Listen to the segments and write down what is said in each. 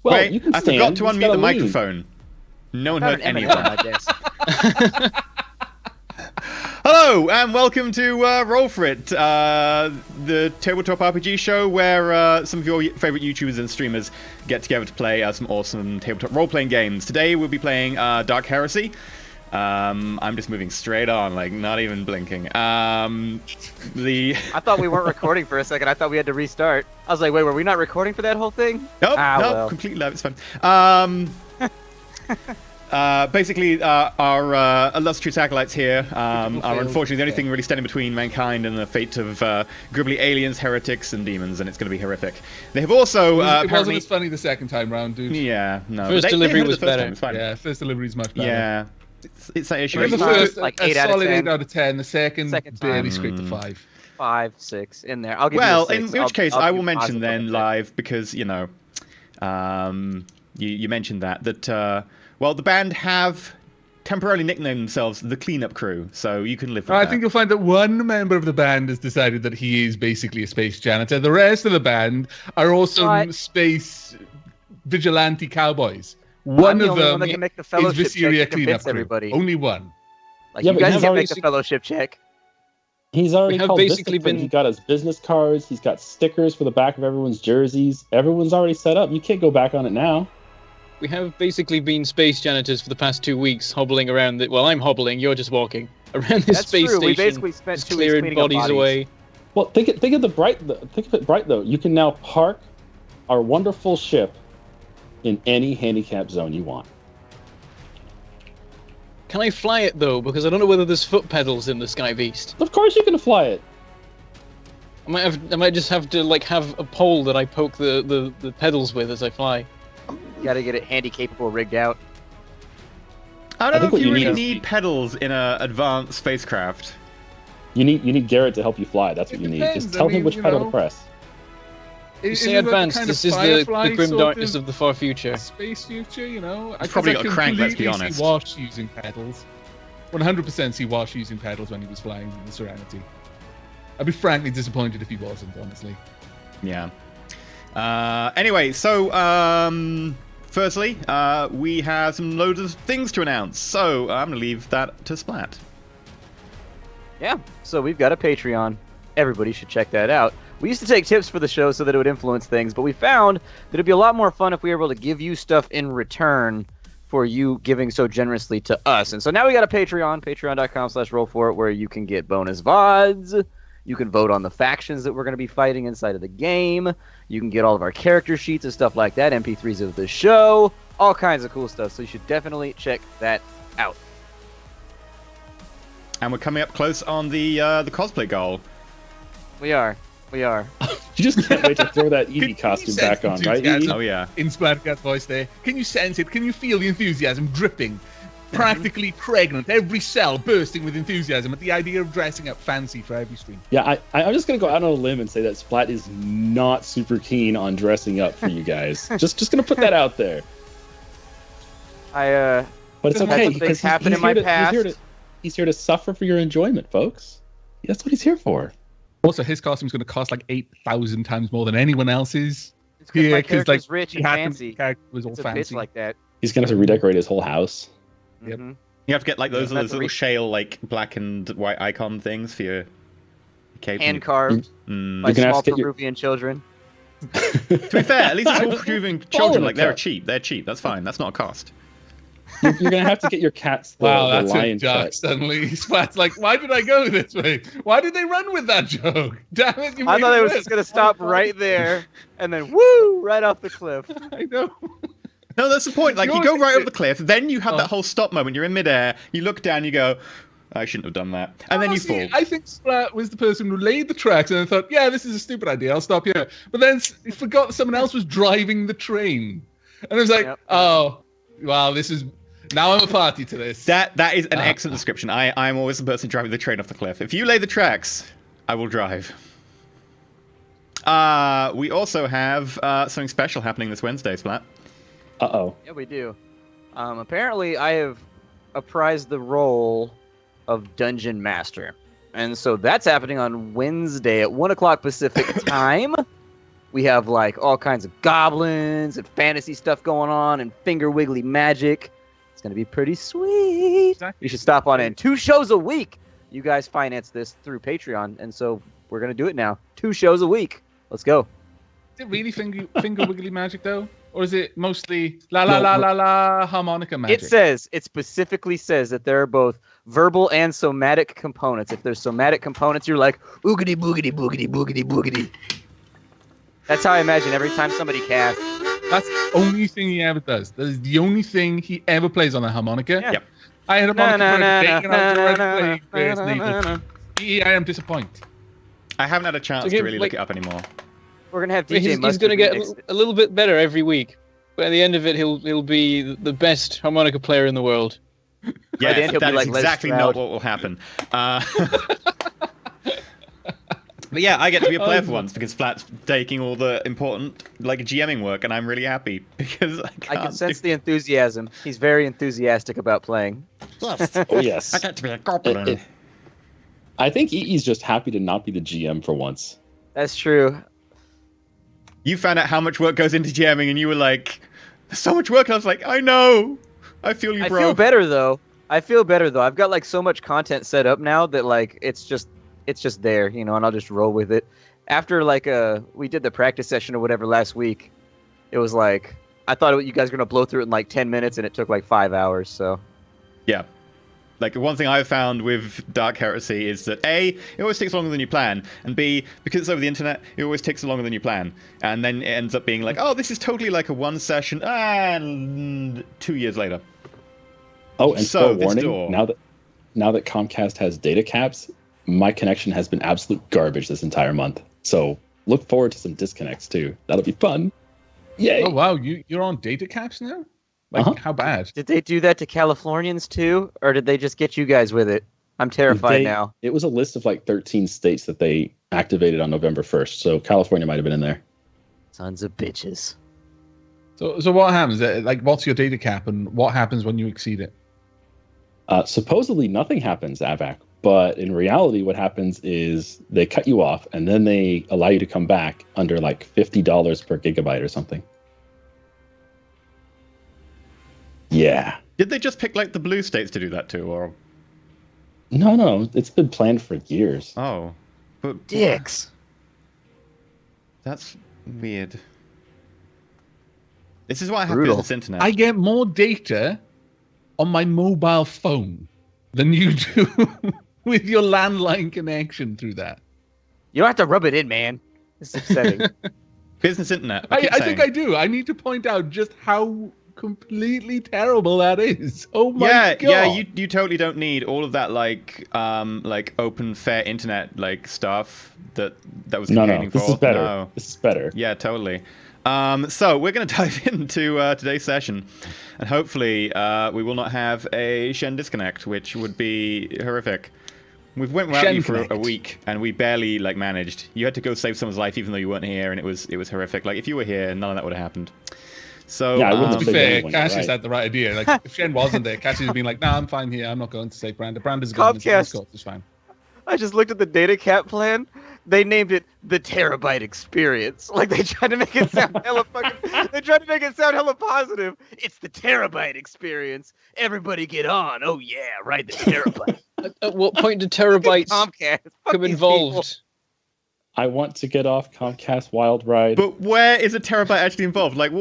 Well, Wait, you can I stand. forgot to You just unmute gotta the lean. microphone. No one Not heard an any M&M of on that. my desk. Hello, and welcome to Roll4It, the tabletop RPG show where some of your favorite YouTubers and streamers get together to play some awesome tabletop role-playing games. Today we'll be playing Dark Heresy. I'm just moving straight on, like not even blinking. I thought we weren't recording for a second. I thought we had to restart. I was like, wait, were we not recording for that whole thing? Nope, well. completely live, it's fine. Basically, our illustrious acolytes here are unfortunately the only thing really standing between mankind and the fate of gribbly aliens, heretics, and demons, and it's going to be horrific. They have also it apparently... wasn't as funny the second time round, dude. Yeah, no. First delivery was better. Time, it's fine. Yeah, first delivery is much better. Yeah, it's that issue. I give the First, first like, a 8 out of solid 10. 8 out of 10. The second Second barely time. scraped a 5. 5, 6 in there. I'll give Well, you a in 6. which case, I'll I be will mention positive then about it. live because you mentioned that well, the band have temporarily nicknamed themselves the Cleanup Crew, so you can live with I that. think you'll find that one member of the band has decided that he is basically a space janitor. The rest of the band are also What? space vigilante cowboys. I'm One the of only one them that can make the is fellowship check Viseria to Cleanup convince Crew. everybody. Only one. Like, Yeah, you but guys he's can already make the fellowship check. He's already We have called basically Vistafin. been- He got his business cards. He's got stickers for the back of everyone's jerseys. Everyone's already set up. You can't go back on it now. We have basically been space janitors for the past 2 weeks, hobbling around. Well, I'm hobbling. You're just walking around this That's space true. station. We basically spent just 2 weeks clearing cleaning up bodies bodies. away. Well, think of the bright. Think of it bright though. You can now park our wonderful ship in any handicap zone you want. Can I fly it though? Because I don't know whether there's foot pedals in the Sky Beast. Of course, you can fly it. I might just have to like have a pole that I poke the pedals with as I fly. You gotta get it handy capable rigged out. I I don't think know what if you you really need need pedals in an advanced spacecraft. You need Garrett to help you fly. That's what It you need. depends. Just tell I mean, him which you pedal know. to press. You say Isn't that the advanced. kind of This is Firefly the grim sort darkness of the far future. space future, you know? It's probably got a crank, let's be completely honest. see Wash using pedals. 100% see Wash using pedals when he was flying in the Serenity. I'd be frankly disappointed if he wasn't, honestly. Yeah. Anyway, so firstly, we have some loads of things to announce. So I'm gonna leave that to Splat. Yeah, so we've got a Patreon. Everybody should check that out. We used to take tips for the show so that it would influence things, but we found that it'd be a lot more fun if we were able to give you stuff in return for you giving so generously to us. And so now we got a Patreon, patreon.com/roll4it, where you can get bonus VODs. You can vote on the factions that we're going to be fighting inside of the game. You can get all of our character sheets and stuff like that, MP3s of the show, all kinds of cool stuff. So you should definitely check that out. And we're coming up close on the cosplay goal. We are. You just can't wait to throw that Eevee costume back on, right? enthusiasm? Eevee? Oh yeah. In Splattercat's voice there. Can you sense it? Can you feel the enthusiasm dripping? Practically pregnant, every cell bursting with enthusiasm at the idea of dressing up fancy for every stream. Yeah, I'm just gonna go out on a limb and say that Splat is not super keen on dressing up for you guys. just gonna put that out there. I But it's Had okay some because things happen in my past. He's here to suffer for your enjoyment, folks. That's what he's here for. Also, his costume's going to cost like 8,000 times more than anyone else's. It's because my 'cause, character's like, rich he and had to- fancy. character was all It's a fancy. bitch like that. He's gonna have to redecorate his whole house. Yep. Mhm. You have to get like those, Yeah, those little shale like black and white icon things for your cape. Hand carved Mm. by You're gonna have small to get your- Peruvian children. To be fair, at least it's all Peruvian children. in Like a they're cup. cheap. They're cheap. That's fine. That's not a cost. You're gonna have to get your cats the, Wow, the that's a lion dark cut. suddenly. Splat's like, why did I go this way? Why did they run with that joke? Damn it, you I made thought it was worse. just gonna stop right there and then woo right off the cliff. I know. No, that's the point. Like you You're go right thinking- over the cliff, then you have Oh. that whole stop moment. You're in midair. You look down. You go, I shouldn't have done that, and then you Honestly, fall. I think Splat was the person who laid the tracks and then thought, yeah, this is a stupid idea. I'll stop here. But then he forgot that someone else was driving the train. And it was like, Yep. oh, wow, this is... Now I'm a party to this. That is an excellent description. I'm always the person driving the train off the cliff. If you lay the tracks, I will drive. We also have something special happening this Wednesday, Splat. Uh-oh. Yeah, we do. Apparently, I have apprised the role of Dungeon Master. And so that's happening on Wednesday at 1 o'clock Pacific time. We have like all kinds of goblins and fantasy stuff going on and finger wiggly magic. It's gonna be pretty sweet. Exactly. You should stop on in. 2 shows a week. You guys finance this through Patreon, and so we're gonna do it now. 2 shows a week. Let's go. Is it really finger wiggly magic though, or is it mostly la la la la la harmonica magic? It specifically says that there are both verbal and somatic components. If there's somatic components, you're like oogity boogity boogity boogity boogity. That's how I imagine every time somebody casts. That's the only thing he ever does. That is the only thing he ever plays on a harmonica. Yeah. Yep. I had a harmonica for a na. I am disappointed. I haven't had a chance to really look it up anymore. We're gonna have DJ. He's going to get a little bit better every week. But at the end of it, he'll be the best harmonica player in the world. Yeah, then he'll that be is like Les exactly Stroud. not what will happen. But yeah, I get to be a player for once because Flat's taking all the important like GMing work, and I'm really happy because I can sense the enthusiasm. He's very enthusiastic about playing. Yes. Oh yes. I get to be a goblin. I think EE's just happy to not be the GM for once. That's true. You found out how much work goes into GMing, and you were like, "There's so much work." And I was like, "I know. I feel you, bro." I feel better though. I've got like so much content set up now that like it's just there, you know, and I'll just roll with it. After like we did the practice session or whatever last week, it was like I thought you guys were gonna blow through it in like 10 minutes, and it took like 5 hours. So Yeah. Like, one thing I've found with Dark Heresy is that A, it always takes longer than you plan, and B, because it's over the internet, it always takes longer than you plan. And then it ends up being like, oh, this is totally like a 1 session, and 2 years later. Oh, and So, so this warning, door. now that Comcast has data caps, my connection has been absolute garbage this entire month. So look forward to some disconnects too. That'll be fun. Yay! Oh wow, you're on data caps now? Like how bad? did they do that to Californians too, or did they just get you guys with it? I'm terrified now. It was a list of like 13 states that they activated on November 1st. So California might have been in there. Sons of bitches. So what happens? Like, what's your data cap, and what happens when you exceed it? Supposedly nothing happens, AVAC. But in reality, what happens is they cut you off, and then they allow you to come back under like $50 per gigabyte or something. Yeah. Did they just pick, like, the blue states to do that too, or...? No. It's been planned for years. Oh. But Dicks. that's weird. This is why I have Brutal. business internet. I get more data on my mobile phone than you do with your landline connection through that. You don't have to rub it in, man. It's upsetting. Business internet. I keep think saying. I do. I need to point out just how completely terrible that is. Oh my god. Yeah, you totally don't need all of that like open fair internet like stuff that was No, campaigning for. this is better. No. This is better. Yeah, totally. So we're going to dive into today's session, and hopefully we will not have a Shen disconnect, which would be horrific. We've went without you for a Connect. week, and we barely like managed. You had to go save someone's life, even though you weren't here, and it was horrific. Like if you were here, none of that would have happened. So Yeah, I wouldn't To have be saved fair, anyone, Cassius right. had the right idea. Like, if Shen wasn't there, Cassius would be like, "Nah, I'm fine here. I'm not going to save Branda. Branda's going to Comcast. Discord. It's fine." I just looked at the data cap plan. They named it the Terabyte Experience. Like they tried to make it sound hella fucking. They tried to make it sound hella positive. It's the Terabyte Experience. Everybody get on. Oh yeah, ride the Terabyte. At what point do terabytes Comcast. Fuck become these involved? I want to get off Comcast Wild Ride. But where is a terabyte actually involved? Like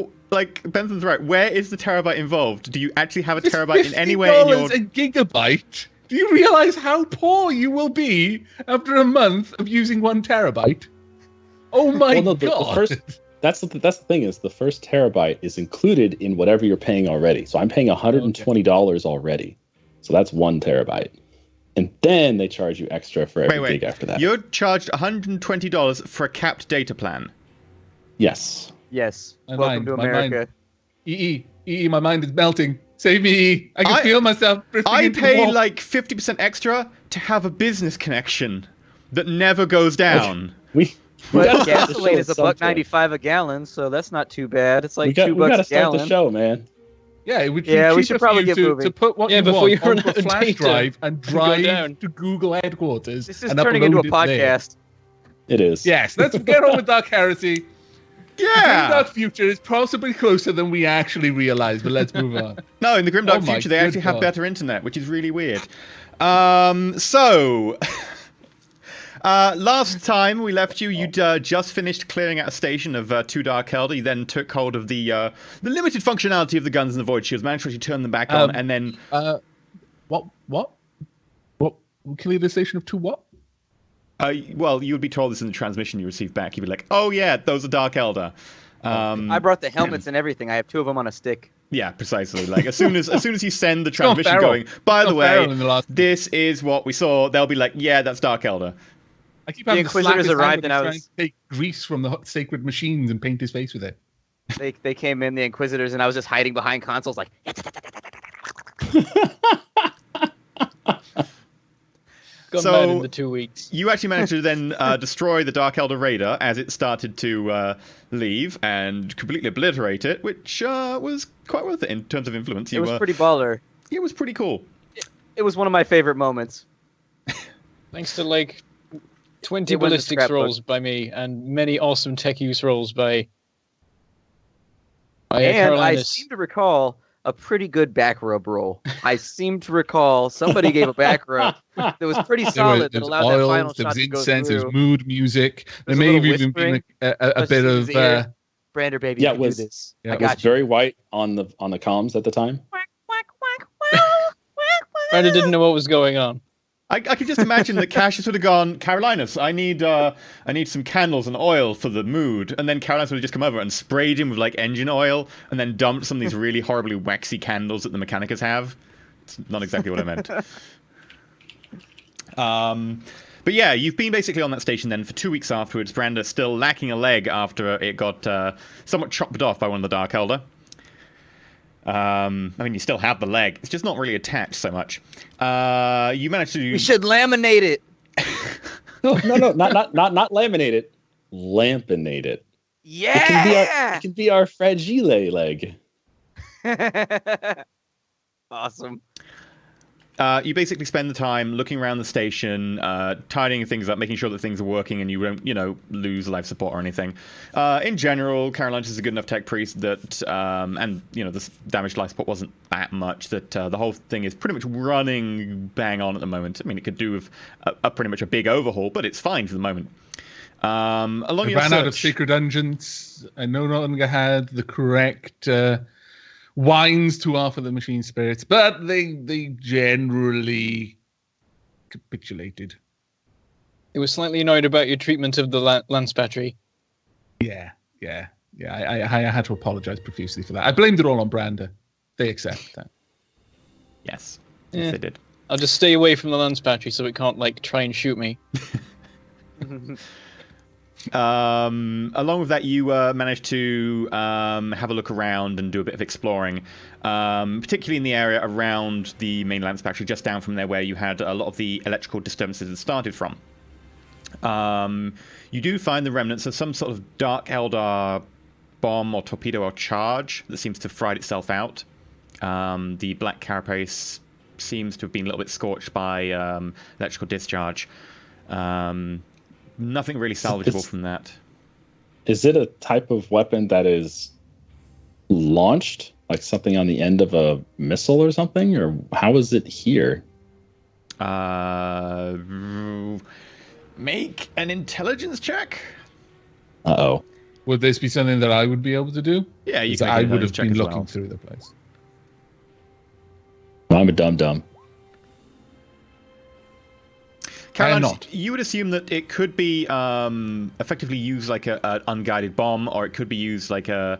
Benson's right. Where is the terabyte involved? Do you actually have a It's terabyte in anywhere in your? $50 a gigabyte. Do you realize how poor you will be after a month of using 1 terabyte? Oh my Well, no, the god! first- that's the thing is the first terabyte is included in whatever you're paying already. So I'm paying $120 already. So that's 1 terabyte. And then they charge you extra for every Wait. gig after that. You're charged $120 for a capped data plan. Yes. Yes. My Welcome mind, to my America. mind. EE, my mind is melting. Save me, EE. I can feel myself drifting I into the pay wall. like 50% extra to have a business connection that never goes down. We But gotta start the gasoline show is at some point. $1.95 a gallon, so that's not too bad. It's like we $2 gotta a start gallon. the show, man. Yeah, it would be Yeah, we cheaper should probably for you get moving. to put what Yeah, you before want you run onto out a of flash data drive and to go drive down. to Google headquarters. This is and turning upload into a it there. podcast. Yes, let's get on with Dark Heresy. Yeah. Grimdark future is possibly closer than we actually realize, but let's move on. No, in the Grimdark Oh my future, they good actually have God. better internet, which is really weird. So, last time we left you, you'd just finished clearing out a station of 2 Dark Elder. You then took hold of the limited functionality of the guns and the void shields, managed to actually turn them back on, and then... What? Clear the station of 2 what? well, you would be told this in the transmission you received back. You'd be like, oh yeah, those are Dark Elder. I brought the helmets and everything. I have 2 of them on a stick. Yeah, precisely. Like as soon as you send the transmission feral. going, by the way, feral in the last- this is what we saw, they'll be like, yeah, that's Dark Elder. I keep having Inquisitors to slap his hand arrived when and I he's was- trying to take grease from the sacred machines and paint his face with it. They came in, the Inquisitors, and I was just hiding behind consoles like... Gone So- mad in the 2 weeks. You actually managed to then destroy the Dark Elder Raider as it started to leave and completely obliterate it, which was quite worth it in terms of influence. It was pretty baller. It was pretty cool. It was one of my favorite moments. Thanks to like 20 It went in the ballistics scrapbook. rolls by me and many awesome tech use rolls by And I Carolinus. seem to recall a pretty good back rub roll. I seem to recall somebody gave a back rub that was pretty solid that allowed that final there shot was to go incense, there through. was mood music. There There's a may have little even been whispering. a bit of... Brander, baby, Yeah, you it can was- do this. yeah, I it It was got you. very white on the comms at the time. Brenda didn't know what was going on. I could just imagine that Cassius would have gone, Carolinus, I need some candles and oil for the mood. And then Carolinus would have just come over and sprayed him with like engine oil and then dumped some of these really horribly waxy candles that the Mechanicus have. It's not exactly what I meant. But yeah, you've been basically on that station then for 2 weeks afterwards. Branda still lacking a leg after it got somewhat chopped off by one of the Dark Elder. I mean, you still have the leg. It's just not really attached so much. You managed to... We should laminate it. No, not laminate it. Lampinate it. Yeah. It can be our fragile leg. Awesome. You basically spend the time looking around the station, tidying things up, making sure that things are working and you don't, lose life support or anything. In general, Carolinus is a good enough tech priest that, and, this damage to life support wasn't that much, that the whole thing is pretty much running bang on at the moment. I mean, it could do with pretty much a big overhaul, but it's fine for the moment. Along I your ran out of search- sacred dungeons. I no longer had the correct wines to offer the machine spirits, but they generally capitulated. It was slightly annoyed about your treatment of the Lance battery. Yeah. I had to apologize profusely for that. I blamed it all on Branda. They accept that. Yes. Yeah. Yes, they did. I'll just stay away from the Lance battery so it can't try and shoot me. Along with that, you managed to have a look around and do a bit of exploring, particularly in the area around the main Lance factory, just down from there where you had a lot of the electrical disturbances that started from. You do find the remnants of some sort of Dark Eldar bomb or torpedo or charge that seems to have fried itself out. The black carapace seems to have been a little bit scorched by electrical discharge. Nothing really salvageable from that. Is it a type of weapon that is launched, like something on the end of a missile or something, or how is it here? Make an intelligence check. Uh-oh. Would this be something that I would be able to do? Yeah, you Because can make I an would have intelligence check been as looking well. through the place. I'm a dum-dum. Caroline, not. you would assume that it could be effectively used like an unguided bomb, or it could be used like a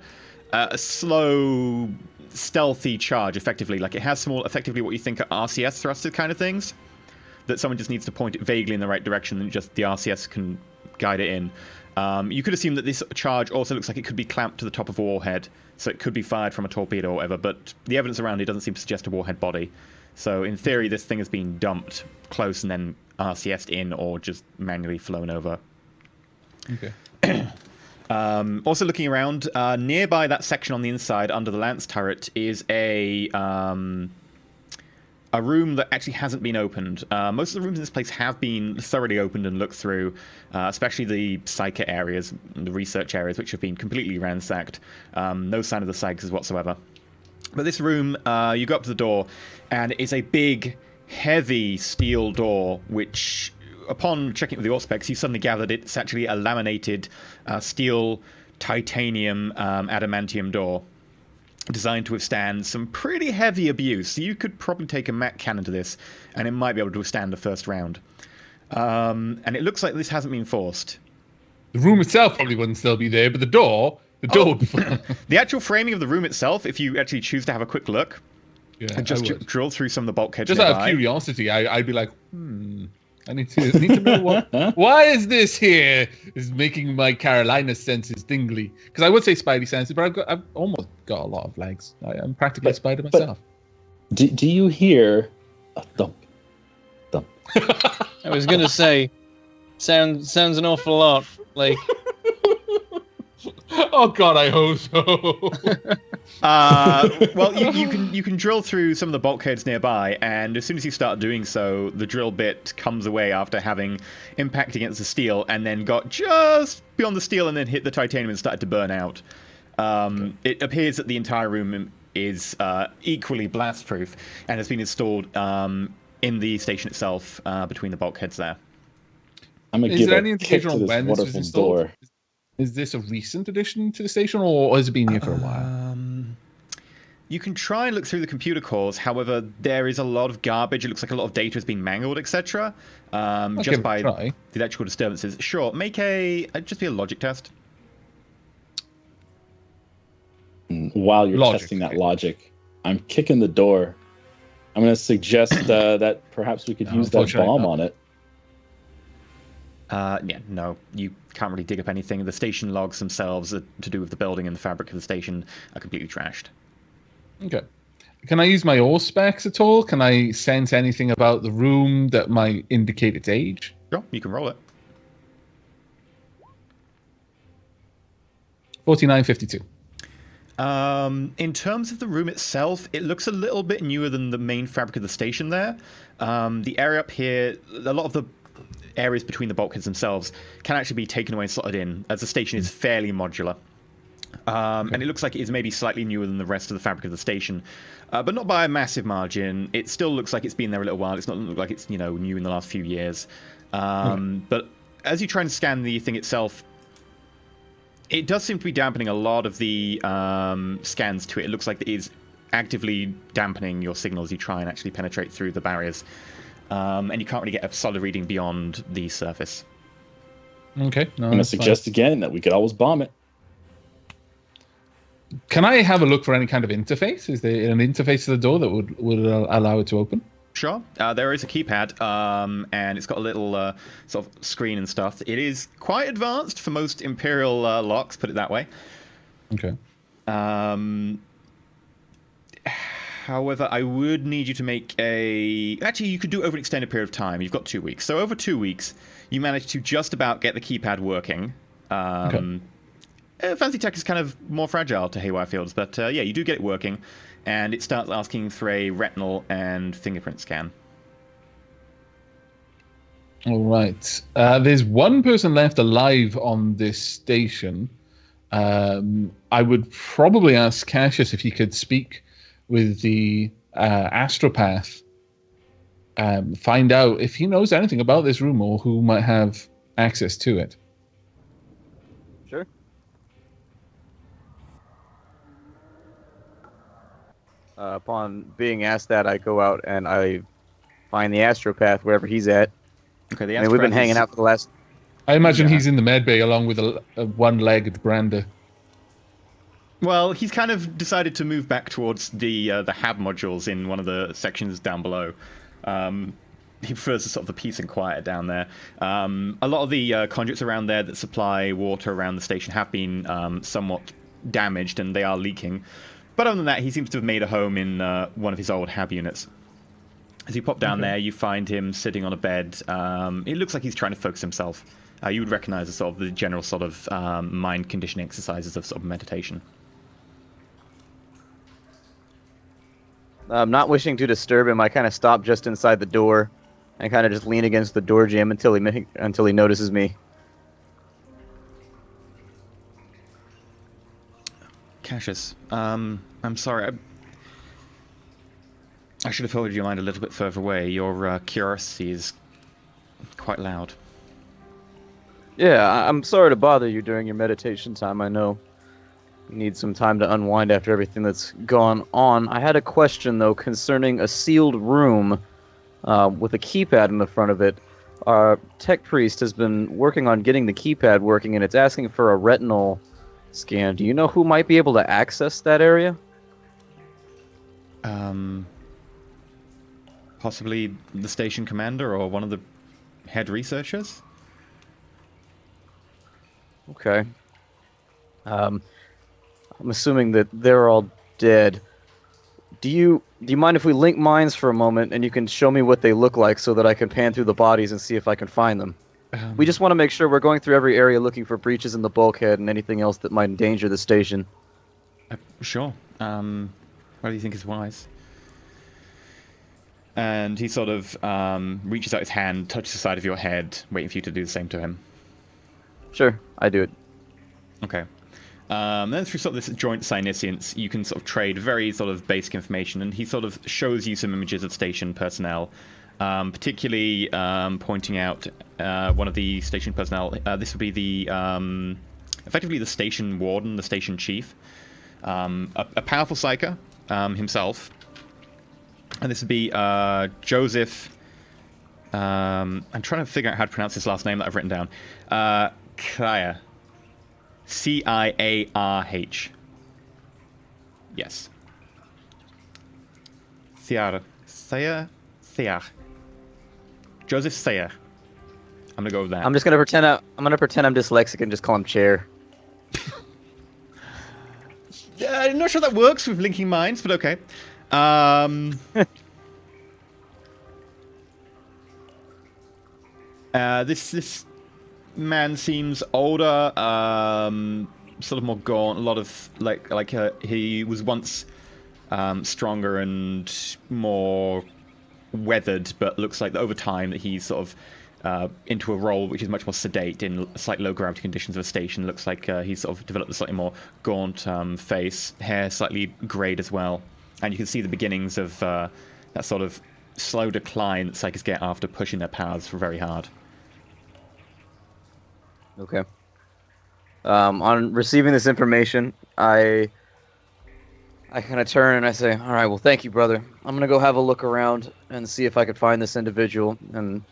slow, stealthy charge, effectively. Like it has effectively what you think are RCS thrusters kind of things, that someone just needs to point it vaguely in the right direction and just the RCS can guide it in. You could assume that this charge also looks like it could be clamped to the top of a warhead, so it could be fired from a torpedo or whatever, but the evidence around it doesn't seem to suggest a warhead body. So in theory, this thing has been dumped close and then RCS'd in or just manually flown over. Okay. Also looking around, nearby that section on the inside under the Lance turret is a a room that actually hasn't been opened. Most of the rooms in this place have been thoroughly opened and looked through, especially the psyker areas, the research areas, which have been completely ransacked. No sign of the psychers whatsoever. But this room, you go up to the door, and it's a big, heavy steel door, which, upon checking with the Auspex, you suddenly gather that it's actually a laminated steel, titanium, adamantium door, designed to withstand some pretty heavy abuse. So you could probably take a Mac cannon to this, and it might be able to withstand the first round. And it looks like this hasn't been forced. The room itself probably wouldn't still be there, but the door would be fine. The actual framing of the room itself, if you actually choose to have a quick look, and just drill through some of the bulkheads just nearby. out of curiosity, I'd be like, I need to know why is this here is making my Carolina senses tingly. Because I would say spidey senses, but I've almost got a lot of legs. I'm practically a spider myself. Do you hear a thump? Thump. I was gonna say, sounds an awful lot like. Oh God, I hope so. Well, you can drill through some of the bulkheads nearby, and as soon as you start doing so, the drill bit comes away after having impact against the steel, and then got just beyond the steel, and then hit the titanium and started to burn out. It appears that the entire room is equally blast-proof and has been installed in the station itself between the bulkheads there. I'm gonna Is give there a any kick indication to on this when this was wonderful installed? door. Is this a recent addition to the station, or has it been here for a while? You can try and look through the computer cores. However, there is a lot of garbage. It looks like a lot of data has been mangled, etc. Just by the electrical disturbances. Sure, make just be a logic test. While you're testing that logic, I'm kicking the door. I'm going to suggest that perhaps we could use that bomb on it. Yeah, no, you can't really dig up anything. The station logs themselves to do with the building and the fabric of the station are completely trashed. Okay. Can I use my Auspex at all? Can I sense anything about the room that might indicate its age? Sure, you can roll it. 4952. In terms of the room itself, it looks a little bit newer than the main fabric of the station there. The area up here, a lot of the areas between the bulkheads themselves can actually be taken away and slotted in, as the station is fairly modular. And it looks like it is maybe slightly newer than the rest of the fabric of the station, but not by a massive margin. It still looks like it's been there a little while. It's not look like it's new in the last few years. But as you try and scan the thing itself, it does seem to be dampening a lot of the scans to it. It looks like it is actively dampening your signal as you try and actually penetrate through the barriers. And you can't really get a solid reading beyond the surface. Okay. No, I'm going to suggest again that we could always bomb it. Can I have a look for any kind of interface? Is there an interface to the door that would allow it to open? Sure. There is a keypad, and it's got a little sort of screen and stuff. It is quite advanced for most Imperial locks, put it that way. Okay. However, I would need you to make a... Actually, you could do it over an extended period of time. You've got 2 weeks. So over 2 weeks, you manage to just about get the keypad working. Fancy Tech is kind of more fragile to Haywire Fields, but yeah, you do get it working. And it starts asking for a retinal and fingerprint scan. All right. There's one person left alive on this station. I would probably ask Cassius if he could speak with the astropath. Find out if he knows anything about this room or who might have access to it. Sure. Upon being asked that, I go out and I find the astropath wherever he's at. Okay, the I mean, we've been hanging out for the last... I imagine he's in the med bay along with a one-legged Brander. Well, he's kind of decided to move back towards the hab modules in one of the sections down below. He prefers sort of the peace and quiet down there. A lot of the conduits around there that supply water around the station have been somewhat damaged, and they are leaking. But other than that, he seems to have made a home in one of his old hab units. As you pop down there, you find him sitting on a bed. It looks like he's trying to focus himself. You would recognize the general sort of mind conditioning exercises of sort of meditation. Not wishing to disturb him, I kind of stop just inside the door and kind of just lean against the door jamb until he notices me. Cassius, I'm sorry. I should have followed your line a little bit further away. Your curiosity is quite loud. Yeah, I'm sorry to bother you during your meditation time. I know you need some time to unwind after everything that's gone on. I had a question, though, concerning a sealed room with a keypad in the front of it. Our tech priest has been working on getting the keypad working, and it's asking for a retinal scan. Do you know who might be able to access that area? Possibly the station commander or one of the head researchers? Okay. I'm assuming that they're all dead. Do you mind if we link minds for a moment and you can show me what they look like so that I can pan through the bodies and see if I can find them? We just want to make sure we're going through every area looking for breaches in the bulkhead and anything else that might endanger the station. Sure. What do you think is wise? And he sort of reaches out his hand, touches the side of your head, waiting for you to do the same to him. Sure, I do it. Okay. Then through sort of this joint synescience, you can sort of trade very sort of basic information, and he sort of shows you some images of station personnel, particularly pointing out one of the station personnel. This would be the effectively the station warden, the station chief, a powerful psyker himself, and this would be Joseph. I'm trying to figure out how to pronounce his last name that I've written down. Ciarh. Ciarh. Yes. Ciarh. Joseph Ciarh. I'm gonna go with that. I'm gonna pretend I'm dyslexic and just call him Chair. I'm not sure that works with linking minds, but okay. This man seems older, sort of more gaunt. A lot of he was once stronger and more weathered, but looks like over time that he's sort of into a role which is much more sedate in slightly low gravity conditions of a station. Looks like he's sort of developed a slightly more gaunt face, hair slightly greyed as well, and you can see the beginnings of that sort of slow decline that psychics get after pushing their powers very hard. Okay. On receiving this information, I kind of turn and I say, all right, well, thank you, brother. I'm going to go have a look around and see if I could find this individual, and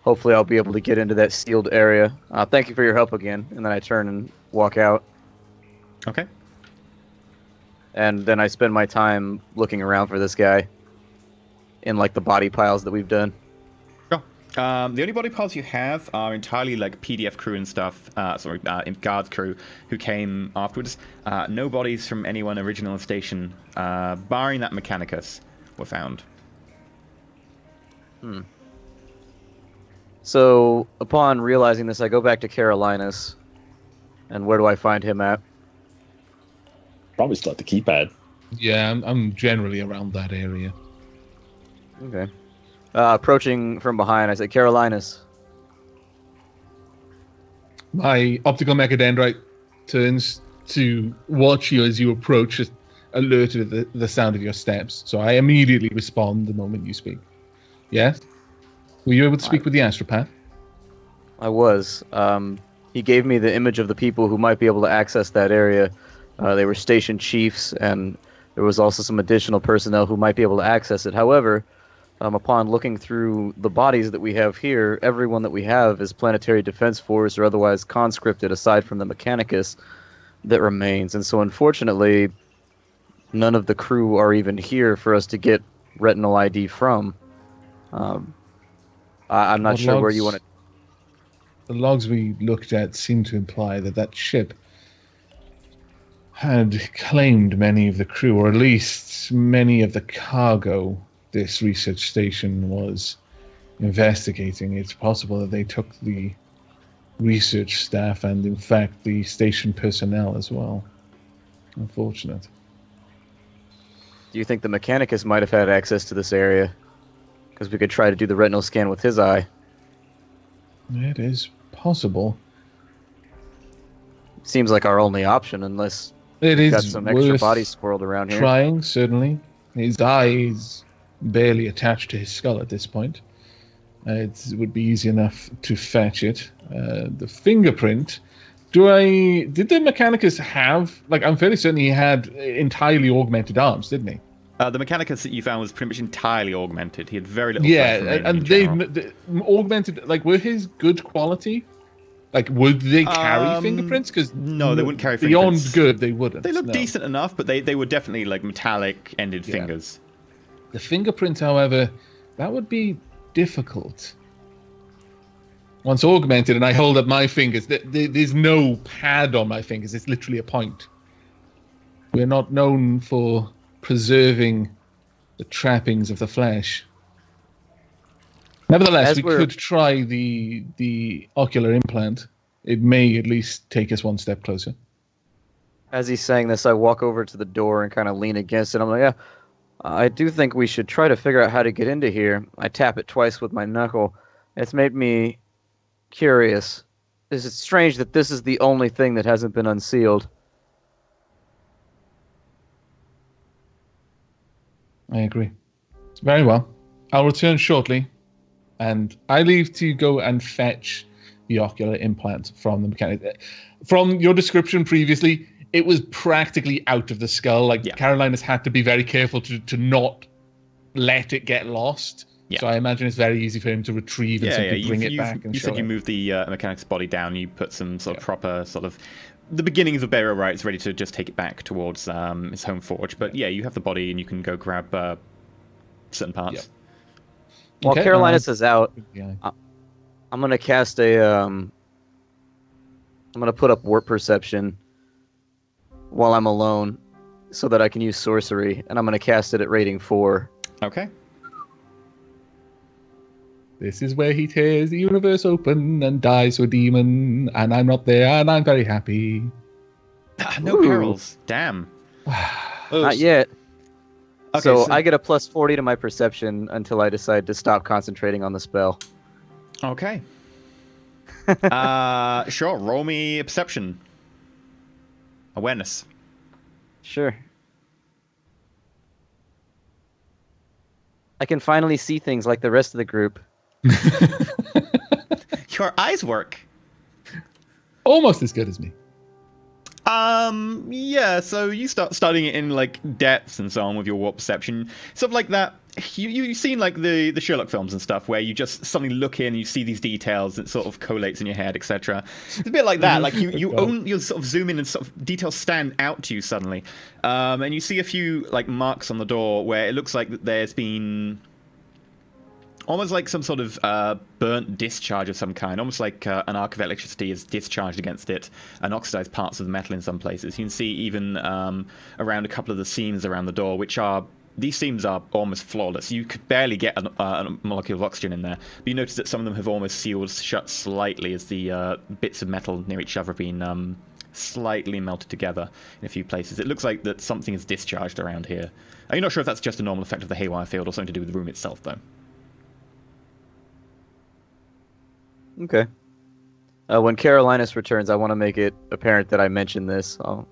hopefully I'll be able to get into that sealed area. Thank you for your help again. And then I turn and walk out. Okay. And then I spend my time looking around for this guy in, like, the body piles that we've done. The only body piles you have are entirely like PDF crew and stuff, guard crew who came afterwards. No bodies from anyone original on the station, barring that Mechanicus, were found. So, upon realizing this, I go back to Carolinus. And where do I find him at? Probably still at the keypad. Yeah, I'm generally around that area. Okay. Approaching from behind, I say, Carolinus. My optical mechadendrite turns to watch you as you approach, alerted at the sound of your steps. So I immediately respond the moment you speak. Yes? Were you able to speak with the astropath? I was. He gave me the image of the people who might be able to access that area. They were station chiefs, and there was also some additional personnel who might be able to access it. However, upon looking through the bodies that we have here, everyone that we have is Planetary Defense Force or otherwise conscripted, aside from the Mechanicus that remains. And so, unfortunately, none of the crew are even here for us to get retinal ID from. I'm not sure where you want to... The logs we looked at seem to imply that ship had claimed many of the crew, or at least many of the cargo this research station was investigating. It's possible that they took the research staff and, in fact, the station personnel as well. Unfortunate. Do you think the Mechanicus might have had access to this area? Because we could try to do the retinal scan with his eye. It is possible. Seems like our only option, unless It we've is got some extra worth bodies swirled around here. trying, certainly. His eye is barely attached to his skull at this point. It would be easy enough to fetch it. The fingerprint. Did the Mechanicus have... I'm fairly certain he had entirely augmented arms, didn't he? The Mechanicus that you found was pretty much entirely augmented. He had very little flesh remaining and in they general. augmented... were his good quality? Would they carry fingerprints? Because no, they wouldn't carry fingerprints. Beyond good, they wouldn't. They look no. decent enough, but they were definitely metallic-ended fingers. The fingerprint, however, that would be difficult. Once augmented, and I hold up my fingers, there's no pad on my fingers. It's literally a point. We're not known for preserving the trappings of the flesh. Nevertheless, we could try the ocular implant. It may at least take us one step closer. As he's saying this, I walk over to the door and kind of lean against it. I'm like, yeah, I do think we should try to figure out how to get into here. I tap it twice with my knuckle. It's made me curious. Is it strange that this is the only thing that hasn't been unsealed? I agree. Very well. I'll return shortly, and I leave to go and fetch the ocular implant from the mechanic. From your description previously, it was practically out of the skull. Caroline has had to be very careful to not let it get lost. Yeah. So I imagine it's very easy for him to retrieve and simply bring it back. You said you moved the Mechanic's body down. You put some sort of proper the beginnings of burial rites ready to just take it back towards his home forge. But yeah, you have the body and you can go grab certain parts. Yep. While Carolinus is out, I'm going to cast I'm going to put up warp perception while I'm alone so that I can use sorcery, and I'm going to cast it at rating 4. Okay. This is where he tears the universe open and dies to a demon, and I'm not there, and I'm very happy. No perils. Damn. Not yet. Okay, so I get a plus 40 to my perception until I decide to stop concentrating on the spell. Okay. Sure. Roll me a perception. Awareness. Sure. I can finally see things like the rest of the group. Your eyes work. Almost as good as me. Yeah, so you start studying it in, depths and so on with your warp perception. Sort of like that. You've seen, the Sherlock films and stuff where you just suddenly look in and you see these details and it sort of collates in your head, etc. It's a bit like that. You sort of zoom in and sort of details stand out to you suddenly. And you see a few, marks on the door where it looks like that there's been... almost like some sort of burnt discharge of some kind, almost like an arc of electricity is discharged against it and oxidized parts of the metal in some places. You can see even around a couple of the seams around the door, these seams are almost flawless. You could barely get a molecule of oxygen in there. But you notice that some of them have almost sealed shut slightly as the bits of metal near each other have been slightly melted together in a few places. It looks like that something is discharged around here. You're not sure if that's just a normal effect of the haywire field or something to do with the room itself, though. Okay. When Carolinus returns, I want to make it apparent that I mentioned this. I'll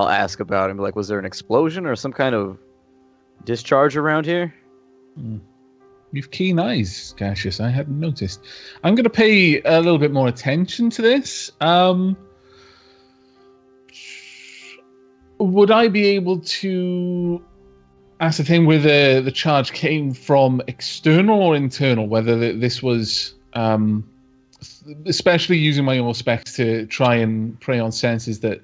ask about him. Was there an explosion or some kind of discharge around here? You've keen eyes, Cassius. I hadn't noticed. I'm going to pay a little bit more attention to this. Would I be able to ascertain whether the charge came from external or internal? Whether this was... especially using my own specs to try and prey on senses that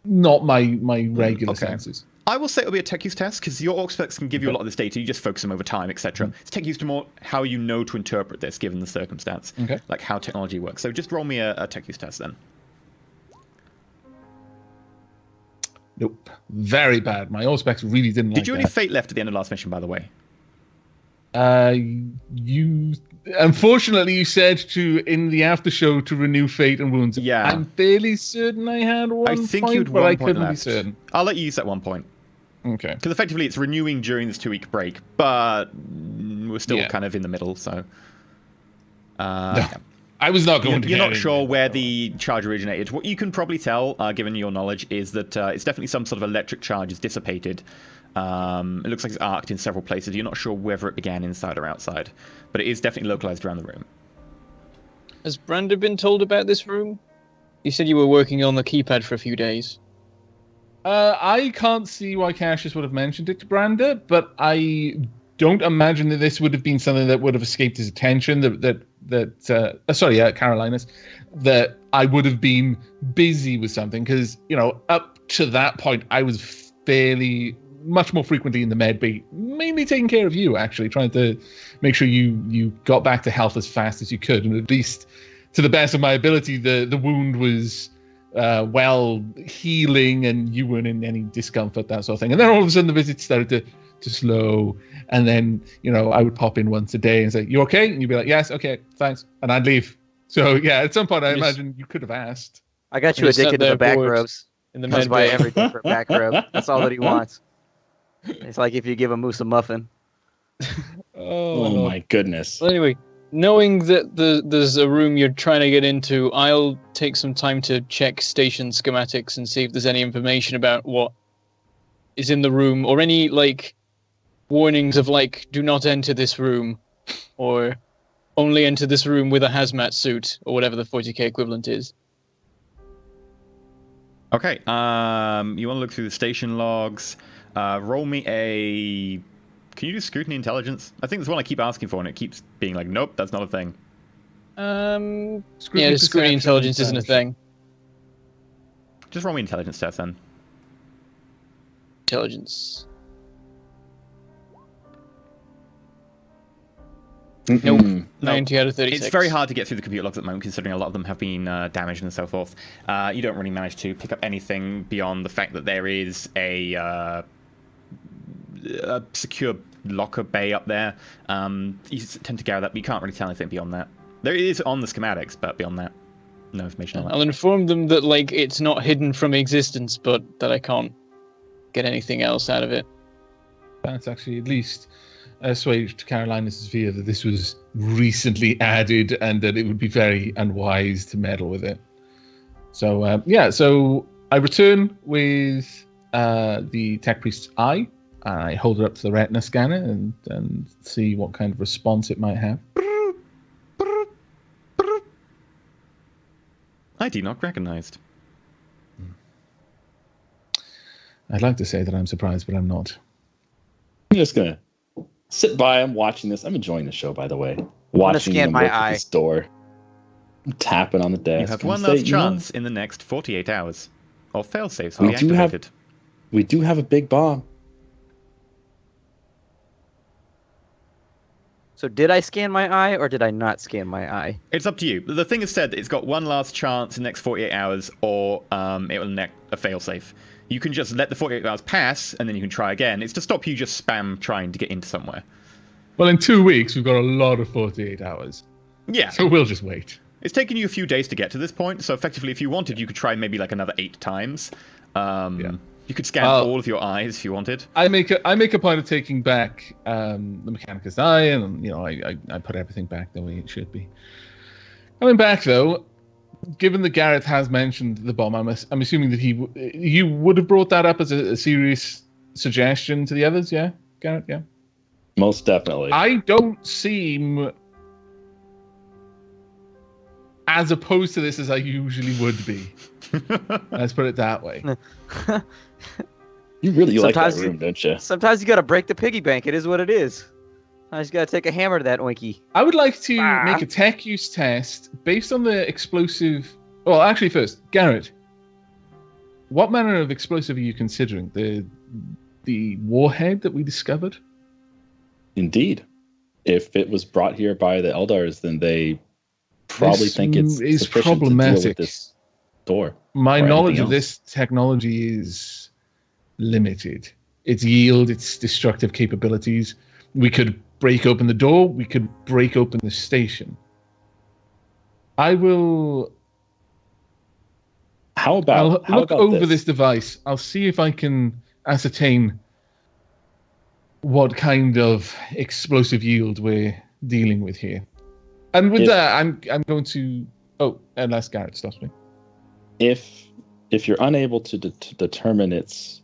not my regular senses. I will say it'll be a tech use test because your orc specs can give you a lot of this data. You just focus them over time, etc. It's tech use to more how you know to interpret this given the circumstance, how technology works. So just roll me a tech use test then. Nope, very bad. My old specs really didn't. Did you any fate left at the end of last mission, by the way? You unfortunately you said in the after show to renew fate and wounds. Yeah, I'm fairly certain I had one. I think point, you'd but one I point couldn't left. be certain. I'll let you use that 1 point. Okay. Because effectively it's renewing during this 2-week break, but we're still Yeah. kind of in the middle, so... No, yeah. I was not going to You're get not in sure there, where so. the charge originated. What you can probably tell, given your knowledge, is that it's definitely some sort of electric charge is dissipated. It looks like it's arced in several places. You're not sure whether it began inside or outside, but it is definitely localized around the room. Has Brandon been told about this room? You said you were working on the keypad for a few days. I can't see why Cassius would have mentioned it to Branda, but I don't imagine that this would have been something that would have escaped his attention. Carolina's, that I would have been busy with something because up to that point I was fairly much more frequently in the med bay, mainly taking care of you, actually trying to make sure you got back to health as fast as you could, and at least to the best of my ability, the wound was well healing and you weren't in any discomfort, that sort of thing. And then all of a sudden the visits started to slow, and then I would pop in once a day and say, "You okay?" And you'd be like, "Yes, okay, thanks," and I'd leave. So yeah, at some point I imagine you could have asked. I got you He sat addicted to there the back bored rubs. in the Comes med by bay. everything for a back rub. That's all that he wants. It's like if you give a moose a muffin. Oh my goodness. Well, anyway, knowing that there's a room you're trying to get into, I'll take some time to check station schematics and see if there's any information about what is in the room, or any warnings of do not enter this room, or only enter this room with a hazmat suit, or whatever the 40k equivalent is. Okay, you want to look through the station logs. Roll me a... Can you do scrutiny intelligence? I think that's one I keep asking for, and it keeps being like, nope, that's not a thing. Scrutiny intelligence isn't a thing. Just roll me intelligence test then. Intelligence. Nope. 90 out of 36. It's very hard to get through the computer logs at the moment, considering a lot of them have been damaged and so forth. You don't really manage to pick up anything beyond the fact that there is a secure locker bay up there. You tend to gather that, but you can't really tell anything beyond that. There is on the schematics, but beyond that, no information on that. I'll inform them that it's not hidden from existence, but that I can't get anything else out of it. That's actually at least assuaged Carolina's fear that this was recently added and that it would be very unwise to meddle with it. So so I return with the tech priest's eye. I hold it up to the retina scanner and see what kind of response it might have. ID not recognized. I'd like to say that I'm surprised, but I'm not. I'm just gonna sit by. I'm watching this. I'm enjoying the show, by the way. Watching scan them my work at eye. this door. I'm tapping on the desk. You have and one say, last chance in the next 48 hours. Or failsafes will We be do have- activated. We do have a big bomb. So did I scan my eye or did I not scan my eye? It's up to you. The thing is said that it's got one last chance in the next 48 hours, or it will neck a failsafe. You can just let the 48 hours pass, and then you can try again. It's to stop you just spam trying to get into somewhere. Well, in 2 weeks, we've got a lot of 48 hours. Yeah. So we'll just wait. It's taken you a few days to get to this point, so effectively, if you wanted, you could try maybe another 8 times. You could scan all of your eyes if you wanted. I make a point of taking back the Mechanicus eye, and I put everything back the way it should be. Coming back though, given that Gareth has mentioned the bomb, I'm assuming that you would have brought that up as a serious suggestion to the others, yeah, Gareth, yeah. Most definitely. I don't seem as opposed to this as I usually would be. Let's put it that way. You really like that Sometimes room, don't you? Sometimes you gotta break the piggy bank. It is what it is. I just gotta take a hammer to that oinky. I would like to make a tech use test based on the explosive. Well, actually, first, Garrett, what manner of explosive are you considering? The warhead that we discovered? Indeed. If it was brought here by the Eldars, then they probably think it's sufficient problematic. to deal with this door. My or knowledge anything of else. this technology is limited. Its yield, its destructive capabilities. We could break open the door. We could break open the station. I will. How about I'll look over this device. I'll see if I can ascertain what kind of explosive yield we're dealing with here. And with that, I'm going to. Oh, unless Garrett stops me. If you're unable to determine its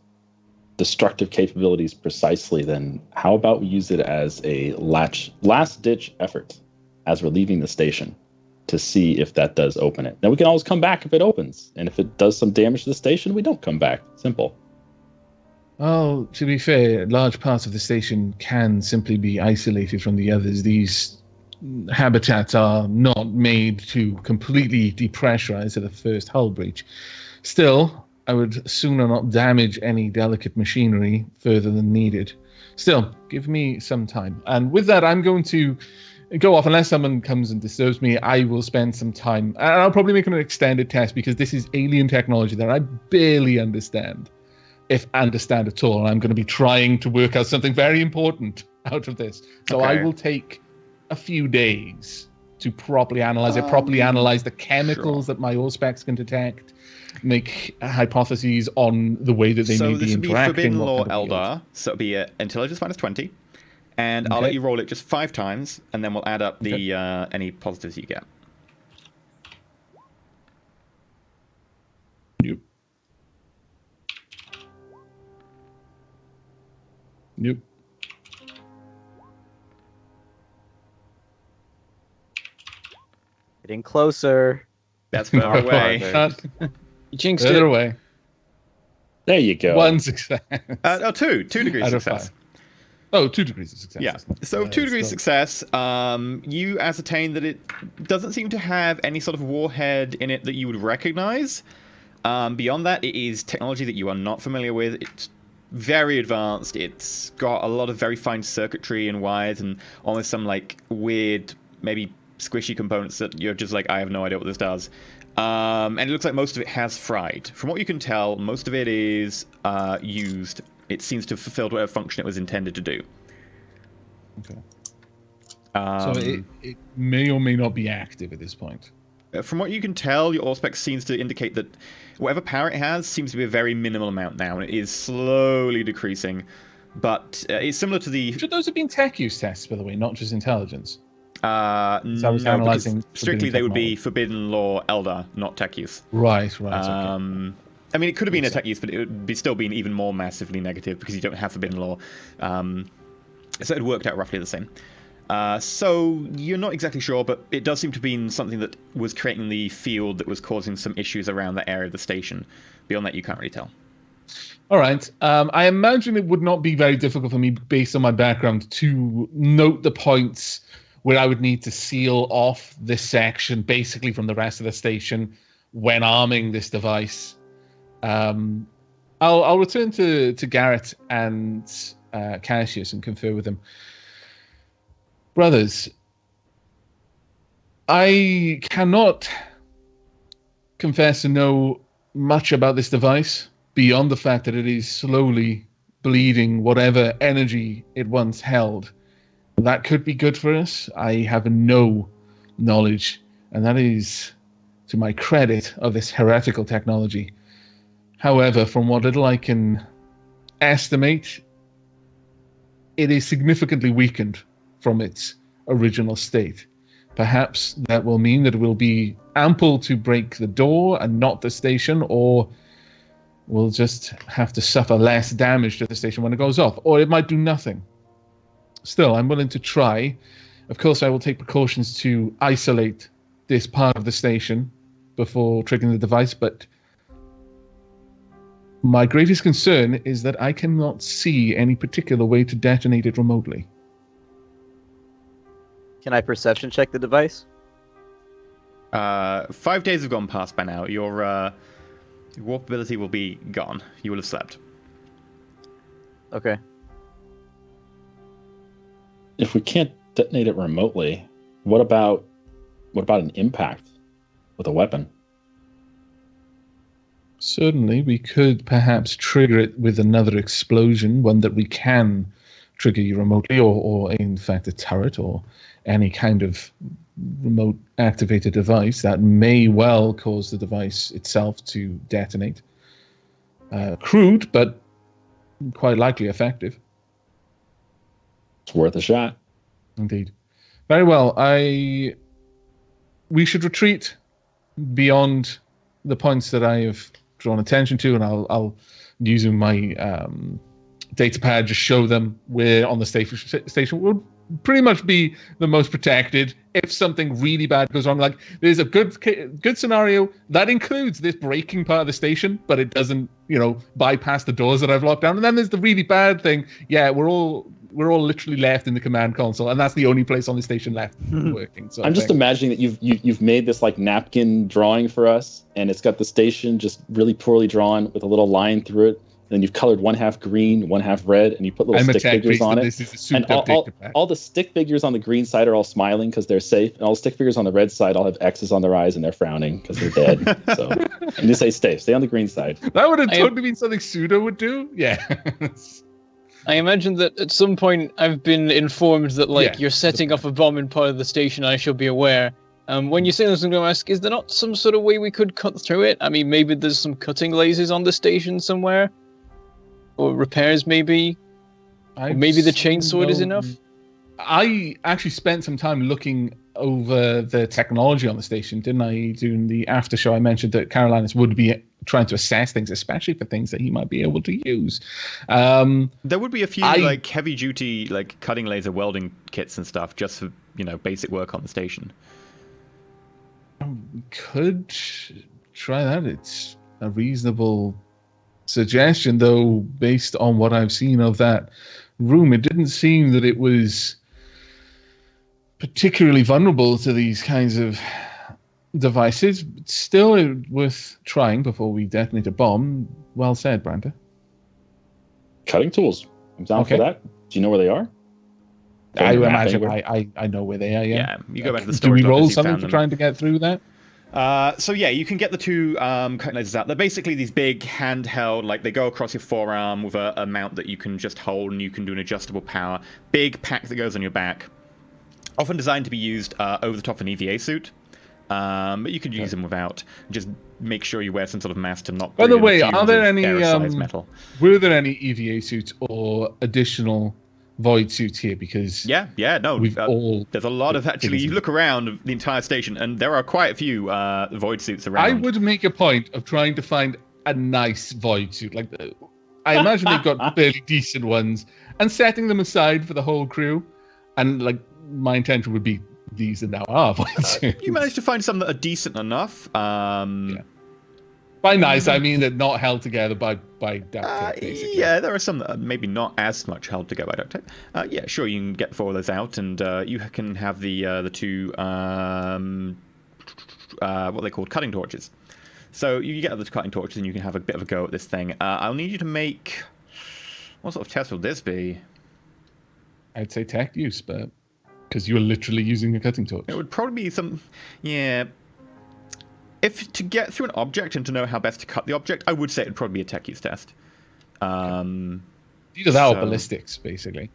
destructive capabilities precisely, then how about we use it as a last-ditch effort as we're leaving the station to see if that does open it. Then we can always come back if it opens, and if it does some damage to the station, we don't come back. Simple. Well, to be fair, large parts of the station can simply be isolated from the others. These habitats are not made to completely depressurize at the first hull breach. Still, I would sooner not damage any delicate machinery further than needed. Still, give me some time. And with that, I'm going to go off. Unless someone comes and disturbs me, I will spend some time. And I'll probably make an extended test because this is alien technology that I barely understand, if understand at all. And I'm going to be trying to work out something very important out of this. So Okay. I will take a few days to properly analyze it, properly analyze the chemicals that my specs can detect, make hypotheses on the way that they may be this would be interacting. Forbidden what Law kind of yield. Eldar, so it'll be intelligence minus 20, and I'll Okay. let you roll it just 5 times, and then we'll add up the any positives you get. Nope. Nope. Getting closer. That's further away. You jinxed Further it. away. There you go. One success. 2 degrees Out of of success. 5. Oh, 2 degrees of success. Yeah. So 2 degrees of success. You ascertain that it doesn't seem to have any sort of warhead in it that you would recognize. Beyond that, it is technology that you are not familiar with. It's very advanced. It's got a lot of very fine circuitry and wires and almost some like weird, maybe squishy components that you're just like, I have no idea what this does. And it looks like most of it has fried. From what you can tell, most of it is used. It seems to have fulfilled whatever function it was intended to do. Okay. So it may or may not be active at this point. From what you can tell, your Auspex seems to indicate that whatever power it has seems to be a very minimal amount now, and it is slowly decreasing. But it's similar to the... Should those have been tech use tests, by the way, not just intelligence? no, I was because analysing strictly forbidden they would be technology. Forbidden Law Eldar, not tech use. Right. Okay. I mean, it could have been a tech use, but it would be still been even more massively negative because you don't have Forbidden Law. So it worked out roughly the same. So you're not exactly sure, but it does seem to have been something that was creating the field that was causing some issues around that area of the station. Beyond that, you can't really tell. All right. I imagine it would not be very difficult for me, based on my background, to note the points where I would need to seal off this section, basically from the rest of the station, when arming this device. I'll return to Garrett and Cassius and confer with them. Brothers, I cannot confess to know much about this device beyond the fact that it is slowly bleeding whatever energy it once held. That could be good for us. I have no knowledge, and that is to my credit of this heretical technology. However, from what little I can estimate, it is significantly weakened from its original state. Perhaps that will mean that it will be ample to break the door and not the station, or we'll just have to suffer less damage to the station when it goes off, or it might do nothing. Still, I'm willing to try. Of course, I will take precautions to isolate this part of the station before triggering the device, but my greatest concern is that I cannot see any particular way to detonate it remotely. Can I perception check the device? 5 days have gone past by now. Your warp ability will be gone. You will have slept. Okay. If we can't detonate it remotely, what about an impact with a weapon? Certainly, we could perhaps trigger it with another explosion, one that we can trigger remotely, or in fact a turret or any kind of remote activated device that may well cause the device itself to detonate. Crude, but quite likely effective. It's worth a shot. Indeed. Very well. We should retreat beyond the points that I have drawn attention to, and I'll using my data pad just show them where on the station will pretty much be the most protected if something really bad goes wrong. Like, there's a good scenario that includes this breaking part of the station, but it doesn't, bypass the doors that I've locked down. And then there's the really bad thing. Yeah, we're all literally left in the command console, and that's the only place on the station left working. So I'm just imagining that you've made this like napkin drawing for us, and it's got the station just really poorly drawn with a little line through it. And then you've colored one half green, one half red, and you put little stick figures on it. And all the stick figures on the green side are all smiling because they're safe, and all the stick figures on the red side all have X's on their eyes and they're frowning because they're dead. So, and you say stay on the green side. That would have totally been something Pseudo would do. Yeah. I imagine that at some point I've been informed that you're setting off a bomb in part of the station. I should be aware. When you say this, I'm going to ask: is there not some sort of way we could cut through it? I mean, maybe there's some cutting lasers on the station somewhere. Or repairs, maybe. Or maybe the chainsword is enough. I actually spent some time looking over the technology on the station, didn't I? During the after show, I mentioned that Carolinus would be trying to assess things, especially for things that he might be able to use. There would be a few heavy duty cutting laser welding kits and stuff just for basic work on the station. Could try that. It's a reasonable suggestion, though. Based on what I've seen of that room, it didn't seem that it was particularly vulnerable to these kinds of devices. But still worth trying before we detonate a bomb. Well said, Branta. Cutting tools. I'm down for that. Do you know where they are? I imagine I know where they are. Yeah, you go back to the storage. Do we roll something for trying to get through that? So yeah, you can get the two cutting lasers out. They're basically these big handheld, they go across your forearm with a mount that you can just hold, and you can do an adjustable power. Big pack that goes on your back. Often designed to be used over the top of an EVA suit. But you could use them without. Just make sure you wear some sort of mask to not. By the way, are there any metal. Were there any EVA suits or additional void suits here? Because there's a lot of actually. You look around the entire station, and there are quite a few void suits around. I would make a point of trying to find a nice void suit. I imagine they've got fairly decent ones, and setting them aside for the whole crew. And my intention would be these are now our void suits. You managed to find some that are decent enough. By nice, I mean that not held together by duct tape, basically. Yeah, there are some that are maybe not as much held together by duct tape. Yeah, sure, you can get 4 of those out, and you can have the two, what are they called, cutting torches. So you get the cutting torches, and you can have a bit of a go at this thing. I'll need you to make... What sort of test will this be? I'd say tech use, but... Because you're literally using a cutting torch. It would probably be some... Yeah... If to get through an object and to know how best to cut the object, I would say it would probably be a tech use test. Either that or ballistics, basically.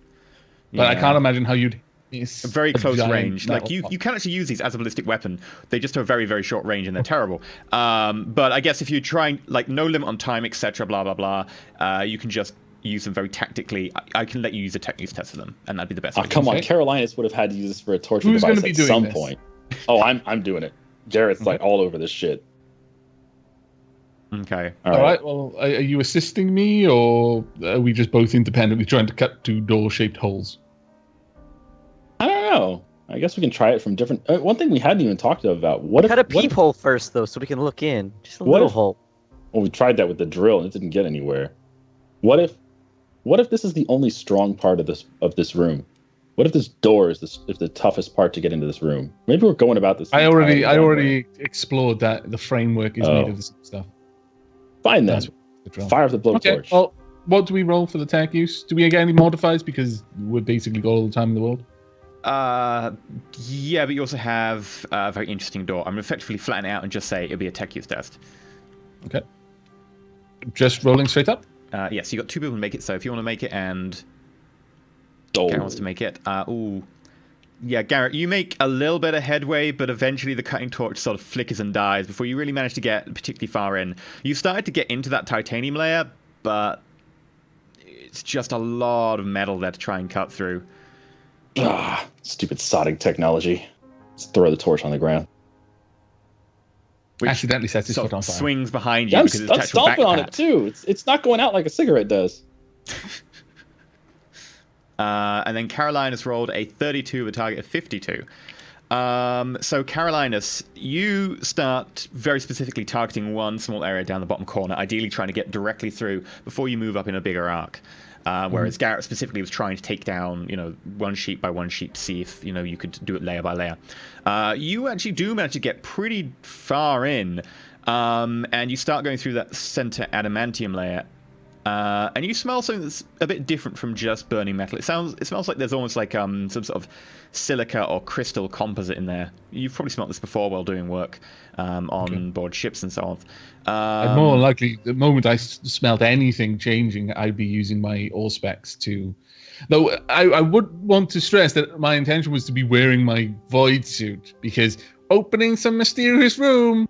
But I can't imagine how you'd... A very close range. You can actually use these as a ballistic weapon. They just have a very, very short range, and they're terrible. But I guess if you're trying, no limit on time, etc., blah, blah, blah, you can just use them very tactically. I can let you use a tech use test for them, and that'd be the best. Oh, come on. Carolinus would have had to use this for a torture device at some point. Oh, I'm doing it. Jarrett's all over this shit. Okay. All right. Well, are you assisting me, or are we just both independently trying to cut 2 door-shaped holes? I don't know. I guess we can try it from different... one thing we hadn't even talked about. Cut a peephole first, though, so we can look in. Just a little hole. Well, we tried that with the drill, and it didn't get anywhere. What if this is the only strong part of this room? What if this door is the toughest part to get into this room? Maybe we're going about this. I already explored that the framework is made of this stuff. Fine then. Fire up the blowtorch. Okay. Well, what do we roll for the tech use? Do we get any modifiers because we're basically got all the time in the world? Yeah, but you also have a very interesting door. I'm effectively flatten it out and just say it'll be a tech use test. Okay. Just rolling straight up. Yes, you got 2 people to make it. So if you want to make it and Garrett wants to make it. Yeah, Garrett, you make a little bit of headway, but eventually the cutting torch sort of flickers and dies before you really manage to get particularly far in. You started to get into that titanium layer, but it's just a lot of metal there to try and cut through. Stupid sodding technology. Let's throw the torch on the ground. Which Accidentally sets his foot on fire. swings behind you Yeah, because it's I'm attached to a stomping on backpack. it too. It's not going out like a cigarette does. And then Carolinus rolled a 32 with a target of 52. So Carolinus, you start very specifically targeting one small area down the bottom corner, ideally trying to get directly through before you move up in a bigger arc. Whereas Garrett specifically was trying to take down, one sheet by one sheet to see if, you could do it layer by layer. You actually do manage to get pretty far in, and you start going through that center adamantium layer. And you smell something that's a bit different from just burning metal. It smells like there's almost like some sort of silica or crystal composite in there. You've probably smelled this before while doing work on board ships and so on. And more likely, the moment I smelled anything changing, I'd be using my Allspecs to... Though I would want to stress that my intention was to be wearing my void suit, because opening some mysterious room,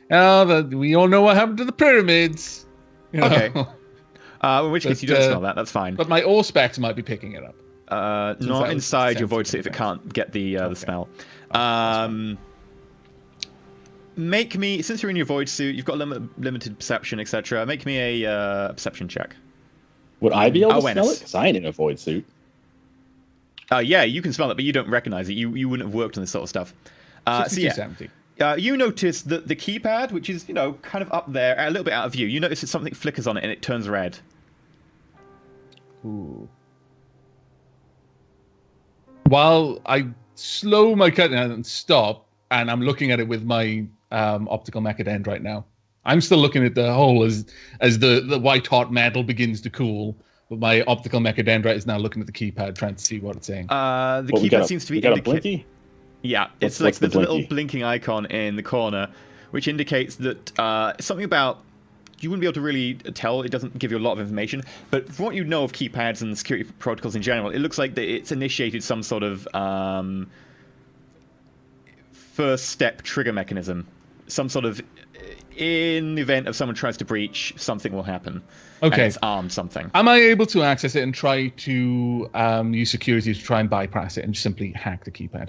we all know what happened to the pyramids. Okay. In which case you don't smell that. That's fine. But my Allspecs might be picking it up. Not inside your void suit if it can't get the smell. Make me, since you're in your void suit, you've got limited perception, etc. Make me a perception check. Would I be able to Awareness. smell it? Because I ain't in a void suit. Yeah, you can smell it, but you don't recognize it. You wouldn't have worked on this sort of stuff. So yeah. 70. You notice that the keypad, which is, kind of up there, a little bit out of view, you notice that something flickers on it and it turns red. Ooh. While I slow my cut down and stop, and I'm looking at it with my optical mechadend right now. I'm still looking at the hole as the white hot metal begins to cool, but my optical mechadendrite is now looking at the keypad, trying to see what it's saying. The keypad seems to be got a blinky? Yeah, it's like there's a little blinking icon in the corner, which indicates that something about... You wouldn't be able to really tell. It doesn't give you a lot of information. But from what you know of keypads and security protocols in general, it looks like that it's initiated some sort of first step trigger mechanism. Some sort of, in the event of someone tries to breach, something will happen. Okay. And it's armed something. Am I able to access it and try to use security to try and bypass it and simply hack the keypad?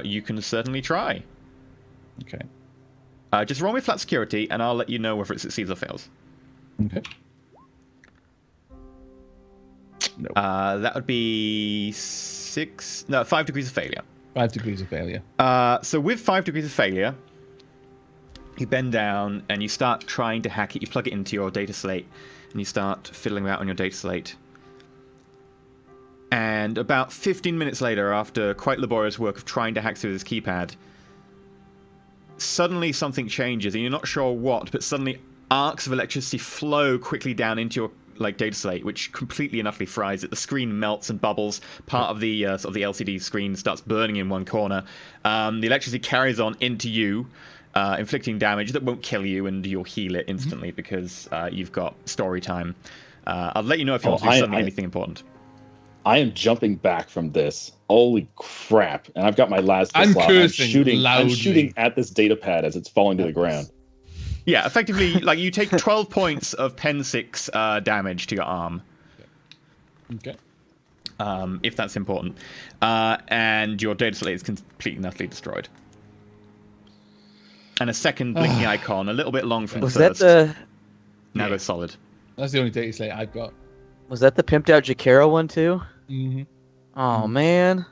You can certainly try. Okay. Just roll me flat security, and I'll let you know whether it succeeds or fails. Okay. No. That would be 5 degrees of failure. 5 degrees of failure. So with 5 degrees of failure, you bend down and you start trying to hack it. You plug it into your data slate, and you start fiddling around on your data slate. And about 15 minutes later, after quite laborious work of trying to hack through this keypad, suddenly something changes, and you're not sure what, but suddenly arcs of electricity flow quickly down into your data slate, which completely and utterly fries it. The screen melts and bubbles. Part of the sort of the LCD screen starts burning in one corner. The electricity carries on into you, inflicting damage that won't kill you, and you'll heal it instantly because you've got story time. I'll let you know if you want to do suddenly anything important. I am jumping back from this. Holy crap! And I've got my last. I'm cursing shooting loudly. I'm shooting at this data pad as it's falling to the ground. Yeah, effectively, you take 12 points of Pen 6 damage to your arm. Okay. If that's important. And your data slate is completely and utterly destroyed. And a second blinking icon, a little bit long from the first. Now goes solid. That's the only data slate I've got. Was that the pimped out Jakaro one too? Mm-hmm. Oh man.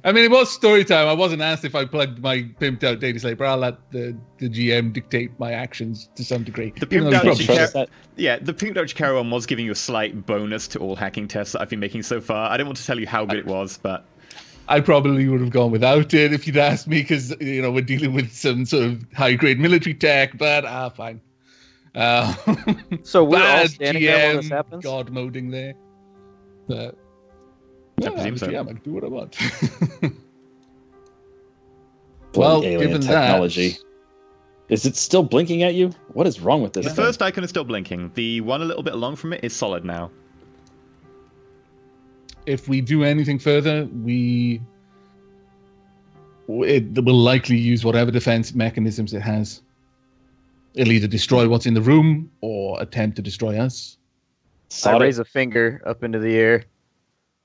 I mean, it was story time. I wasn't asked if I plugged my pimped out data slate, but I'll let the GM dictate my actions to some degree. The pimped out Jakaro one was giving you a slight bonus to all hacking tests that I've been making so far. I don't want to tell you how good it was, but I probably would have gone without it if you'd asked me, because we're dealing with some sort of high grade military tech. But fine. So we're all standing there while this happens? God moding there. But I presume so. Yeah, I can do what I want. Well, given technology. That, is it still blinking at you? What is wrong with this? The first icon is still blinking. The one a little bit along from it is solid now. If we do anything further, it will likely use whatever defense mechanisms it has. It'll either destroy what's in the room or attempt to destroy us. I raise a finger up into the air.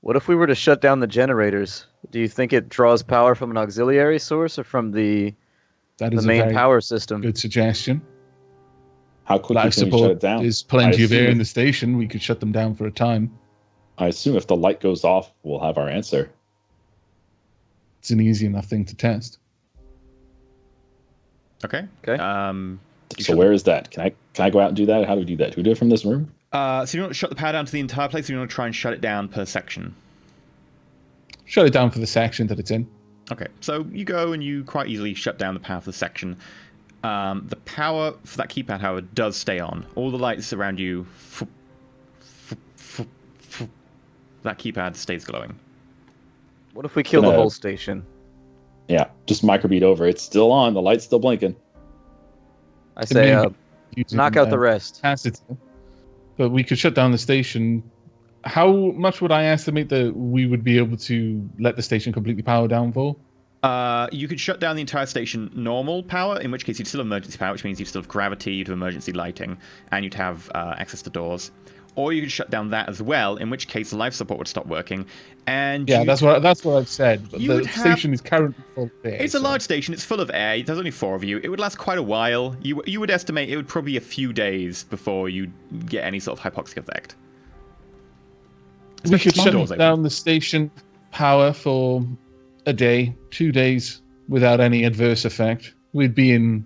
What if we were to shut down the generators? Do you think it draws power from an auxiliary source or from the main power system? Good suggestion. How quickly Life can we shut support. it down? There's plenty of air in if- the station. We could shut them down for a time. I assume if the light goes off, we'll have our answer. It's an easy enough thing to test. Okay. Okay. So where is that? Can I go out and do that? How do we do that? Do we do it from this room? So you want to shut the power down to the entire place, or you want to try and shut it down per section? Shut it down for the section that it's in. Okay, so you go and you quite easily shut down the power for the section. The power for that keypad, however, does stay on. All the lights around you, that keypad stays glowing. What if we kill the whole station? Yeah, just microbeat over. It's still on. The light's still blinking. I say, Using, knock out the rest. capacity. But we could shut down the station. How much would I estimate that we would be able to let the station completely power down for? You could shut down the entire station normal power, in which case you'd still have emergency power, which means you'd still have gravity, you'd have emergency lighting, and you'd have access to doors. Or you could shut down that as well, in which case life support would stop working. And yeah, that's what I've said. But the station is currently full of air. It's a large station. It's full of air. There's only 4 of you. It would last quite a while. You would estimate it would probably be a few days before you get any sort of hypoxic effect. We could Especially shut down the station power for a day, 2 days, without any adverse effect. We'd be in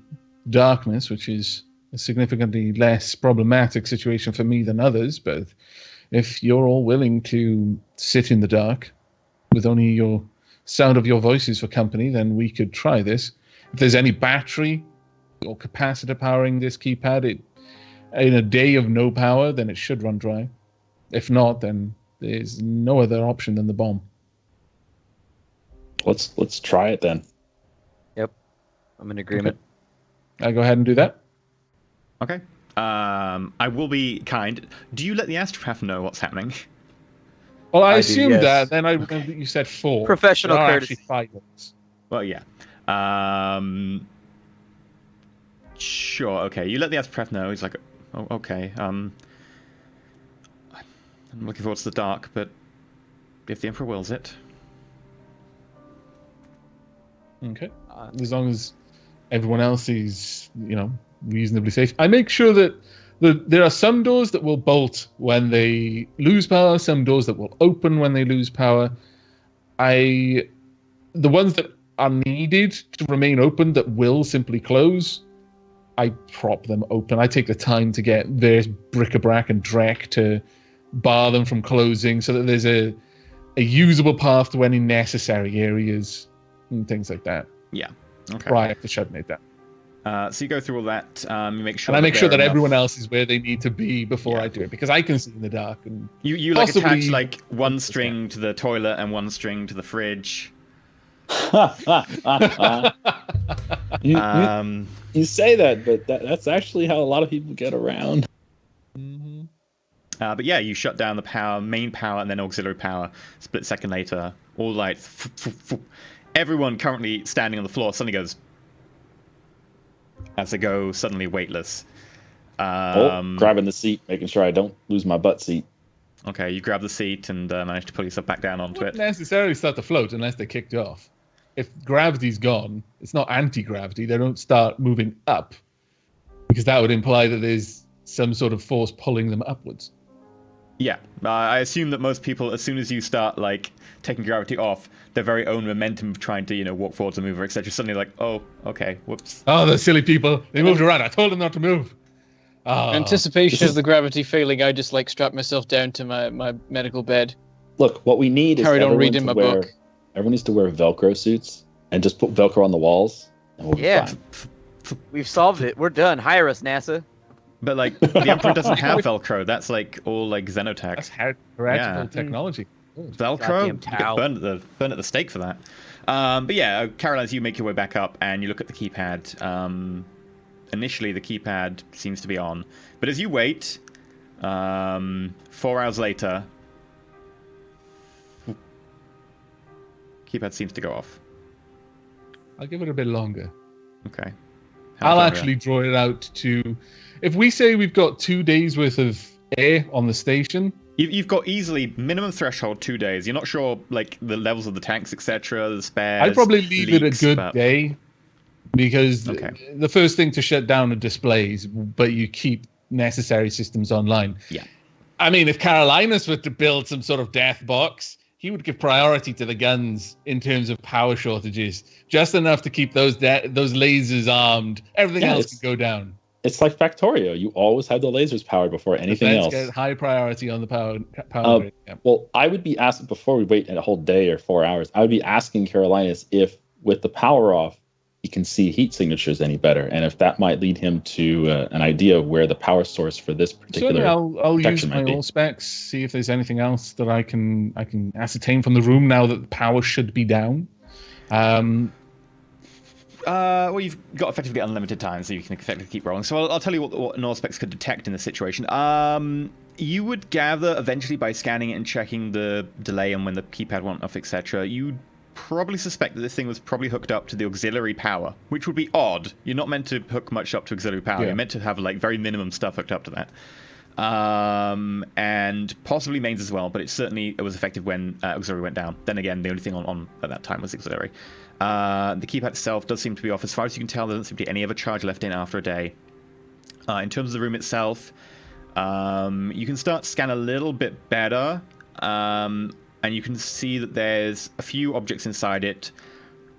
darkness, which is a significantly less problematic situation for me than others, but if you're all willing to sit in the dark with only your sound of your voices for company, then we could try this. If there's any battery or capacitor powering this keypad, in a day of no power, then it should run dry. If not, then there's no other option than the bomb. Let's try it then. Yep, I'm in agreement. Okay. I'll go ahead and do that. Okay. I will be kind. Do you let the astropath know what's happening? Well, I do, assumed yes. that. Then I remember that you said 4. Professional There are courtesy. actually 5 ones. Well, yeah. Sure. Okay. You let the astropath know. He's like, oh, okay. I'm looking forward to the dark, but if the Emperor wills it. Okay. As long as everyone else is, reasonably safe. I make sure that there are some doors that will bolt when they lose power, some doors that will open when they lose power. The ones that are needed to remain open that will simply close, I prop them open. I take the time to get various bric-a-brac and dreck to bar them from closing so that there's a usable path to any necessary areas and things like that. Yeah. Okay. Prior to shutting it down. So you go through all that. You make sure. And I make sure that enough... everyone else is where they need to be before I do it, because I can see in the dark. And you like attach like one string to the toilet and one string to the fridge. You say that, but that's actually how a lot of people get around. Mm-hmm. But yeah, you shut down the power, main power, and then auxiliary power. Split second later, all lights. Everyone currently standing on the floor suddenly goes as they go suddenly weightless. Grabbing the seat, making sure I don't lose my butt seat. Okay, you grab the seat and manage to pull yourself back down onto it. Wouldn't necessarily start to float unless they kicked off. If gravity's gone, it's not anti-gravity. They don't start moving up, because that would imply that there's some sort of force pulling them upwards. Yeah, I assume that most people, as soon as you start like taking gravity off, their very own momentum of trying to walk forwards and move, etc., suddenly like, oh, okay, whoops. Oh, the silly people! They moved around. I told them not to move. Anticipation of the gravity failing, I just strap myself down to my medical bed. Look, what we need is carried on reading my book. Everyone needs to wear Velcro suits and just put Velcro on the walls, and we'll be fine. We've solved it. We're done. Hire us, NASA. But the Emperor doesn't have Velcro. That's all Xenotech. That's heretical technology. Velcro, you get towel. burned at the stake for that. But yeah, Caroline, you make your way back up and you look at the keypad. Initially, the keypad seems to be on, but as you wait, 4 hours later, keypad seems to go off. I'll give it a bit longer. Okay. I'll actually draw it out to... If we say we've got 2 days worth of air on the station, You've got easily minimum threshold 2 days. You're not sure like the levels of the tanks, etc., the spares. I'd probably leave it a good but... day, because Okay. the first thing to shut down are displays, but you keep necessary systems online. Yeah. I mean, if Carolinus were to build some sort of death box, he would give priority to the guns in terms of power shortages, just enough to keep those lasers armed. Everything else can go down. It's like Factorio. You always have the lasers powered before anything else. Get high priority on the power grid. Yeah. Well, I would be asking, before we wait a whole day or 4 hours, I would be asking Carolinus if, with the power off, he can see heat signatures any better, and if that might lead him to an idea of where the power source for this particular Certainly, I'll use my all specs, see if there's anything else that I can ascertain from the room now that the power should be down. Well, you've got effectively unlimited time, so you can effectively keep rolling. So I'll tell you what null specs could detect in this situation. You would gather eventually by scanning it and checking the delay and when the keypad went off, etc. You'd probably suspect that this thing was probably hooked up to the auxiliary power, which would be odd. You're not meant to hook much up to auxiliary power. Yeah. You're meant to have like very minimum stuff hooked up to that. And possibly mains as well, but it was effective when auxiliary went down. Then again, the only thing on at that time was auxiliary. The keypad itself does seem to be off. As far as you can tell, there doesn't seem to be any other charge left in after a day. In terms of the room itself, you can start to scan a little bit better, and you can see that there's a few objects inside it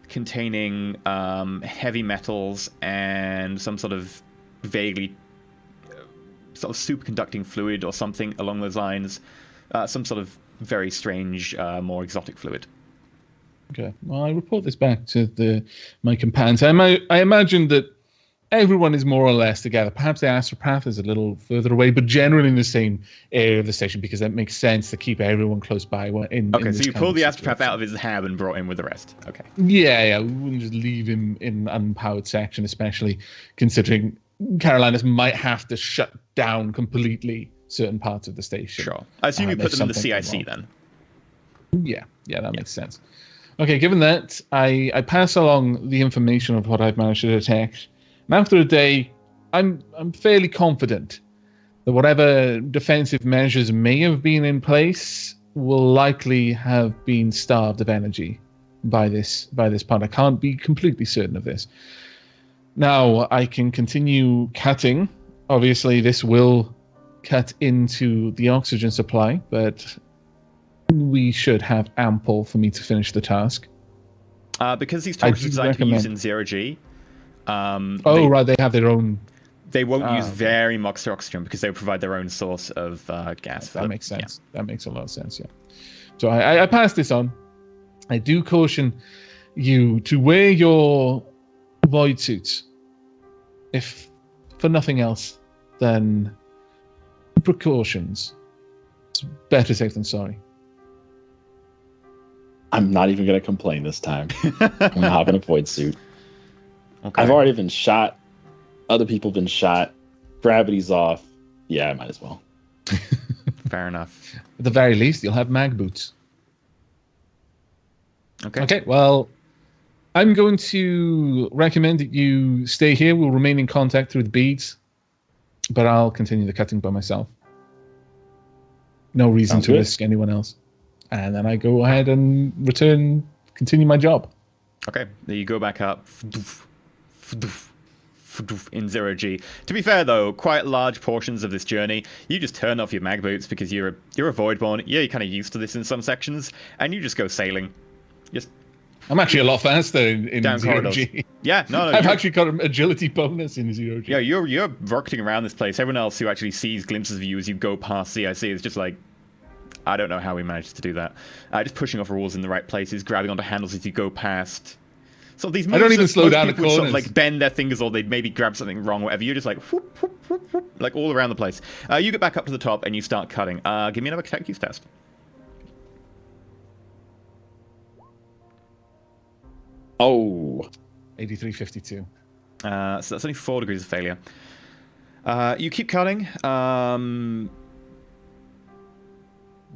containing heavy metals and some sort of vaguely sort of superconducting fluid or something along those lines. Some sort of very strange, more exotic fluid. Okay. Well, I report this back to my companions. I imagine that everyone is more or less together. Perhaps the astropath is a little further away, but generally in the same area of the station, because that makes sense to keep everyone close by. Okay, so you pulled the astropath out of his hab and brought him with the rest. Okay. Yeah. We wouldn't just leave him in an unpowered section, especially considering Carolinus might have to shut down completely certain parts of the station. Sure. I assume you put them in the CIC then. Yeah, that makes sense. Okay, given that, I pass along the information of what I've managed to detect. And after a day, I'm fairly confident that whatever defensive measures may have been in place will likely have been starved of energy by this point. I can't be completely certain of this. Now, I can continue cutting. Obviously, this will cut into the oxygen supply, but we should have ample for me to finish the task. Because these torches are designed to be used in 0G. They have their own. They won't use very much oxygen because they provide their own source of gas. That makes sense. Yeah. That makes a lot of sense, yeah. So I pass this on. I do caution you to wear your void suits, if for nothing else than precautions. It's better safe than sorry. I'm not even going to complain this time. I'm going to hop in a void suit. Okay. I've already been shot. Other people have been shot. Gravity's off. Yeah, I might as well. Fair enough. At the very least, you'll have mag boots. Okay. Well, I'm going to recommend that you stay here. We'll remain in contact through the beads, but I'll continue the cutting by myself. No reason to risk anyone else. And then I go ahead and continue my job. Okay, there you go back up in 0G. To be fair, though, quite large portions of this journey, you just turn off your mag boots because you're a Voidborn. Yeah, you're kind of used to this in some sections, and you just go sailing. I'm actually a lot faster in down 0G. corridors. Yeah, no, I've actually got an agility bonus in 0G. Yeah, you're rocketing around this place. Everyone else who actually sees glimpses of you as you go past CIC is just like, I don't know how we managed to do that. Just pushing off rules in the right places, grabbing onto handles as you go past. So these moves, I don't even slow down the corners. Sort of like bend their fingers, or they'd maybe grab something wrong, or whatever. You're just like whoop, whoop, whoop, whoop, like all around the place. You get back up to the top and you start cutting. Give me another tech use test. Oh, 8352. So that's only 4 degrees of failure. You keep cutting.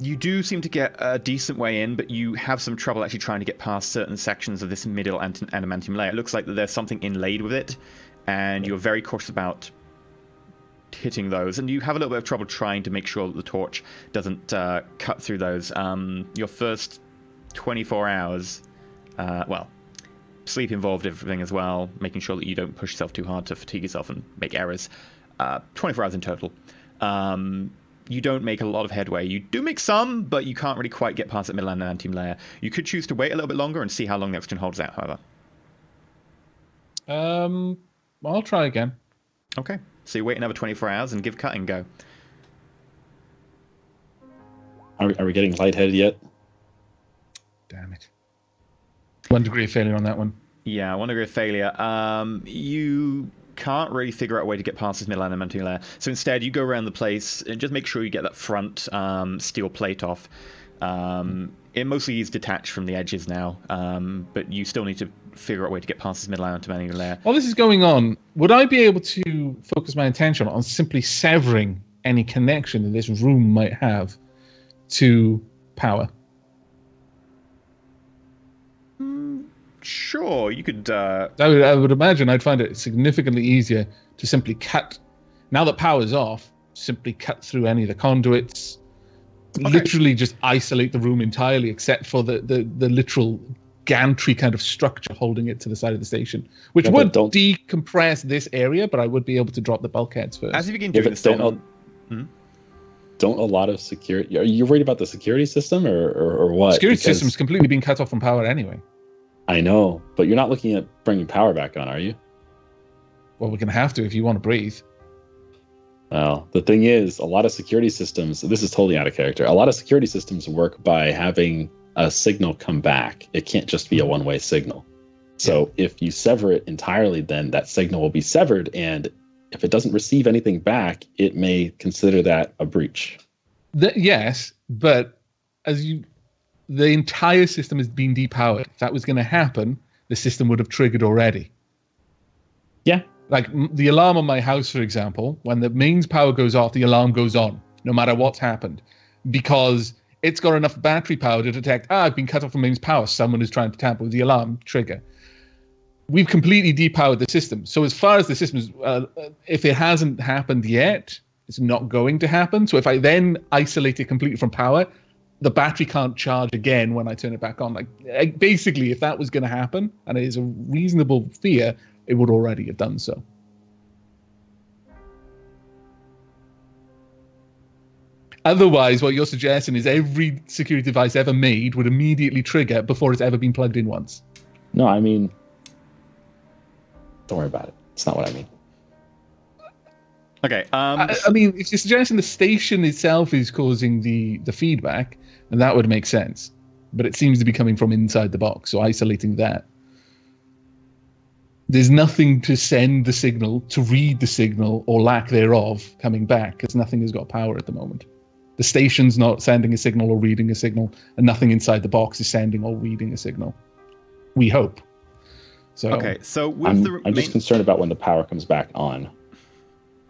You do seem to get a decent way in, but you have some trouble actually trying to get past certain sections of this middle adamantium layer. It looks like that there's something inlaid with it, and you're very cautious about hitting those, and you have a little bit of trouble trying to make sure that the torch doesn't cut through those. Your first 24 hours, sleep involved everything as well, making sure that you don't push yourself too hard to fatigue yourself and make errors. 24 hours in total. You don't make a lot of headway. You do make some, but you can't really quite get past that middle and anti layer. You could choose to wait a little bit longer and see how long the oxygen holds out, however. I'll try again. Okay, so you wait another 24 hours and give cutting go. Are we getting lightheaded yet? Damn it. 1 degree of failure on that one. Yeah, 1 degree of failure. You can't really figure out a way to get past this middle and anti layer. So instead, you go around the place and just make sure you get that front steel plate off. It mostly is detached from the edges now, but you still need to figure out a way to get past this middle and anti layer. While this is going on, would I be able to focus my attention on simply severing any connection that this room might have to power? Sure, you could... I would imagine I'd find it significantly easier to simply cut, now that power's off, simply cut through any of the conduits, literally just isolate the room entirely, except for the literal gantry kind of structure holding it to the side of the station, which would decompress this area, but I would be able to drop the bulkheads first. As you begin doing this... Don't a lot of security... Are you worried about the security system or what? Security system's completely being cut off from power anyway. I know, but you're not looking at bringing power back on, are you? Well, we're going to have to if you want to breathe. Well, the thing is, a lot of security systems, this is totally out of character, a lot of security systems work by having a signal come back. It can't just be a one-way signal. So if you sever it entirely, then that signal will be severed, and if it doesn't receive anything back, it may consider that a breach. Yes, but the entire system has been depowered. If that was going to happen, the system would have triggered already. Yeah. Like the alarm on my house, for example, when the mains power goes off, the alarm goes on, no matter what's happened, because it's got enough battery power to detect, I've been cut off from mains power, someone is trying to tamper with the alarm, trigger. We've completely depowered the system. So as far as the system is, if it hasn't happened yet, it's not going to happen. So if I then isolate it completely from power, the battery can't charge again when I turn it back on. Like basically, if that was going to happen, and it is a reasonable fear, it would already have done so. Otherwise, what you're suggesting is every security device ever made would immediately trigger before it's ever been plugged in once. No, I mean, don't worry about it. It's not what I mean. Okay. I mean, if you're suggesting the station itself is causing the feedback, then that would make sense. But it seems to be coming from inside the box, so isolating that. There's nothing to send the signal, to read the signal, or lack thereof, coming back, because nothing has got power at the moment. The station's not sending a signal or reading a signal, and nothing inside the box is sending or reading a signal. We hope. So, okay, so with I'm just concerned about when the power comes back on.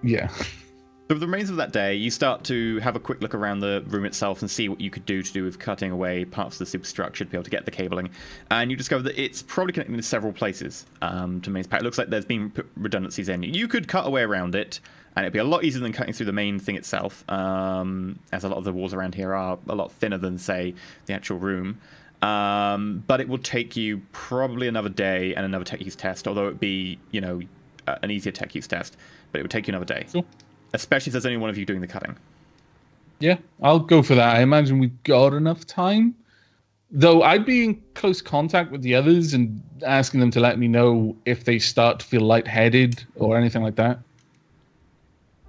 Yeah. So with the remains of that day, you start to have a quick look around the room itself and see what you could do with cutting away parts of the superstructure to be able to get the cabling. And you discover that it's probably connected in several places to mains power. It looks like there's been redundancies in. You could cut away around it, and it'd be a lot easier than cutting through the main thing itself, as a lot of the walls around here are a lot thinner than, say, the actual room. But it will take you probably another day and another tech use test, although it'd be, an easier tech use test. But it would take you another day. Sure. Especially if there's only one of you doing the cutting. Yeah, I'll go for that. I imagine we've got enough time. Though I'd be in close contact with the others and asking them to let me know if they start to feel lightheaded or anything like that.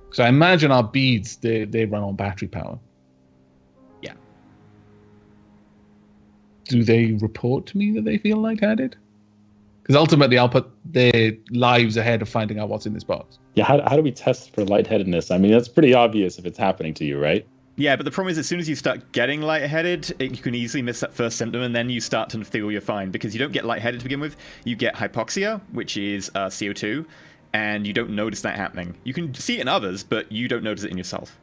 Because I imagine our beads, they run on battery power. Yeah. Do they report to me that they feel lightheaded? Because ultimately, I'll put their lives ahead of finding out what's in this box. Yeah, how do we test for lightheadedness? I mean, that's pretty obvious if it's happening to you, right? Yeah, but the problem is as soon as you start getting lightheaded, you can easily miss that first symptom, and then you start to feel you're fine. Because you don't get lightheaded to begin with. You get hypoxia, which is CO2, and you don't notice that happening. You can see it in others, but you don't notice it in yourself.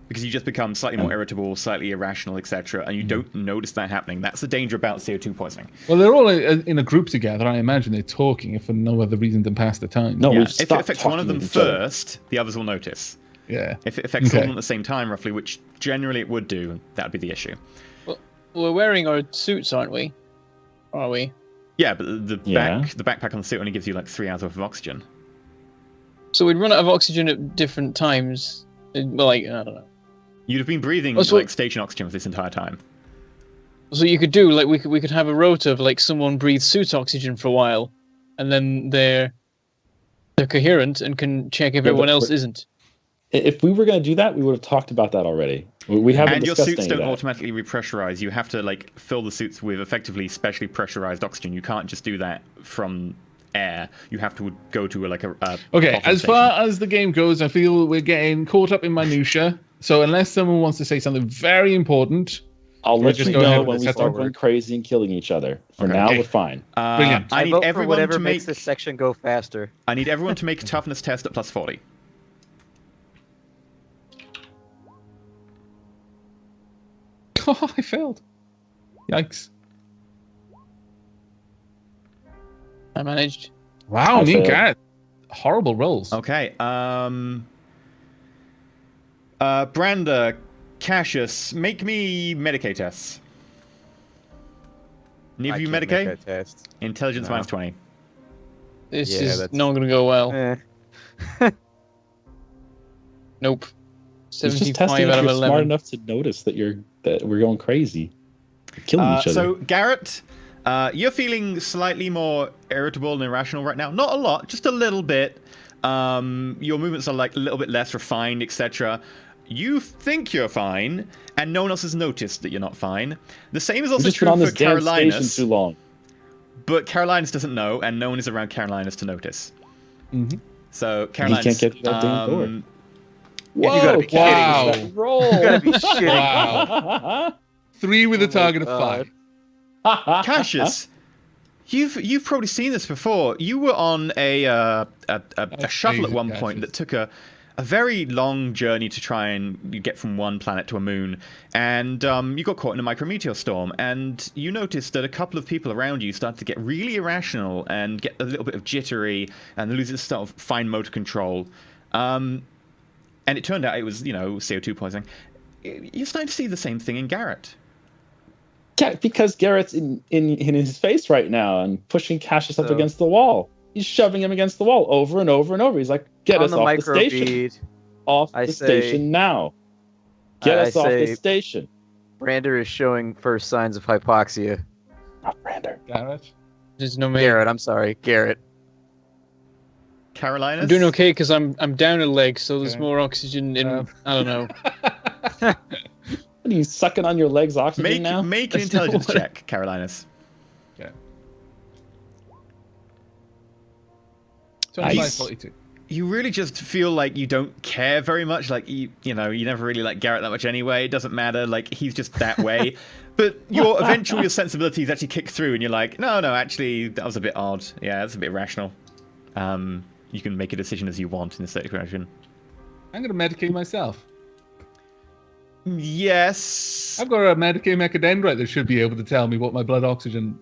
because you just become slightly more irritable, slightly irrational, etc., and you don't notice that happening. That's the danger about CO2 poisoning. Well, they're all in a group together. I imagine they're talking if for no other reason than pass the time. No, Yeah, we've if it stopped affects one of talking them to each other. first, the others will notice. Yeah. If it affects all of Okay. them at the same time, roughly, which generally it would do, that would be the issue. Well, we're wearing our suits, aren't we? Are we? Yeah, but the Yeah. backpack on the suit only gives you like 3 hours worth of oxygen. So we'd run out of oxygen at different times. Well, like, I don't know. You'd have been breathing Also- like station oxygen for this entire time. So you could do like we could have a rota of like someone breathes suit oxygen for a while, and then they're coherent and can check if Yeah, everyone but- else isn't. If we were going to do that, we would have talked about that already. We haven't And your discussed suits any don't of that. automatically repressurize. You have to like fill the suits with effectively specially pressurized oxygen. You can't just do that from air. You have to go to like a Okay, bottom as station. far as the game goes, I feel we're getting caught up in minutia. So unless someone wants to say something very important, I'll We'll let just you go ahead know with when this we start forward. going crazy and killing each other. For Okay. now, Okay. we're fine. Brilliant. I I need vote for everyone whatever to make makes this section go faster. I need everyone to make a toughness test at plus 40. oh, I failed. Yikes! I managed. Wow, I me and failed. Garrett, horrible rolls. Okay. Branda, Cassius, make me Medicae tests. Neither of you I can't make Medicae? that test. Intelligence No. minus 20. This Yeah, is that's- not going to go well. Nope. It's just 75 testing if out of you're smart 11. enough to notice that we're going crazy, we're killing each other. So, Garrett, you're feeling slightly more irritable and irrational right now. Not a lot, just a little bit. Your movements are like a little bit less refined, etc. You think you're fine, and no one else has noticed that you're not fine. The same is We've also just been true on for this damn station Carolinus, too long. but Carolinus doesn't know, and no one is around Carolinus to notice. Mhm. So, He Carolinus, can't get through that damn door. You gotta be kidding me. wow. that roll. You gotta be shitting. Wow. 3 with a Oh my target of God. 5. Cassius, you've probably seen this before. You were on a shuttle at one point that took a very long journey to try and get from one planet to a moon, and you got caught in a micrometeor storm, and you noticed that a couple of people around you started to get really irrational and get a little bit of jittery and lose this sort of fine motor control. And it turned out it was, CO2 poisoning. You're starting to see the same thing in Garrett. Yeah, because Garrett's in his face right now and pushing Cassius up So- against the wall. He's shoving him against the wall over and over and over. He's like, "Get On us the off the micro station! feed, Off I the say- station now! Get I us off the say- station!" Brander is showing first signs of hypoxia. Not Brander. Garrett. There's no me. Garrett, I'm sorry, Garrett. Carolinus? I'm doing okay because I'm down a leg, so there's Okay. more oxygen in. I don't know. What are you sucking on your legs oxygen Make now? make an That's not intelligence what- check, Carolinus. Okay. Nice. 25, 42. You really just feel like you don't care very much. Like you never really like Garrett that much anyway. It doesn't matter. Like he's just that way. But your sensibilities actually kick through, and you're like, no, actually, that was a bit odd. Yeah, that's a bit irrational. You can make a decision as you want in this situation. I'm going to medicate myself. Yes. I've got a Medicae mechadendrite that should be able to tell me what my blood oxygen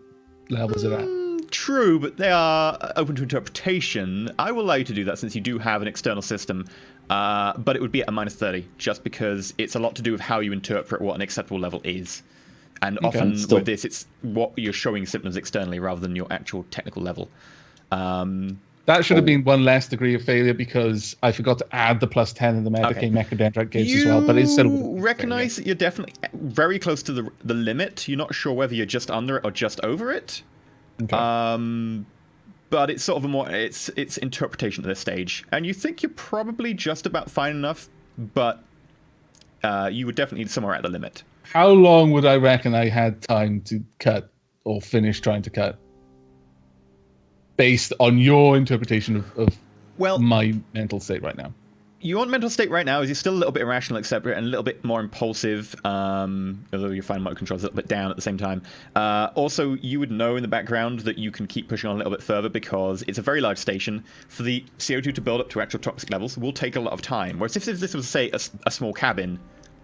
levels are at. True, but they are open to interpretation. I will allow you to do that since you do have an external system, but it would be at a minus 30, just because it's a lot to do with how you interpret what an acceptable level is. And Okay. often Still- with this, it's what you're showing symptoms externally rather than your actual technical level. That should have been one less degree of failure because I forgot to add the plus 10 in the Medicae Okay. mechadendrite gives as well. But it's still recognize that you're definitely very close to the limit. You're not sure whether you're just under it or just over it. Okay. But it's sort of it's interpretation at this stage, and you think you're probably just about fine enough, but you would definitely somewhere at the limit. How long would I reckon I had time to cut or finish trying to cut? Based on your interpretation of Well, my mental state right now. your mental state right now is you're still a little bit irrational, etc., and a little bit more impulsive, although your fine motor control is a little bit down at the same time. Also, you would know in the background that you can keep pushing on a little bit further because it's a very large station. For the CO2 to build up to actual toxic levels will take a lot of time. Whereas if this was, say, a small cabin,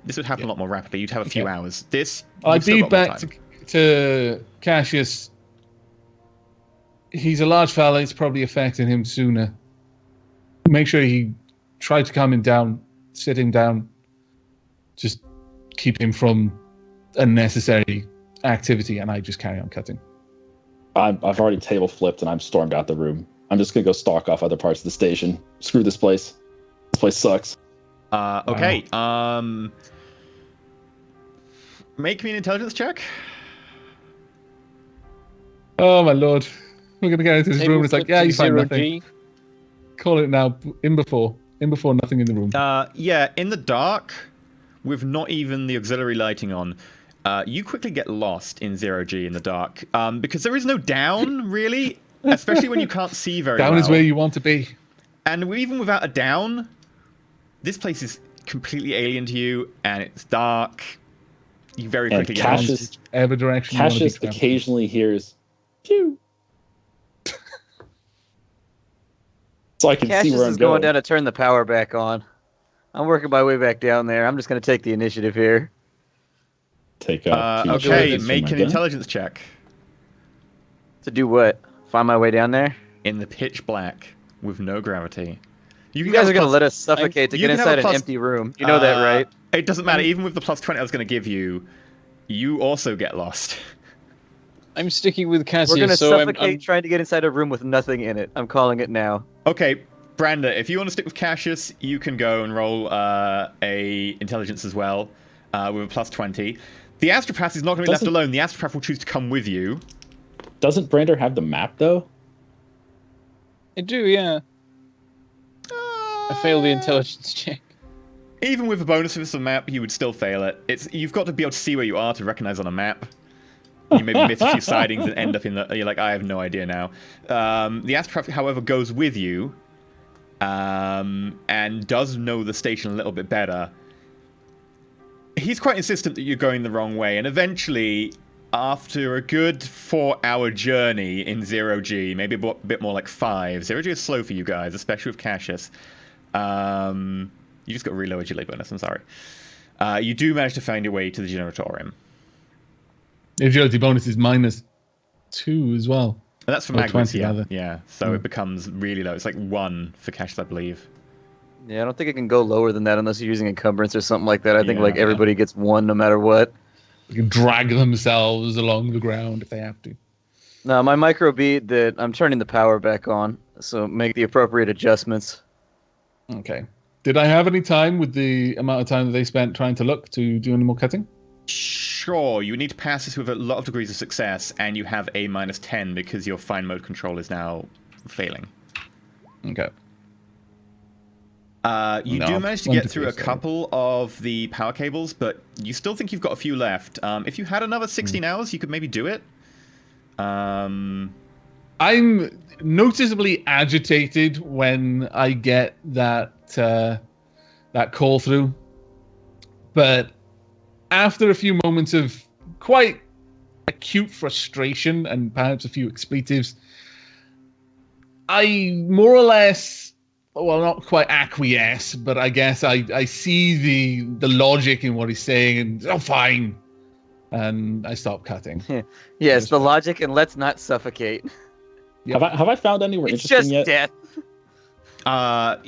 This would happen a lot more rapidly. You'd have a few hours. This. I'd still be got more back time. to Cassius. He's a large fella. It's probably affecting him sooner. Make sure he try to calm him down, sit him down. Just keep him from unnecessary activity, and I just carry on cutting. I've already table flipped and I'm stormed out the room. I'm just gonna go stalk off other parts of the station. Screw this place. This place sucks. Okay. Make me an intelligence check. Oh my lord. We're gonna get into this Table room and it's like, flip yeah, to you find 0G. nothing. Call it now. In before, nothing in the room. Yeah, in the dark, with not even the auxiliary lighting on, you quickly get lost in 0G in the dark. Because there is no down, really. Especially when you can't see very well. Down is where you want to be. And even without a down, this place is completely alien to you, and it's dark. You very quickly get lost. Cassius, Every direction you want to be Cassius traveling. occasionally hears, phew. So I can see Cassius where I'm is going going. down to turn the power back on. I'm working my way back down there. I'm just going to take the initiative here. Take out. two Okay, shots make from an my gun. intelligence check. To do what? Find my way down there? In the pitch black, with no gravity. You guys are going to let us suffocate to you get can have inside a an plus- empty room. You know that, right? It doesn't matter. Even with the plus 20 I was going to give you, you also get lost. I'm sticking with Cassius, We're going to so suffocate trying to get inside a room with nothing in it. I'm calling it now. Okay, Branda, if you want to stick with Cassius, you can go and roll a intelligence as well, with a plus 20. The astropath is not going to be left Doesn't- alone. The astropath will choose to come with you. Doesn't Brander have the map though? I do, yeah. I failed the intelligence check. Even with a bonus for the map, you would still fail it. You've got to be able to see where you are to recognize on a map. You maybe miss a few sidings and end up in the. You're like, I have no idea now. The astropath, however, goes with you, and does know the station a little bit better. He's quite insistent that you're going the wrong way, and eventually, after a good 4-hour journey in 0G, maybe a bit more like 5, 0G is slow for you guys, especially with Cassius. You just got reloaded your late bonus, I'm sorry. You do manage to find your way to the generatorium. Agility bonus is -2 as well. And that's for Or Magnus, 20 yeah. rather. Yeah, so it becomes really low. It's like 1 for Cassius, I believe. Yeah, I don't think it can go lower than that unless you're using encumbrance or something like that. I think Yeah, like everybody gets 1 no matter what. They can drag themselves along the ground if they have to. No, my micro beat that I'm turning the power back on, so make the appropriate adjustments. Okay. Did I have any time with the amount of time that they spent trying to look to do any more cutting? Sure, you need to pass this with a lot of degrees of success, and you have a -10 because your fine mode control is now failing. Okay. You No, do manage to one get degree through a is fine. couple of the power cables, but you still think you've got a few left. If you had another 16 hours, you could maybe do it. I'm noticeably agitated when I get that call through, but after a few moments of quite acute frustration and perhaps a few expletives, I more or less, well, not quite acquiesce, but I guess I see the logic in what he's saying, and oh, fine, and I stop cutting. Yes, the logic, and let's not suffocate. Have I found anywhere It's interesting just yet? death.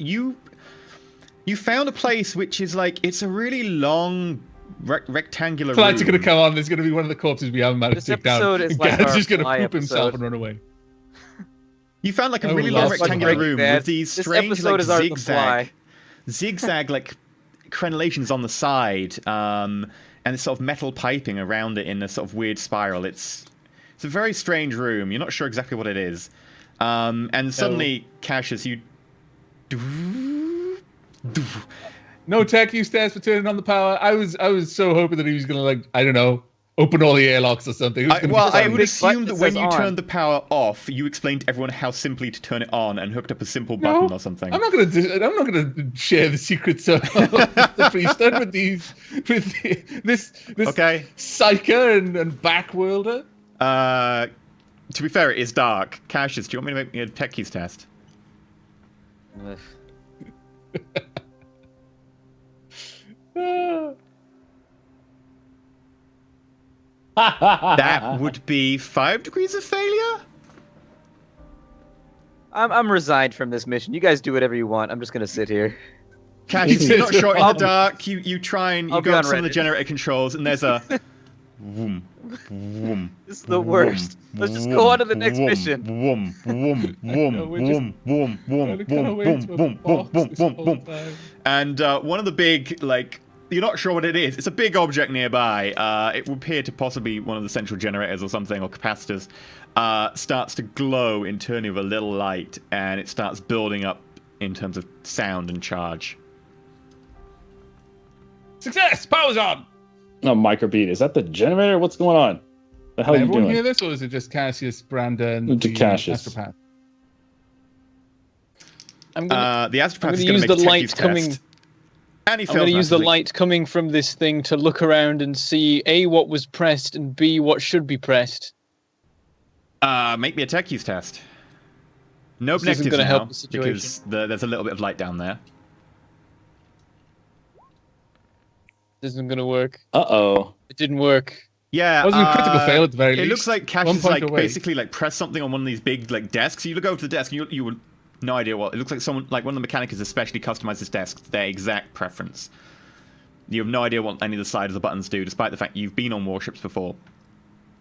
You found a place which is like, it's a really long rectangular Flights are room. going to come on. There's going to be one of the corpses we haven't managed This to take down. episode is And like Gad's our just going to fly poop himself episode. and run away. You found like a Oh, really love long Like rectangular Breaking room Bad. with these This strange episode like is our The Fly. zigzag like crenellations on the side, and this sort of metal piping around it in a sort of weird spiral. It's a very strange room. You're not sure exactly what it is. And suddenly, Cassius, you. No tech use test for turning on the power. I was so hoping that he was going to, like, I don't know, open all the airlocks or something. It was gonna be I something. would big assume button that that when says you on. turned the power off, you explained to everyone how simply to turn it on and hooked up a simple button or something. I'm not going to share the secrets of the priesthood with this Okay. psyker and backworlder. To be fair, it is dark. Cassius, do you want me to make me a tech keys test? Ugh. That would be 5 degrees of failure? I'm resigned from this mission. You guys do whatever you want. I'm just gonna sit here. Cassius, you're not short in the dark. You try and you I'll be go on up some of the Reddit. generator controls, and there's a... Vroom, vroom, This is the worst. Let's just go on to the next mission. Vroom, vroom, vroom, we're just- vroom, vroom, vroom, Kinda vroom, wait vroom, to a vroom, vroom, box vroom, this vroom, whole vroom. time. And one of the big, like, you're not sure what it is. It's a big object nearby. It would appear to possibly one of the central generators or something, or capacitors. Starts to glow internally with a little light, and it starts building up in terms of sound and charge. Success! Power's on! No, microbeat. Is that the generator? What's going on? The hell are Can you everyone doing? hear this, or is it just Cassius, Brandon, To the Cassius. astropath? I'm gonna, The astropath I'm is gonna going to use make a the tech light use coming. test. And he I'm going to fails use the massively. light coming from this thing to look around and see A, what was pressed, and B, what should be pressed. Make me a tech use test. No This isn't negatives gonna now, help the situation. because there's a little bit of light down there. This isn't going to work. Uh-oh. It didn't work. Yeah, Wasn't a critical fail at the very It least. looks like Cash One is point like away. basically like press something on one of these big like desks. You look over to the desk and you would no idea what. It looks like someone like one of the mechanics has especially customized this desk to their exact preference. You have no idea what any of the side of the buttons do, despite the fact you've been on warships before.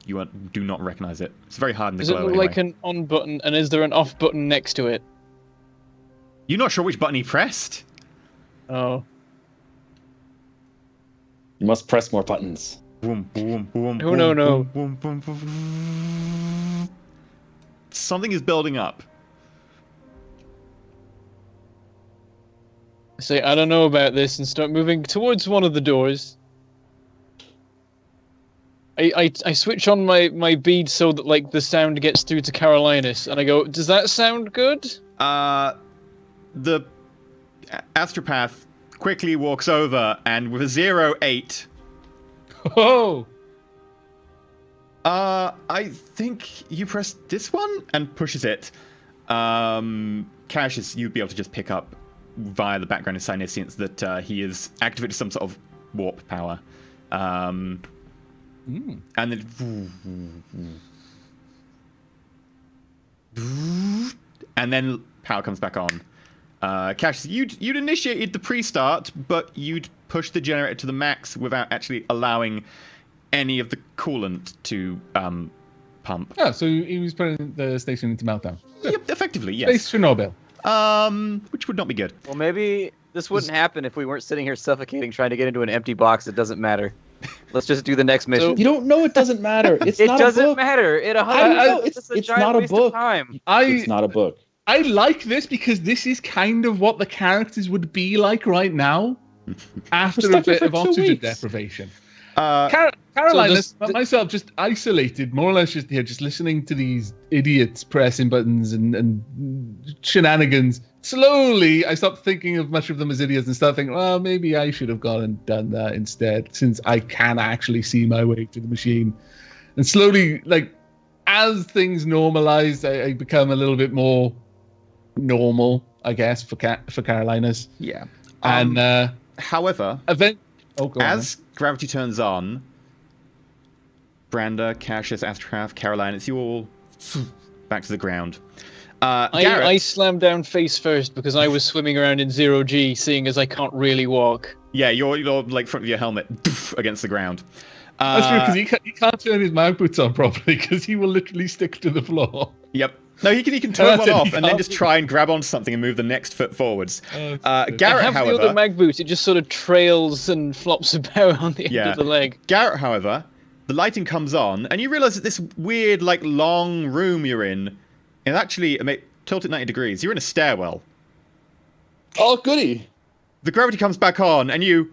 You do not recognize it. It's very hard in the Does it glow look anyway. like an on button, and is there an off button next to it? You're not sure which button he pressed? Oh. You must press more buttons. Boom, boom, boom, No, no, no. boom, boom, boom, boom. Something is building up. I say, I don't know about this, and start moving towards one of the doors. I switch on my bead so that like the sound gets through to Carolinus, and I go, does that sound good? The astropath quickly walks over and with a 0-8. Oh! I think you press this one and pushes it. Cassius, you'd be able to just pick up via the background of Synescience that he has activated some sort of warp power. And then power comes back on. Cassius, you'd initiated the pre-start, but you'd pushed the generator to the max without actually allowing any of the coolant to pump. Yeah, so he was putting the station into meltdown. Yep, effectively, Space yes. Chernobyl. Which would not be good. Well, maybe this wouldn't happen if we weren't sitting here suffocating trying to get into an empty box that doesn't matter. Let's just do the next mission. You don't know it doesn't matter. It's It not a doesn't book. matter. It 100%. know, It's a it's giant not a waste book. Of time. It's not a book. I like this because this is kind of what the characters would be like right now after a stuck here bit for of 2 oxygen weeks. depravation. Uh, Carolinus, myself, just isolated, more or less just here, just listening to these idiots pressing buttons and shenanigans. Slowly, I stopped thinking of much of them as idiots and started thinking, well, maybe I should have gone and done that instead, since I can actually see my way to the machine. And slowly, like, as things normalize, I become a little bit more normal, I guess, for Carolinus. yeah. And However, go on, as gravity turns on, Branda, Cassius, Astropath, Caroline, it's you all back to the ground. Garrett, I slammed down face first because I was swimming around in 0G, seeing as I can't really walk. yeah, you're like front of your helmet against the ground. That's true, because he can't turn his mag boots on properly because he will literally stick to the floor. Yep. No, he can turn That's one it, off he and then can't just do- try and grab onto something and move the next foot forwards. Garrett, I Garrett, have the other however, mag boot. It just sort of trails and flops about on the end Yeah. of the leg. Garrett, however, the lighting comes on and you realize that this weird, like, long room you're in is actually tilted 90 degrees. You're in a stairwell. Oh, goody. The gravity comes back on and you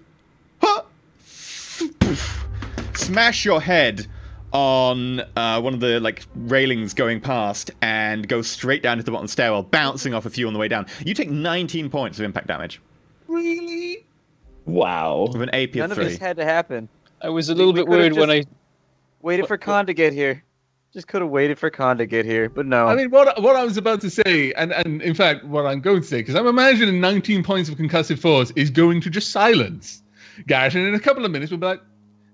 smash your head on one of the like railings going past and go straight down to the bottom of the stairwell, bouncing off a few on the way down. You take 19 points of impact damage Really? Wow. with an AP None of of 3. this had to happen. I was a little We bit could've worried when I... just Waited for Khan to get here. Just could have waited for Khan to get here, but no. I mean, what I was about to say, and in fact, what I'm going to say, because I'm imagining 19 points of concussive force is going to just silence Garrett, and in a couple of minutes we'll be like,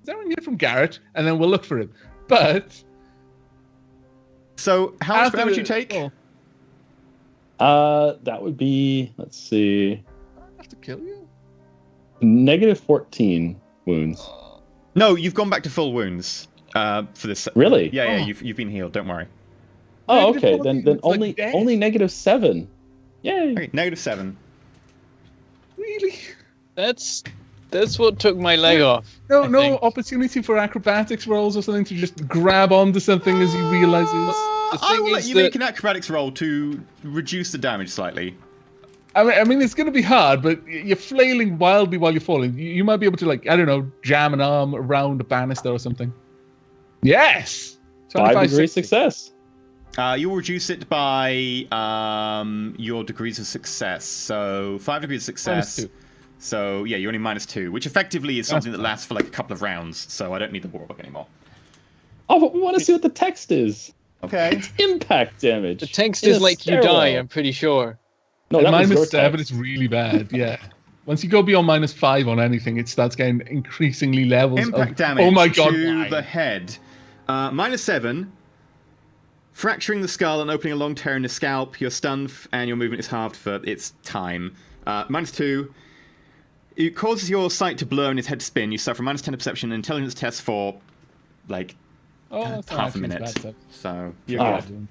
Is anyone here from Garrett? And then we'll look for him. But So how much damage you take? That would be, let's see, I have to kill you. -14 wounds. No, you've gone back to full wounds for this. Really? Yeah, Oh. you've been healed. Don't worry. Oh, Negative okay. 14, Then it's like only death. only -7. Yay. Okay, -7. Really? That's what took my leg off. No, I no think. opportunity for acrobatics rolls or something to just grab onto something as he realizes. The I thing will let is you that- make an acrobatics roll to reduce the damage slightly. I mean, it's going to be hard, but you're flailing wildly while you're falling. You might be able to, like, I don't know, jam an arm around a banister or something. Yes! 5-degree 60. success. You'll reduce it by your degrees of success. So 5 degrees of success. -2. So yeah, you're only -2, which effectively is something that fine. lasts for like a couple of rounds. So I don't need the warbook anymore. Oh, but we want to see what the text is. Okay. Impact damage. The text In is a like you stairwell. die, I'm pretty sure. No, At that was your -7, text. it's really bad, yeah. Once you go beyond -5 on anything, it starts getting increasingly levels Impact of, damage oh my god, to why? the head. -7. Fracturing the skull and opening a long tear in the scalp. Your stun and your movement is halved for its time. -2. It causes your sight to blur and his head to spin. You suffer -10 to perception and intelligence test for like Oh, that's not half a actually as minute. bad stuff. So you're Ah. good.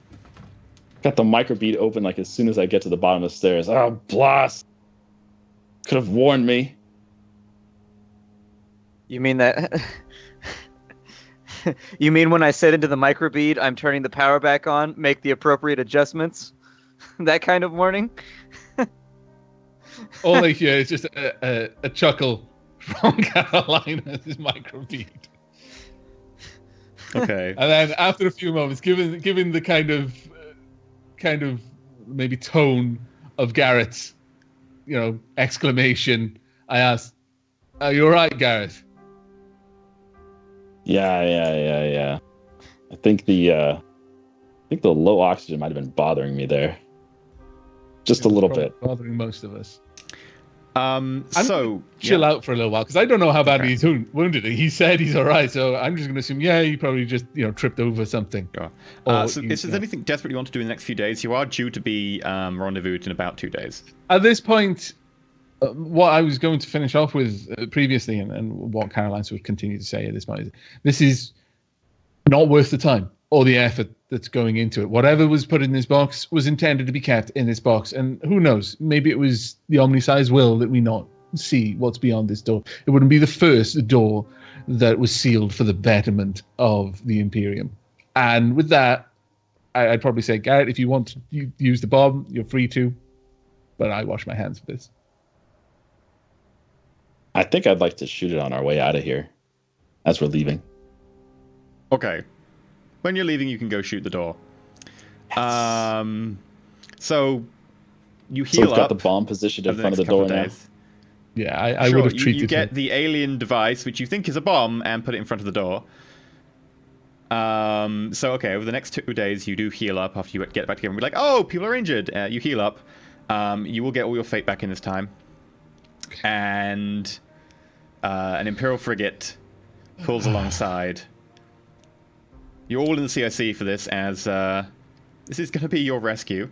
Got the microbead open like as soon as I get to the bottom of the stairs. Oh, blast! Could have warned me. You mean that? You mean when I set into the microbead, I'm turning the power back on, make the appropriate adjustments? That kind of warning? All I hear is just a chuckle from Carolina, this microbead. Okay. And then after a few moments, given the kind of maybe tone of Garrett's, exclamation, I asked, "Are you all right, Garrett?" Yeah. I think the low oxygen might have been bothering me there. Just a little Probably bit. bothering most of us. So Chill yeah. out for a little while because I don't know how badly Okay. he's wounded. He said he's all right, so I'm just going to assume, he probably just tripped over something. Sure. Or So you- if there's anything desperate you want to do in the next few days, you are due to be rendezvoused in about 2 days. At this point, what I was going to finish off with previously, and what Caroline would continue to say at this point, is this is not worth the time or the effort that's going into it. Whatever was put in this box was intended to be kept in this box, and who knows? Maybe it was the Omnisci's will that we not see what's beyond this door. It wouldn't be the first door that was sealed for the betterment of the Imperium. And with that, I'd probably say, Garrett, if you want to use the bomb, you're free to, but I wash my hands of this. I think I'd like to shoot it on our way out of here as we're leaving. Okay. When you're leaving, you can go shoot the door. So you So heal we've got up the bomb positioned in over front of the next couple door now. days. Yeah, I Sure, would have you treated get him. the alien device, which you think is a bomb, and put it in front of the door. So okay, over the next 2 days, you do heal up after you get back together and be like, oh, people are injured. You heal up. You will get all your fate back in this time. And an Imperial frigate pulls alongside. You're all in the CIC for this, as this is going to be your rescue.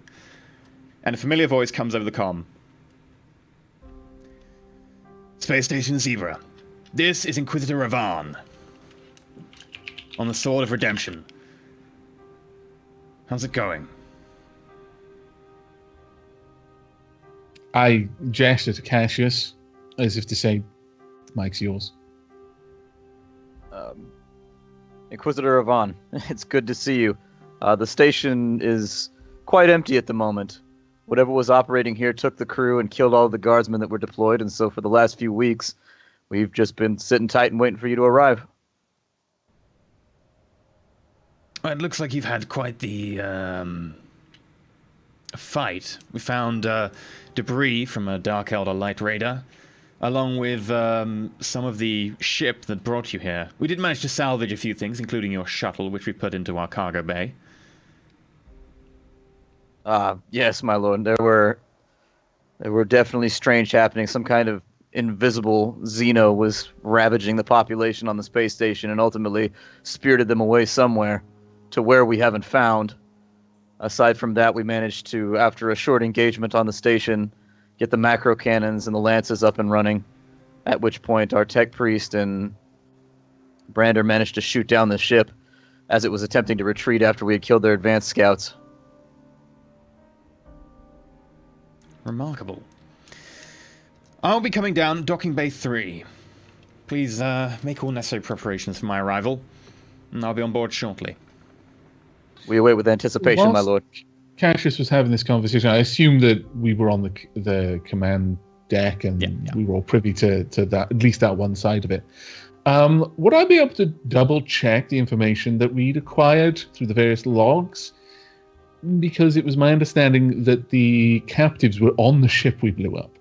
And a familiar voice comes over the comm. Space Station Zebra. This is Inquisitor Ravan. On the Sword of Redemption. How's it going? I gesture to Cassius as if to say, Mike's yours. Inquisitor Avon, it's good to see you. The station is quite empty at the moment. Whatever was operating here took the crew and killed all of the guardsmen that were deployed, and so for the last few weeks, we've just been sitting tight and waiting for you to arrive. Well, it looks like you've had quite the fight. We found debris from a Dark Elder light raider, along with some of the ship that brought you here. We did manage to salvage a few things, including your shuttle, which we put into our cargo bay. Yes, my lord. There were definitely strange happenings. Some kind of invisible Xeno was ravaging the population on the space station and ultimately spirited them away somewhere to where we haven't found. Aside from that, we managed to, after a short engagement on the station, get the macro cannons and the lances up and running, at which point our tech priest and Brander managed to shoot down the ship as it was attempting to retreat after we had killed their advanced scouts. Remarkable. I'll be coming down docking bay 3. Please make all necessary preparations for my arrival, and I'll be on board shortly. We await with anticipation, my lord. Cassius was having this conversation, I assumed that we were on the command deck and we were all privy to that, at least that one side of it. Would I be able to double check the information that we'd acquired through the various logs? Because it was my understanding that the captives were on the ship we blew up.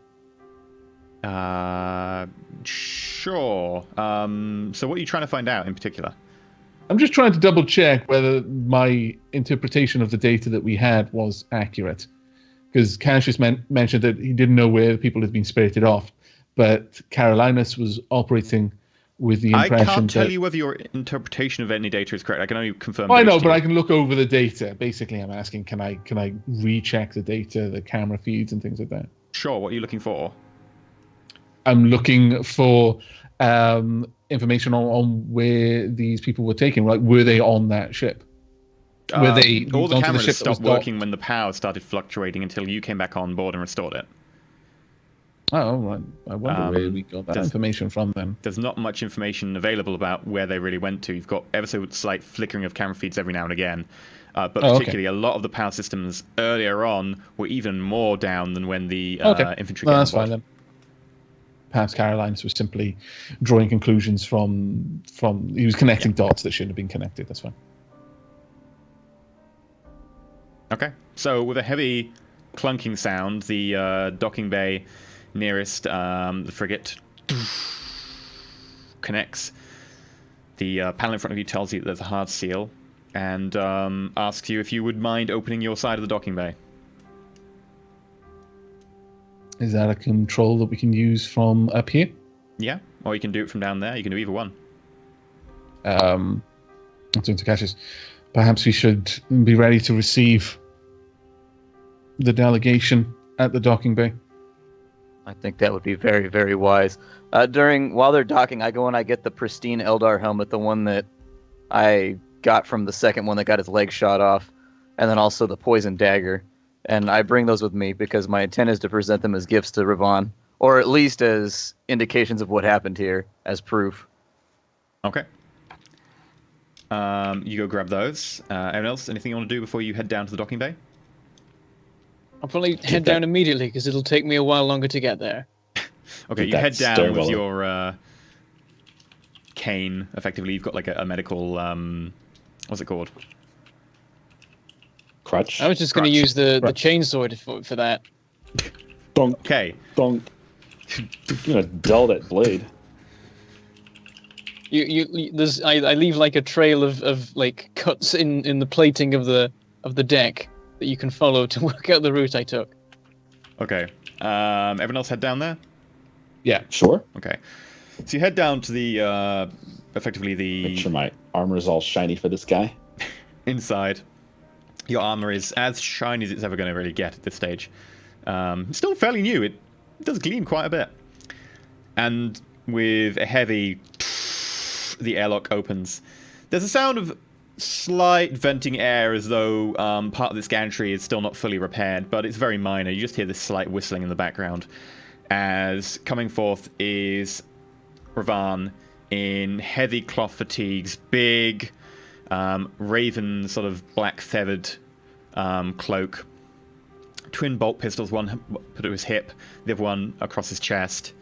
Sure. So what are you trying to find out in particular? I'm just trying to double check whether my interpretation of the data that we had was accurate. Because Cassius mentioned that he didn't know where the people had been spirited off, but Carolinus was operating with the impression I can't tell you whether your interpretation of any data is correct. I can only confirm. I know, but I can look over the data. Basically, I'm asking, can I recheck the data, the camera feeds, and things like that? Sure. What are you looking for? I'm looking for information on where these people were taken. Like, were they on that ship? Were they all the cameras ship stopped working when the power started fluctuating until you came back on board and restored it. Oh, I wonder where we got that information from then. There's not much information available about where they really went to. You've got ever so slight flickering of camera feeds every now and again. But particularly a lot of the power systems earlier on were even more down than when the infantry came on board. That's fine then. Perhaps Carolinus was simply drawing conclusions from he was connecting dots that shouldn't have been connected. That's fine. Okay. So with a heavy clunking sound, the docking bay nearest the frigate connects. The panel in front of you tells you that there's a hard seal and asks you if you would mind opening your side of the docking bay. Is that a control that we can use from up here? Yeah, or you can do it from down there. You can do either one. I'm talking to Cassius. Perhaps we should be ready to receive the delegation at the docking bay. I think that would be very, very wise. While they're docking, I go and I get the pristine Eldar helmet, the one that I got from the second one that got his leg shot off, and then also the poison dagger. And I bring those with me because my intent is to present them as gifts to Ravon, or at least as indications of what happened here, as proof. Okay. You go grab those. Anyone else? Anything you want to do before you head down to the docking bay? I'll probably head down immediately because it'll take me a while longer to get there. Okay, you head down with your cane. Effectively, you've got like a medical. What's it called? Crutch. I was just going to use the chainsaw for that. Donk. Okay. Donk. You're gonna dull that blade. I leave like a trail of like cuts in the plating of the deck that you can follow to work out the route I took. Okay. Everyone else head down there? Yeah. Sure. Okay. So you head down to the effectively the. Make sure my armor is all shiny for this guy. Inside. Your armor is as shiny as it's ever going to really get at this stage. Still fairly new. It does gleam quite a bit. And with a heavy... the airlock opens. There's a sound of slight venting air as though part of this gantry is still not fully repaired, but it's very minor. You just hear this slight whistling in the background. As coming forth is Ravan in heavy cloth fatigues, big... raven sort of black feathered cloak, twin bolt pistols, one put at his hip, the other one across his chest,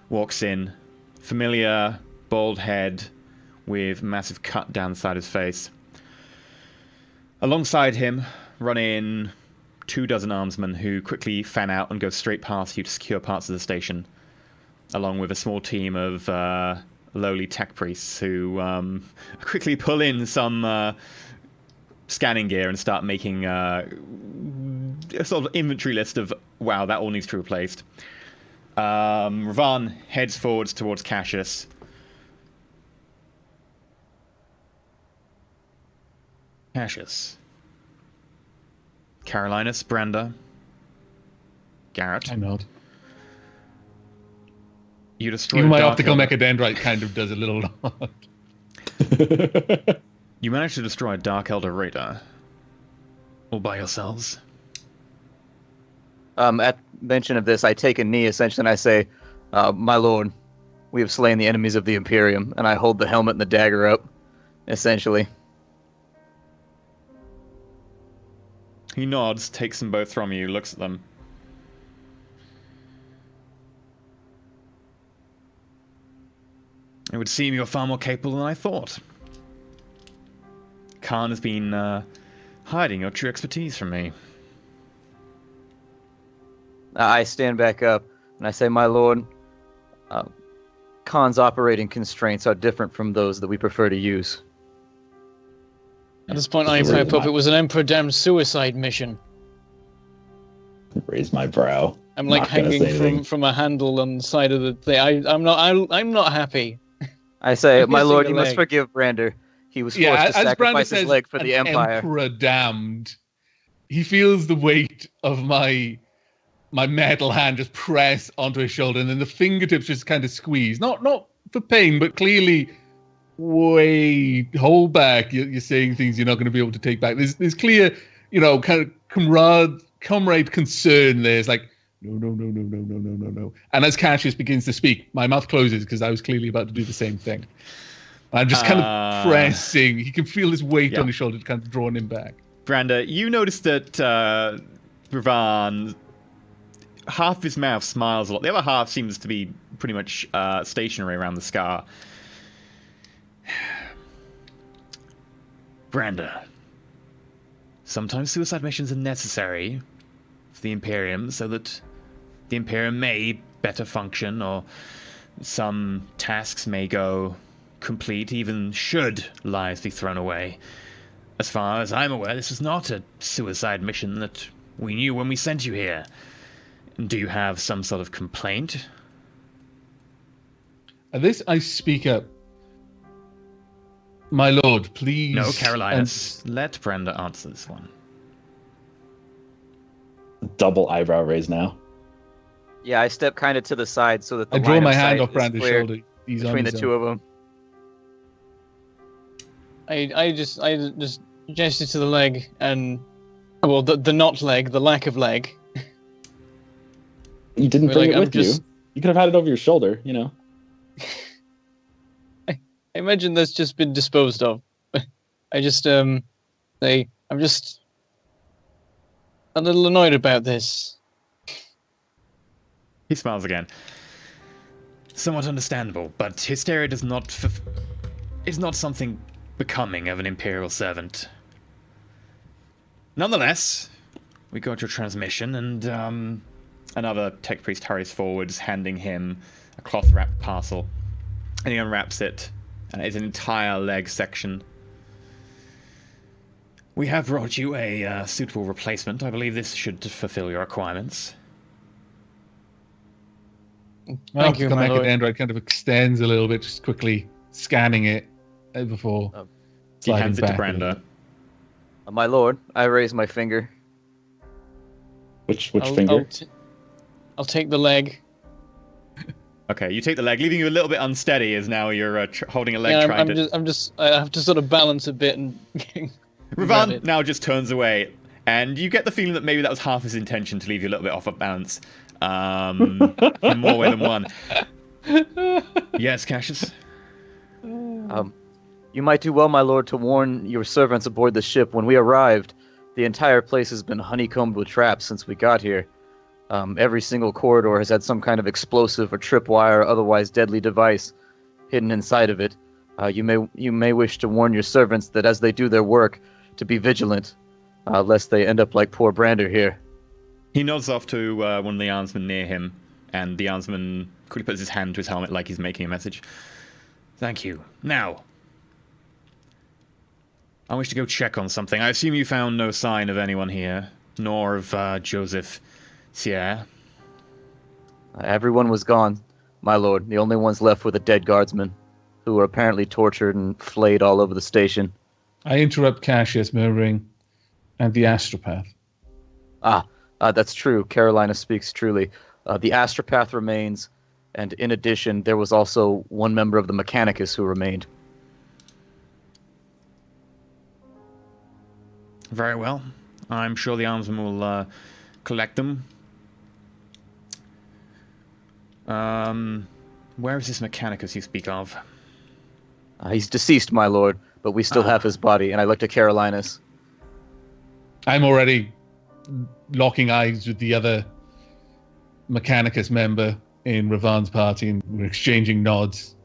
walks in, familiar bald head with massive cut down the side of his face. Alongside him run in 24 armsmen who quickly fan out and go straight past you to secure parts of the station, along with a small team of lowly tech priests who quickly pull in some scanning gear and start making a sort of inventory list of, wow, that all needs to be replaced. Ravan heads forwards towards Cassius. Cassius. Carolinus, Branda. Garrett. I nod. You destroyed Even my Dark optical Elder. mechadendrite kind of does a little nod. You managed to destroy a Dark Elder Raider. All by yourselves? At mention of this, I take a knee essentially, and I say, "My lord, we have slain the enemies of the Imperium," and I hold the helmet and the dagger up, essentially. He nods, takes them both from you, looks at them. It would seem you're far more capable than I thought. Khan has been hiding your true expertise from me. I stand back up, and I say, "My lord, Khan's operating constraints are different from those that we prefer to use." At this point, I pipe up. It was an Emperor-damned suicide mission. Raise my brow. I'm like Not gonna say hanging anything. from a handle on the side of the thing. I'm not happy. I say, "My Missing lord, a you must leg. forgive Brander. He was forced Yeah, to as Brandon sacrifice his says, leg for the an Empire." Emperor damned. He feels the weight of my metal hand just press onto his shoulder, and then the fingertips just kind of squeeze. Not for pain, but clearly, wait, hold back. You're saying things you're not going to be able to take back. There's clear, kind of comrade concern. There's like, no. And as Cassius begins to speak, my mouth closes because I was clearly about to do the same thing. I'm just kind of pressing. He can feel his weight on his shoulder, kind of drawing him back. Branda, you noticed that Ravan, half of his mouth smiles a lot. The other half seems to be pretty much stationary around the scar. Branda, sometimes suicide missions are necessary for the Imperium so that the Imperium may better function, or some tasks may go complete, even should lives be thrown away. As far as I'm aware, this is not a suicide mission that we knew when we sent you here. Do you have some sort of complaint? At this, I speak up. My lord, please. No, Carolinus. Let Brenda answer this one. Double eyebrow raise now. Yeah, I step kind of to the side so that the I draw line my of hand sight off is Brandon's clear shoulder. He's on between the his two own. of them. I just gesture to the leg and, well, the not leg, the lack of leg. You didn't We're bring like, it I'm with you. just- You could have had it over your shoulder, I imagine that's just been disposed of. I just I'm just a little annoyed about this. He smiles again. Somewhat understandable, but hysteria does not is not something becoming of an Imperial servant. Nonetheless, we got your transmission, and another tech priest hurries forwards, handing him a cloth-wrapped parcel. And he unwraps it, and it's an entire leg section. We have brought you a suitable replacement. I believe this should fulfill your requirements. My Thank you, optical my lord. mechadendrite kind of extends a little bit, just quickly scanning it before He sliding hands it to back a little Branda. bit. My lord, I raise my finger. Which I'll finger? I'll take the leg. Okay, you take the leg, leaving you a little bit unsteady as now you're holding a leg Yeah, trying to... I have to sort of balance a bit and. grab Ravan it. now just turns away, and you get the feeling that maybe that was half his intention, to leave you a little bit off of balance. In more way than one. Yes, Cassius? You might do well, my lord, to warn your servants aboard the ship. When we arrived, the entire place has been honeycombed with traps since we got here. Every single corridor has had some kind of explosive or tripwire or otherwise deadly device hidden inside of it. You may wish to warn your servants that as they do their work, to be vigilant, lest they end up like poor Brander here. He nods off to one of the armsmen near him, and the armsman quickly puts his hand to his helmet like he's making a message. Thank you. Now, I wish to go check on something. I assume you found no sign of anyone here, nor of Joseph Sierre. Everyone was gone, my lord. The only ones left were the dead guardsmen, who were apparently tortured and flayed all over the station. I interrupt Cassius, murmuring, and the astropath. That's true. Carolina speaks truly. The astropath remains, and in addition, there was also one member of the Mechanicus who remained. Very well. I'm sure the armsman will collect them. Where is this Mechanicus you speak of? He's deceased, my lord, but we still have his body, and I looked at Carolinus. I'm already locking eyes with the other Mechanicus member in Ravan's party, and we're exchanging nods.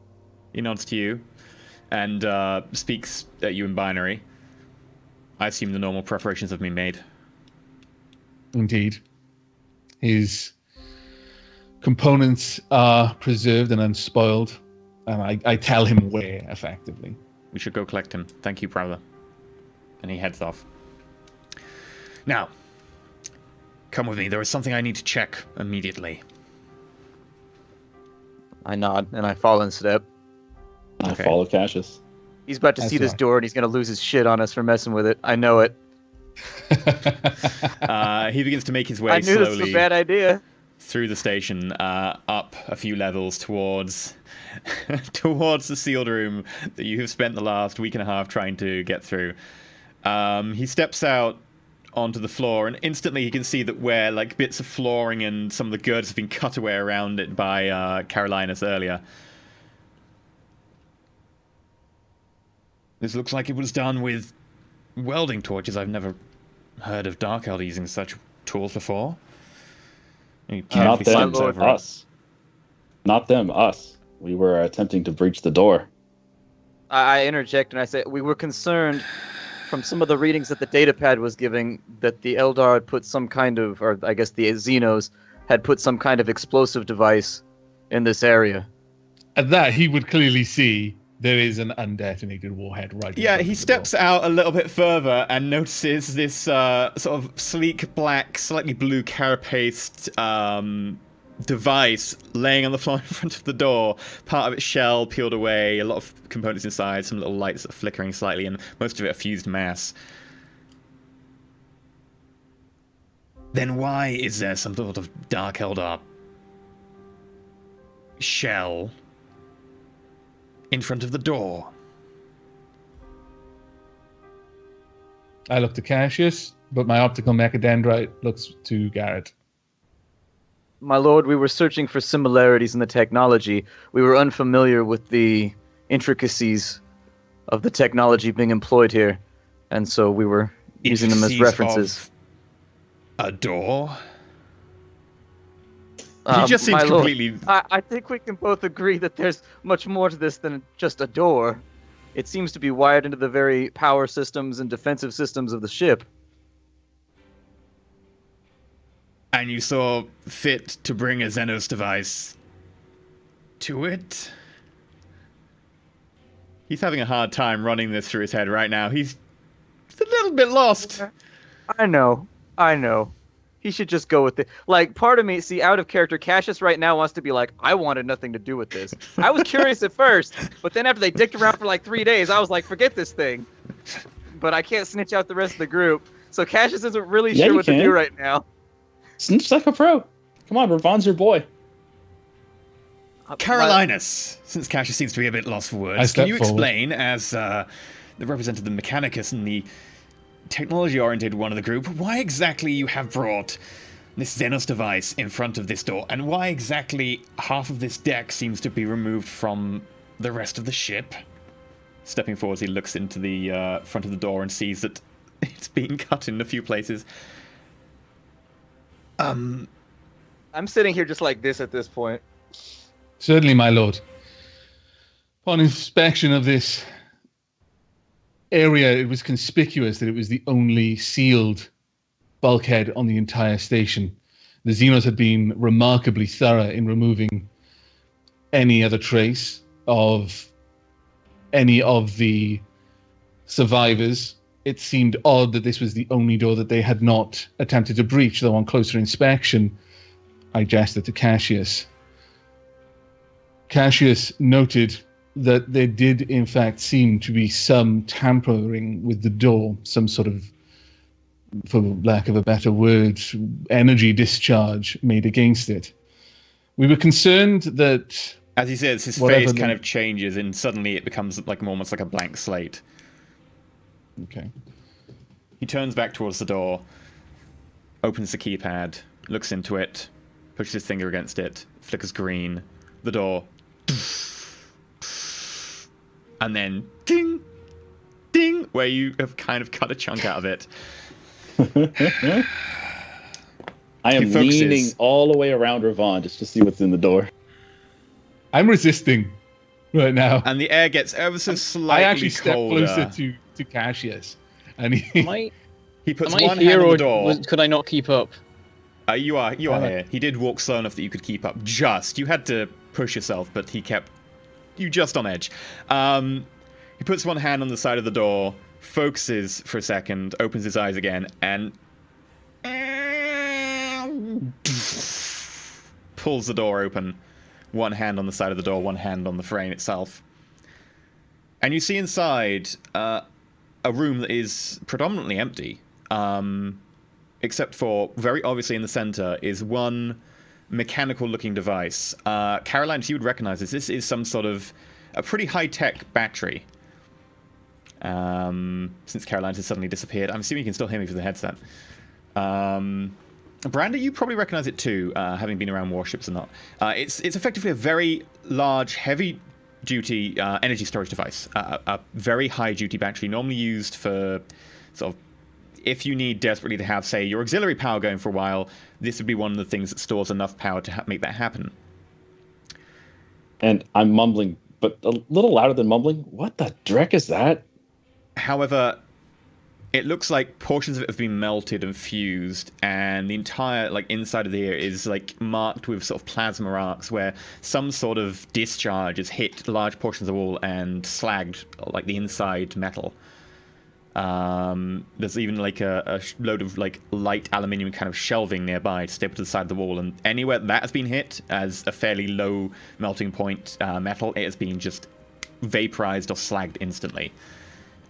He nods to you and speaks at you in binary. I assume the normal preparations have been made. Indeed. His components are preserved and unspoiled, and I tell him where, effectively. We should go collect him. Thank you, brother. And he heads off. Now, come with me. There is something I need to check immediately. I nod, and I fall in step. I follow Cassius. He's about to see this door, and he's going to lose his shit on us for messing with it. I know it. He begins to make his way I knew slowly this was a bad idea. through the station, up a few levels towards towards the sealed room that you have spent the last week and a half trying to get through. He steps out onto the floor, and instantly he can see that where like bits of flooring and some of the girders have been cut away around it by Carolinus earlier. This looks like it was done with welding torches. I've never heard of Dark Elder using such tools before. Not them, us. Not them, us. We were attempting to breach the door. I interject and I say, we were concerned from some of the readings that the datapad was giving that the Eldar had put some kind of, or I guess the Xenos had put some kind of explosive device in this area. At that, he would clearly see there is an undetonated warhead right. Yeah, he steps out a little bit further and notices this sort of sleek black, slightly blue carapaced device laying on the floor in front of the door. Part of its shell peeled away, a lot of components inside, some little lights that are flickering slightly, and most of it a fused mass. Then why is there some sort of Dark Eldar shell in front of the door? I look to Cassius, but my optical mechadendrite looks to Garrett. My lord, we were searching for similarities in the technology. We were unfamiliar with the intricacies of the technology being employed here, and so we were using them as references. A door? He just seems completely... Lord, I think we can both agree that there's much more to this than just a door. It seems to be wired into the very power systems and defensive systems of the ship. And you saw fit to bring a Xenos device to it? He's having a hard time running this through his head right now. He's a little bit lost. I know. He should just go with it. Like, part of me, see, out of character, Cassius right now wants to be like, I wanted nothing to do with this. I was curious at first, but then after they dicked around for like 3 days, I was like, forget this thing. But I can't snitch out the rest of the group. So Cassius isn't really sure what to do right now. Snitch like a pro. Come on, Ravan's your boy. Carolinus, since Cassius seems to be a bit lost for words, can you explain, as the representative of the Mechanicus and the technology-oriented one of the group, why exactly you have brought this Xenos device in front of this door, and why exactly half of this deck seems to be removed from the rest of the ship? Stepping forward, he looks into the front of the door and sees that it's being cut in a few places. I'm sitting here just like this at this point. Certainly, my lord. Upon inspection of this area, it was conspicuous that it was the only sealed bulkhead on the entire station. The Xenos had been remarkably thorough in removing any other trace of any of the survivors. It seemed odd that this was the only door that they had not attempted to breach, though on closer inspection, I gestured to Cassius. Cassius noted that there did, in fact, seem to be some tampering with the door, some sort of, for lack of a better word, energy discharge made against it. We were concerned that... As he says, his face kind of changes, and suddenly it becomes like almost like a blank slate. Okay. He turns back towards the door, opens the keypad, looks into it, pushes his finger against it, flickers green, the door, and then ding, ding, where you have kind of cut a chunk out of it. I am leaning all the way around Ravon just to see what's in the door. I'm resisting right now. And the air gets ever so slightly colder. I actually step closer to Cassius. And he puts am one I here hand on the or door. could I not keep up? You are here. He did walk slow enough that you could keep up just. You had to push yourself, but he kept you just on edge. He puts one hand on the side of the door, focuses for a second, opens his eyes again, and pulls the door open. One hand on the side of the door, one hand on the frame itself. And you see inside a room that is predominantly empty, except for, very obviously in the center, is one mechanical-looking device. Caroline, if you would recognize this, this is some sort of a pretty high-tech battery. Since Caroline has suddenly disappeared. I'm assuming you can still hear me through the headset. Branda, you probably recognize it too, having been around warships or not. It's effectively a very large, heavy-duty energy storage device. A very high-duty battery, normally used for sort of, if you need desperately to have, say, your auxiliary power going for a while, this would be one of the things that stores enough power to make that happen. And I'm mumbling, but a little louder than mumbling. What the dreck is that? However, it looks like portions of it have been melted and fused, and the entire inside of the ear is marked with sort of plasma arcs where some sort of discharge has hit large portions of the wall and slagged the inside metal. There's even a load of light aluminium kind of shelving nearby stapled to the side of the wall, and anywhere that has been hit as a fairly low melting point metal, it has been just vaporized or slagged instantly.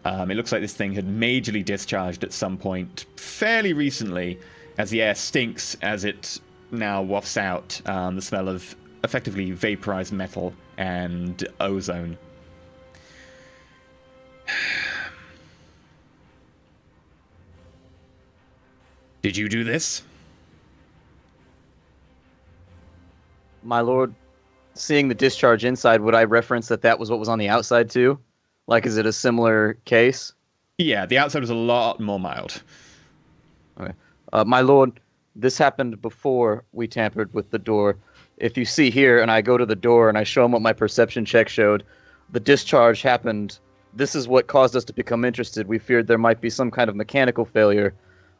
It looks like this thing had majorly discharged at some point fairly recently, as the air stinks as it now wafts out the smell of effectively vaporized metal and ozone. Did you do this? My lord, seeing the discharge inside, would I reference that was what was on the outside too? Is it a similar case? Yeah, the outside was a lot more mild. Okay. My lord, this happened before we tampered with the door. If you see here, and I go to the door and I show him what my perception check showed, the discharge happened. This is what caused us to become interested. We feared there might be some kind of mechanical failure.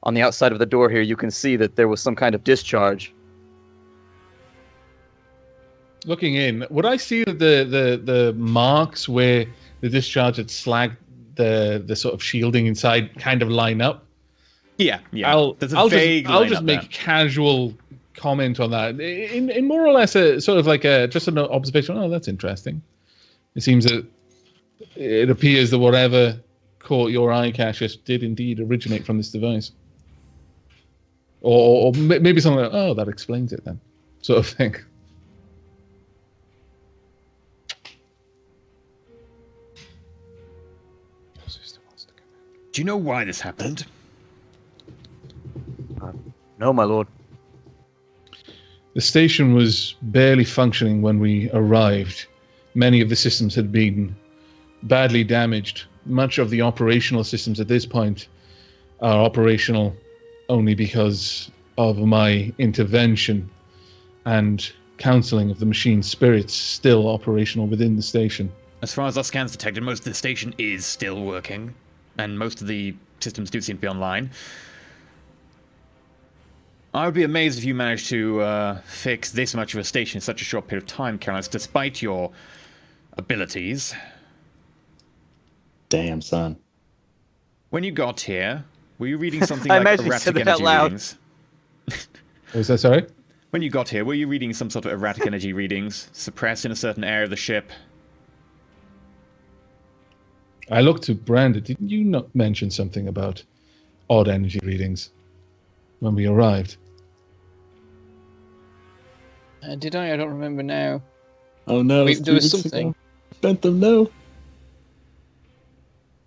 On the outside of the door here, you can see that there was some kind of discharge. Looking in, would I see that the marks where the discharge had slagged the sort of shielding inside kind of line up? Yeah. I'll just make a casual comment on that in more or less a sort of just an observation. Oh, that's interesting. It seems that it appears that whatever caught your eye, Cassius, did indeed originate from this device. Or maybe something like, oh, that explains it then, sort of thing. Do you know why this happened? No, my lord. The station was barely functioning when we arrived. Many of the systems had been badly damaged. Much of the operational systems at this point are operational only because of my intervention and counseling of the machine spirits still operational within the station. As far as our scans detected, most of the station is still working, and most of the systems do seem to be online. I would be amazed if you managed to fix this much of a station in such a short period of time, Caroline, despite your abilities. Damn, son. When you got here, were you reading something I like imagine you erratic said that energy out loud. readings? Was that sorry? When you got here, were you reading some sort of erratic energy readings? Suppressed in a certain area of the ship? I looked to Brandon. Didn't you not mention something about odd energy readings when we arrived? Did I? I don't remember now. Oh no, Wait, there was something. Bent them no.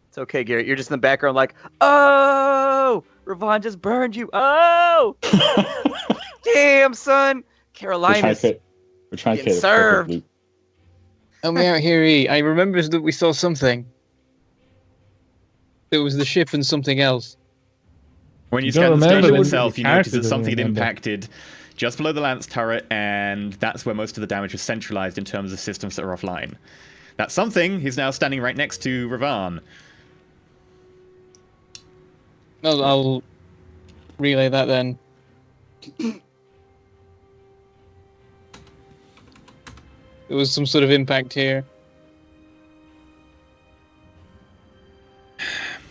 It's okay, Garrett. You're just in the background like, oh, Ravon just burned you. Oh, damn, son. Carolina's We're trying to getting get served. Luke. Help me out here, E. I remember that we saw something. It was the ship and something else. When you You don't scan the remember, station then itself, the you notice character that something had doesn't remember. impacted just below the lance turret, and that's where most of the damage was centralized in terms of systems that are offline. That something is now standing right next to Ravan. I'll relay that then. There was some sort of impact here.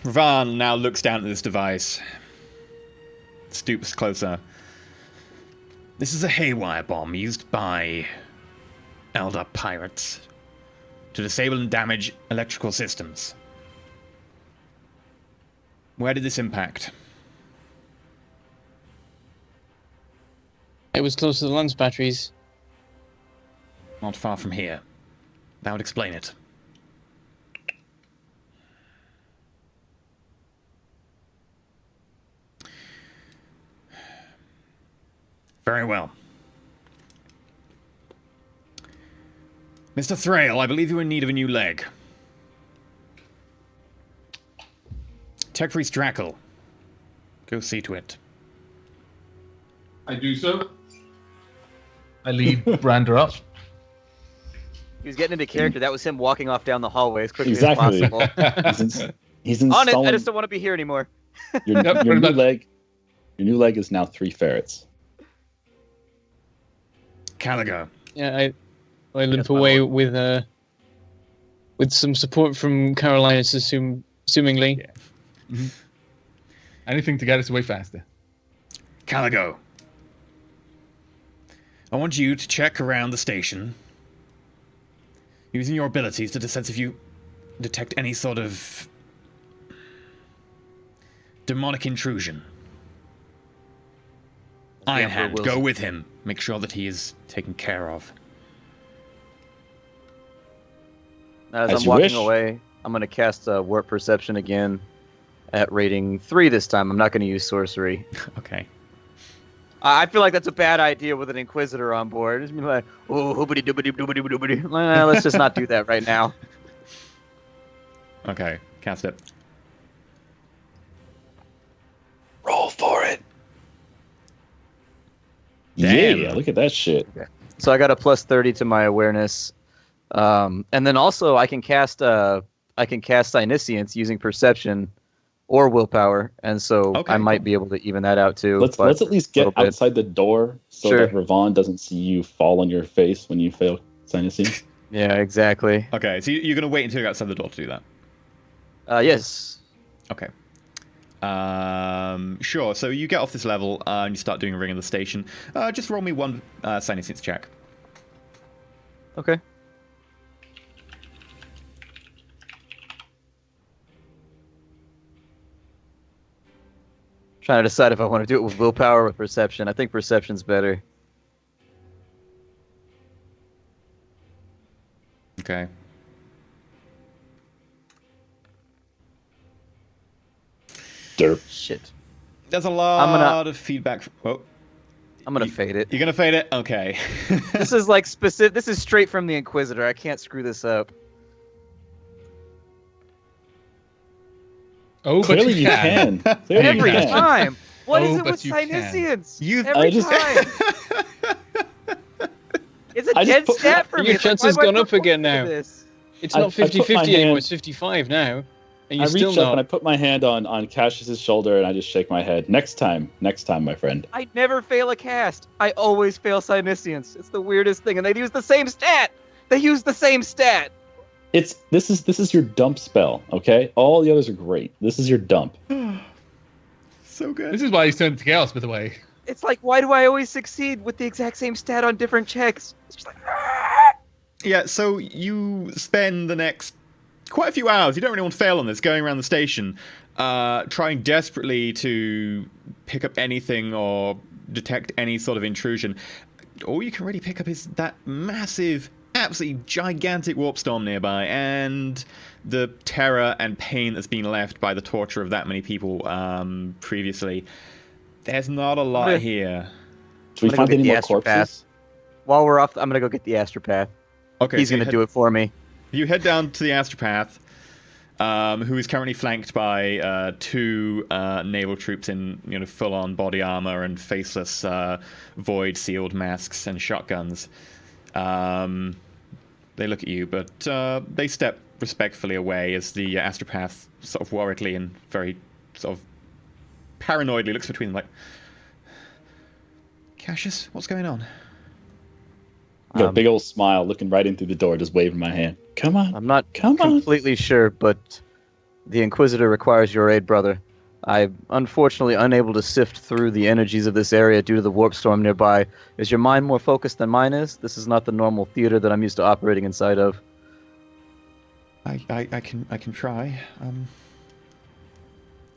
Ravan now looks down at this device, stoops closer. This is a haywire bomb used by Eldar pirates to disable and damage electrical systems. Where did this impact? It was close to the lance batteries. Not far from here. That would explain it. Very well. Mr. Thrail, I believe you're in need of a new leg. Tech Priest Drackle. Go see to it. I do so. I lead Brander up. He was getting into character. That was him walking off down the hallway as quickly Exactly. as possible. He's On it. installing I just don't want to be here anymore. your pretty new much. leg. Your new leg is now 3 ferrets. Caligo. Yeah, I limp Yes, my away lord. with some support from Carolina's, assumingly. Yeah. Anything to get us away faster. Caligo. I want you to check around the station, using your abilities to sense if you detect any sort of demonic intrusion. Ironhand, Wilson. go with him. Make sure that he is taken care of. As As I'm you walking wish. away, I'm going to cast Warp Perception again at rating 3 this time. I'm not going to use Sorcery. Okay. I feel like that's a bad idea with an Inquisitor on board. Just be like, oh, hoobity doobity doobity doobity. Let's just not do that right now. Okay, cast it. Roll for it. Damn. Yeah, look at that shit. So I got a plus 30 to my awareness. And then also I can cast Omniscience using Perception or Willpower, and so Okay, I might cool. be able to even that out too. Let's but at least get little bit. outside the door so Sure. that Ravon doesn't see you fall on your face when you fail Sinuses. Yeah, exactly. Okay, so you're going to wait until you're outside the door to do that. Yes. Okay. Sure. So you get off this level and you start doing a ring of the station. Just roll me one Sinuses check. Okay. Trying to decide if I want to do it with Willpower or with Perception. I think Perception's better. Okay. Derp. Shit. There's a lot gonna- of feedback. Oh, I'm gonna fade it. you're gonna fade it. Okay. This is like specific. This is straight from the Inquisitor. I can't screw this up. Oh, Clearly but you can. Clearly you Every can. time. What is Oh, it but with you can. Psynicians? You- Every I just- time. It's a I just dead put- stat for me. Your It's like, chance why has do I gone put up again points into now. this? It's I not put my 50-50 anymore, hand- it's 55 now. And I you're still reach up and I not. put my hand on Cassius's shoulder and I just shake my head. Next time, my friend. I never fail a cast. I always fail Psynicians. It's the weirdest thing, and they use the same stat. They use the same stat. This is your dump spell, okay? All the others are great. This is your dump. So good. This is why he's turned to chaos, by the way. It's like, why do I always succeed with the exact same stat on different checks? It's just like, Yeah, so you spend the next quite a few hours, you don't really want to fail on this, going around the station, trying desperately to pick up anything or detect any sort of intrusion. All you can really pick up is that massive, absolutely gigantic warp storm nearby, and the terror and pain that's been left by the torture of that many people previously. There's not a lot here. Do we find any more corpses? While we're off, I'm gonna go get the astropath. Okay, He's so gonna do it for me. You head down to the astropath, who is currently flanked by 2 naval troops in full-on body armor and faceless void-sealed masks and shotguns. They look at you, but they step respectfully away as the astropath sort of worriedly and very sort of paranoidly looks between them like, Cassius, what's going on? I got a big old smile, looking right in through the door, just waving my hand. Come on. I'm not completely sure, but the Inquisitor requires your aid, brother. I'm unfortunately unable to sift through the energies of this area due to the warp storm nearby. Is your mind more focused than mine is? This is not the normal theater that I'm used to operating inside of. I can try. Are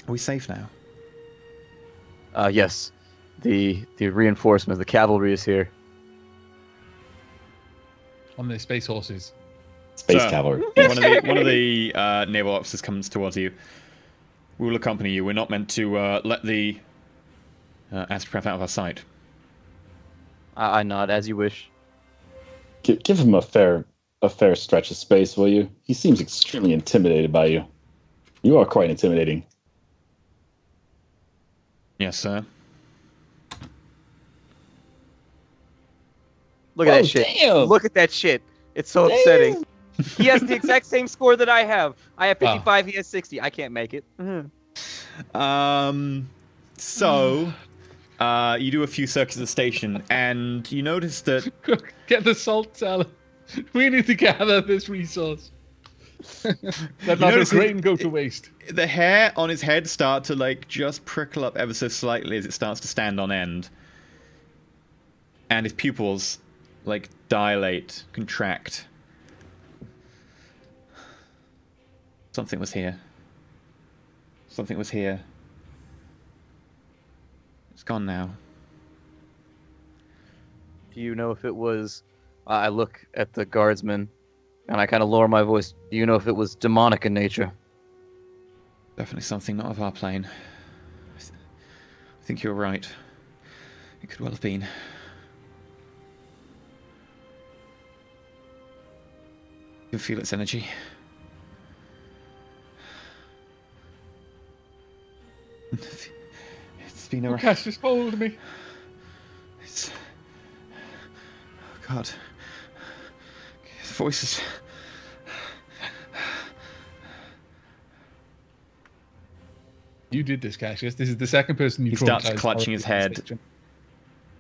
we safe now? Yes. The reinforcements, the cavalry is here. On their space horses. Space cavalry. One of the naval officers comes towards you. We will accompany you. We're not meant to let the astropath out of our sight. I nod, as you wish. Give him a fair stretch of space, will you? He seems extremely intimidated by you. You are quite intimidating. Yes, sir. Look at that shit. Damn. Look at that shit. It's so upsetting. He has the exact same score that I have. I have 55, he has 60. I can't make it. So, you do a few circuits of the station, and you notice that... Get the salt salad. We need to gather this resource. Let not the grain go to waste. The hair on his head start to, just prickle up ever so slightly as it starts to stand on end. And his pupils, dilate, contract. Something was here. Something was here. It's gone now. Do you know if it was... I look at the guardsman, and I kind of lower my voice. Do you know if it was demonic in nature? Definitely something not of our plane. I think you're right. It could well have been. You can feel its energy. It's been around. Cassius, hold me. It's... Oh, God. The voices... You did this, Cassius. This is the second person you He starts clutching his head.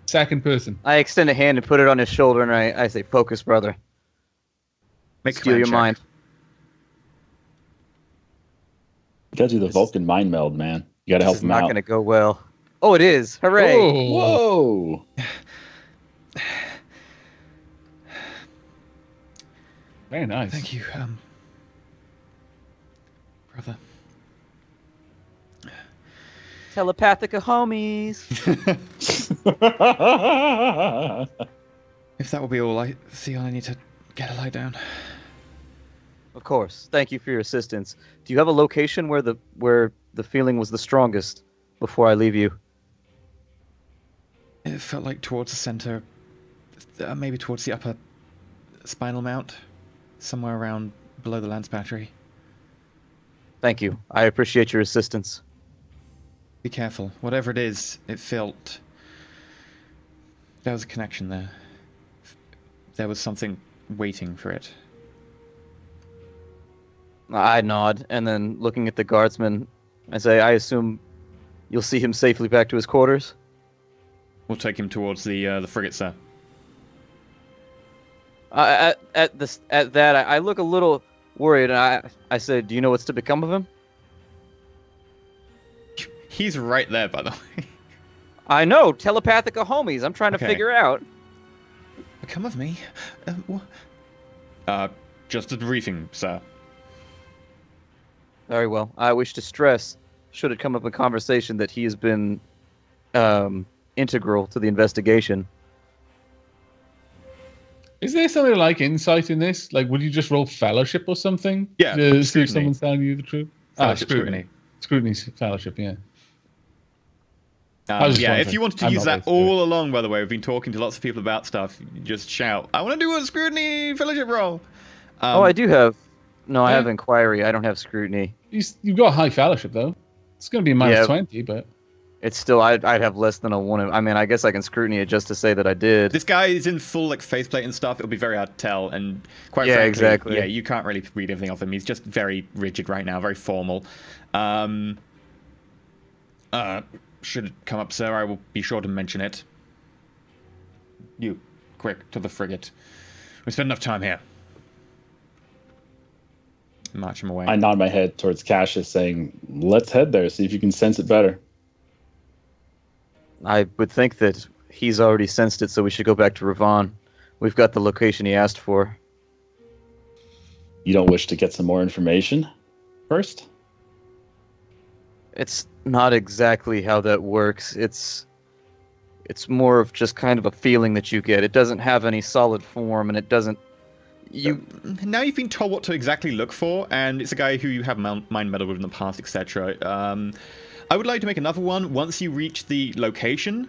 Second person. I extend a hand and put it on his shoulder, and I say, "Focus, brother. Make a Steal your check. mind." You gotta do the Vulcan mind meld, man. You gotta help This is him not out. going to go well. Oh, it is. Hooray. Oh. Whoa! Very nice. Thank you, brother. Telepathica homies. If that will be all, I feel I need to get a lie down. Of course. Thank you for your assistance. Do you have a location where the feeling was the strongest before I leave you? It felt like towards the center, maybe towards the upper spinal mount, somewhere around below the lance battery. Thank you. I appreciate your assistance. Be careful. Whatever it is, it felt... There was a connection there. There was something waiting for it. I nod, and then looking at the guardsman, I say, "I assume you'll see him safely back to his quarters?" We'll take him towards the frigate, sir. At that, I look a little worried, and I say, "Do you know what's to become of him?" He's right there, by the way. I know, telepathica homies. I'm trying to Okay. figure out. Come with me. Just a briefing, sir. Very well. I wish to stress, should it come up in conversation, that he has been integral to the investigation. Is there something like insight in this? Like, would you just roll fellowship or something? Yeah, To see if scrutiny. someone's telling you the truth? Fellowship, Scrutiny. Scrutiny's fellowship, yeah. I was just Yeah, if wondering. you wanted to I'm use not that based here. all along, by the way, we've been talking to lots of people about stuff. You just shout, I want to do a scrutiny fellowship roll. I do have... No, I yeah. have inquiry. I don't have scrutiny. You've got high fellowship, though. It's going to be minus Yeah. 20, but... It's still... I'd have less than a 1. I mean, I guess I can scrutiny it just to say that I did. This guy is in full like faceplate and stuff. It'll be very hard to tell, and quite Yeah, frankly, exactly. yeah, you can't really read everything off him. He's just very rigid right now, very formal. Should it come up, sir, I will be sure to mention it. You, quick, to the frigate. We spent enough time here. March him away. I nod my head towards Cassius, saying, "Let's head there. See if you can sense it better." I would think that he's already sensed it, so we should go back to Ravon. We've got the location he asked for. You don't wish to get some more information first? It's not exactly how that works. It's more of just kind of a feeling that you get. It doesn't have any solid form, and it doesn't... Now you've been told what to exactly look for, and it's a guy who you have mind meddled with in the past, etc. I would like to make another one once you reach the location.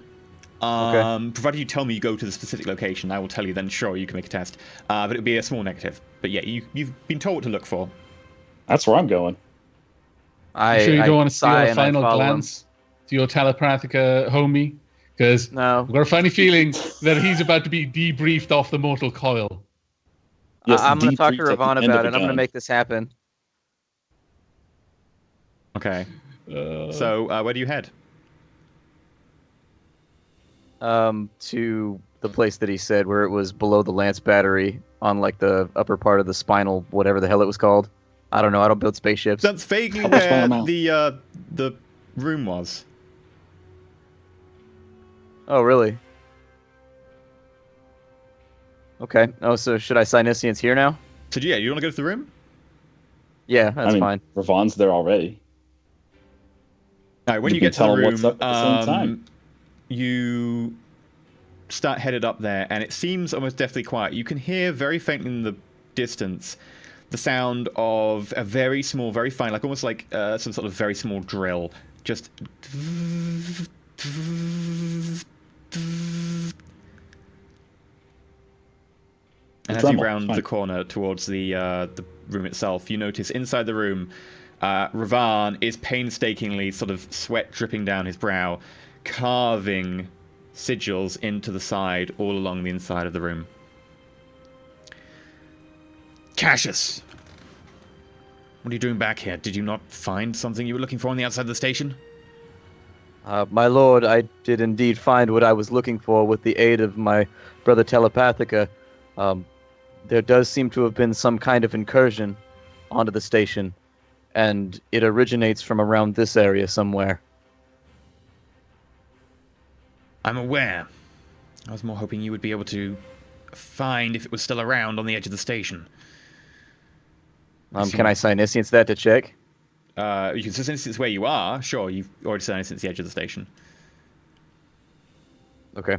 Okay. Provided you tell me you go to the specific location, I will tell you then, sure, you can make a test. But it would be a small negative. But yeah, you've been told what to look for. That's where I'm going. You sure you don't want to steal sigh a and I final follow him. glance to your telepathica homie? Because No. I've got a funny feeling that he's about to be debriefed off the mortal coil. Yes, I'm going to talk to debriefed at the Ravon end about of it. the I'm going to gun. make this happen. Okay. So where do you head? To the place that he said, where it was below the Lance battery on like the upper part of the spinal, whatever the hell it was called. I don't know. I don't build spaceships. That's vaguely Publish by where amount. the room was. Oh, really? Okay. Oh, so should I sign Niscience here now? So yeah, you want to go to the room? Yeah, that's I mean, fine. Ravon's there already. All right, when You you can get to the tell him room, what's up at the same time. you start headed up there, and it seems almost deathly quiet. You can hear very faintly in the distance the sound of a very small, very fine, like almost like some sort of very small drill, just. And as you Dremel, round fine. the corner towards the room itself, you notice inside the room, Ravon is painstakingly, sort of sweat dripping down his brow, carving sigils into the side all along the inside of the room. Cassius! What are you doing back here? Did you not find something you were looking for on the outside of the station? My lord, I did indeed find what I was looking for with the aid of my brother Telepathica. There does seem to have been some kind of incursion onto the station, and it originates from around this area somewhere. I'm aware. I was more hoping you would be able to find if it was still around on the edge of the station. Can I sign Niscience that to check? You can since it's where you are, sure, you've already signed it since the edge of the station. Okay.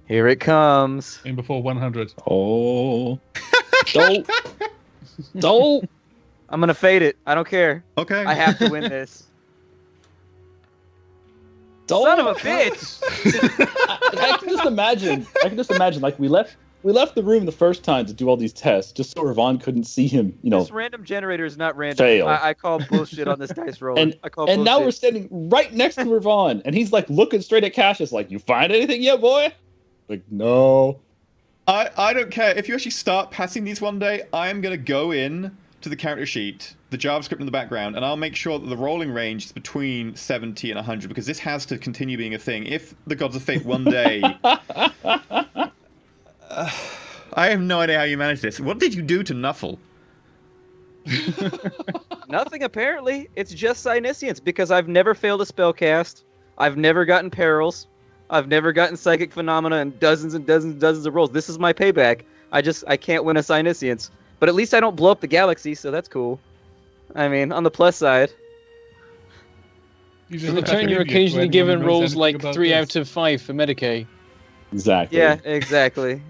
Here it comes. In before 100. Oh. Don't. Don't. I'm gonna fade it. I don't care. Okay. I have to win this. Don't. Son of a bitch! I can just imagine. Like we left the room the first time to do all these tests, just so Ravon couldn't see him. This random generator is not random. Fail. I call bullshit on this dice roll. And I call and now we're bullshit. standing right next to Ravon, and he's like looking straight at Cassius, like, "You find anything yet, boy?" Like, no. I don't care. If you actually start passing these one day, I am going to go in to the character sheet, the JavaScript in the background, and I'll make sure that the rolling range is between 70 and 100, because this has to continue being a thing. If the Gods of Fate one day... I have no idea how you managed this. What did you do to Nuffle? Nothing, apparently. It's just Psyniscience, because I've never failed a spellcast. I've never gotten perils. I've never gotten psychic phenomena and dozens of rolls. This is my payback. I can't win a Psyniscience. But at least I don't blow up the galaxy, so that's cool. I mean, on the plus side. In return, you're occasionally given rolls like 3 out of 5 for Medicaid. Exactly. Yeah, exactly.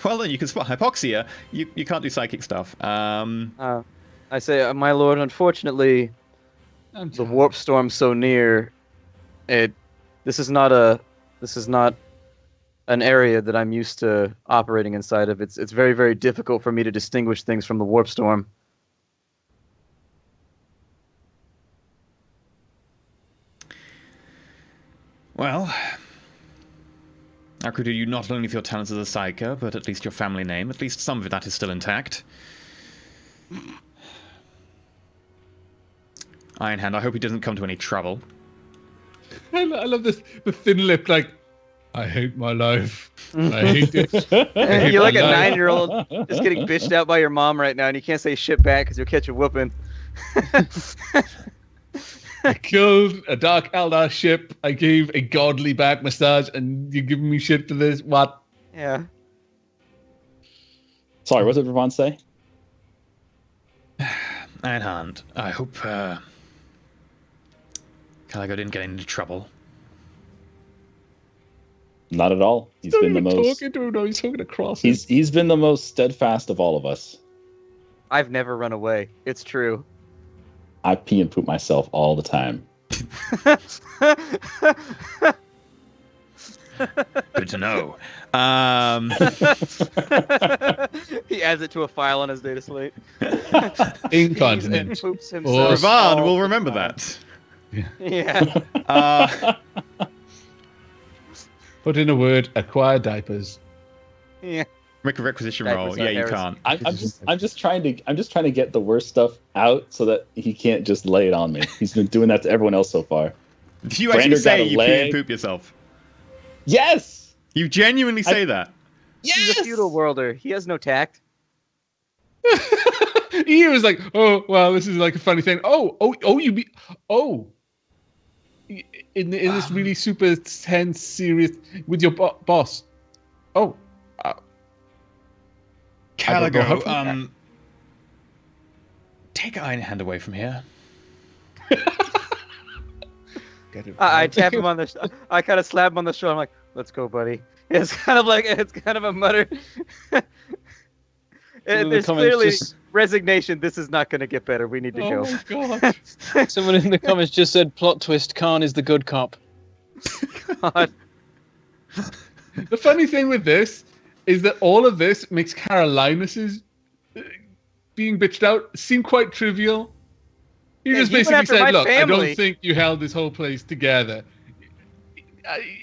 Well, then you can spot hypoxia. You can't do psychic stuff. I say, my lord, unfortunately, the warp storm's so near. This is not an area that I'm used to operating inside of. It's very, very difficult for me to distinguish things from the warp storm. Well, I could do you not only for your talents as a psyker, but at least your family name. At least some of that is still intact. Ironhand, I hope he doesn't come to any trouble. I love this. The thin lip, like, I hate my life. I hate it. You're like a 9-year-old just getting bitched out by your mom right now, and you can't say shit back because you'll catch a whooping. I killed a Dark Eldar ship. I gave a godly back massage, and you're giving me shit for this? What? Yeah. Sorry, what did Ravon say? Ironhand, I hope Caligo didn't get into trouble. Not at all. He's been the most. Talking to him, no, he's talking across. He's been the most steadfast of all of us. I've never run away. It's true. I pee and poop myself all the time. Good to know. He adds it to a file on his data slate. Incontinent. Poops himself. Ravon will remember that. Yeah. Put in a word, acquire diapers. Yeah. Make a requisition Diapers roll. on Yeah, you Heresy. can't. I'm just trying to get the worst stuff out so that he can't just lay it on me. He's been doing that to everyone else so far. Do you actually Brander say got a you pee leg. and poop yourself? Yes. You genuinely say that? He's a feudal worlder. He has no tact. He was like, oh, well, this is like a funny thing. In this really super tense, serious, with your boss. Oh. Caligo, take Ironhand away from here. I tap him on the. I kind of slap him on the shoulder. I'm like, "Let's go, buddy." It's kind of a mutter. There's clearly resignation. This is not going to get better. We need to go. Oh my god! Someone in the comments just said, "Plot twist: Khan is the good cop." God. The funny thing with this is that all of this makes Carolinus's being bitched out seem quite trivial. He just basically said, "Look, I don't think you held this whole place together,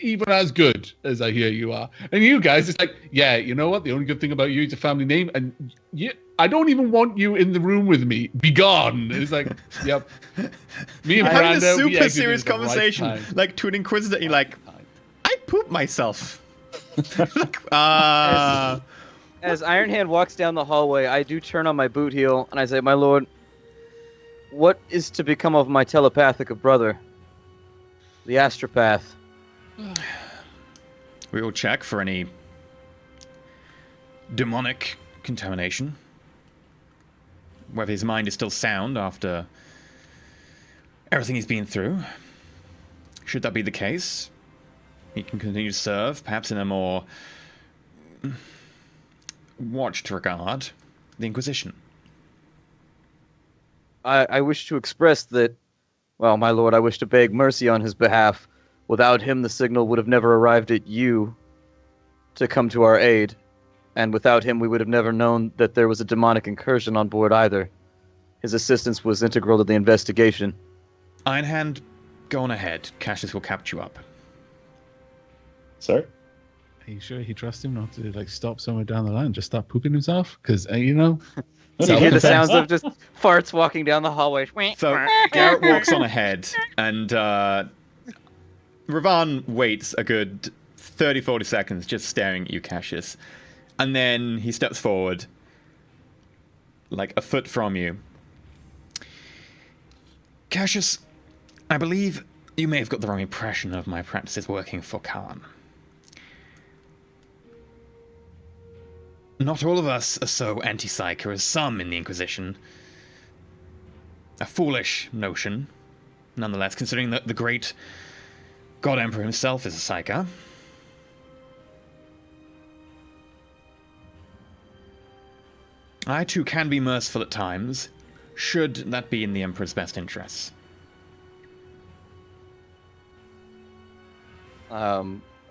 even as good as I hear you are." And you guys, it's like, yeah, you know what? The only good thing about you is a family name, and I don't even want you in the room with me. Be gone. It's like, yep. Me and having Miranda, a we super exited serious at the right conversation, time. like to an inquisitor. You're like, I poop myself. As Ironhand walks down the hallway, I do turn on my boot heel and I say, "My lord, what is to become of my telepathic brother, the astropath?" We will check for any demonic contamination. Whether his mind is still sound after everything he's been through. Should that be the case, he can continue to serve, perhaps in a more watched regard, the Inquisition. I wish to express that, well, my lord, I wish to beg mercy on his behalf. Without him, the signal would have never arrived at you to come to our aid. And without him, we would have never known that there was a demonic incursion on board either. His assistance was integral to the investigation. Ironhand, go on ahead. Cassius will capture you up. Sir? Are you sure he trusts him not to like stop somewhere down the line and just stop pooping himself? Because you know. You hear the sounds of just farts walking down the hallway. So Garrett walks on ahead, and Ravon waits a good 30-40 seconds just staring at you, Cassius. And then he steps forward, like a foot from you. Cassius, I believe You may have got the wrong impression of my practices working for Khan. Not all of us are so anti-psyker as some in the Inquisition. A foolish notion, nonetheless, considering that the great God Emperor himself is a psyker. I too can be merciful at times, should that be in the Emperor's best interests.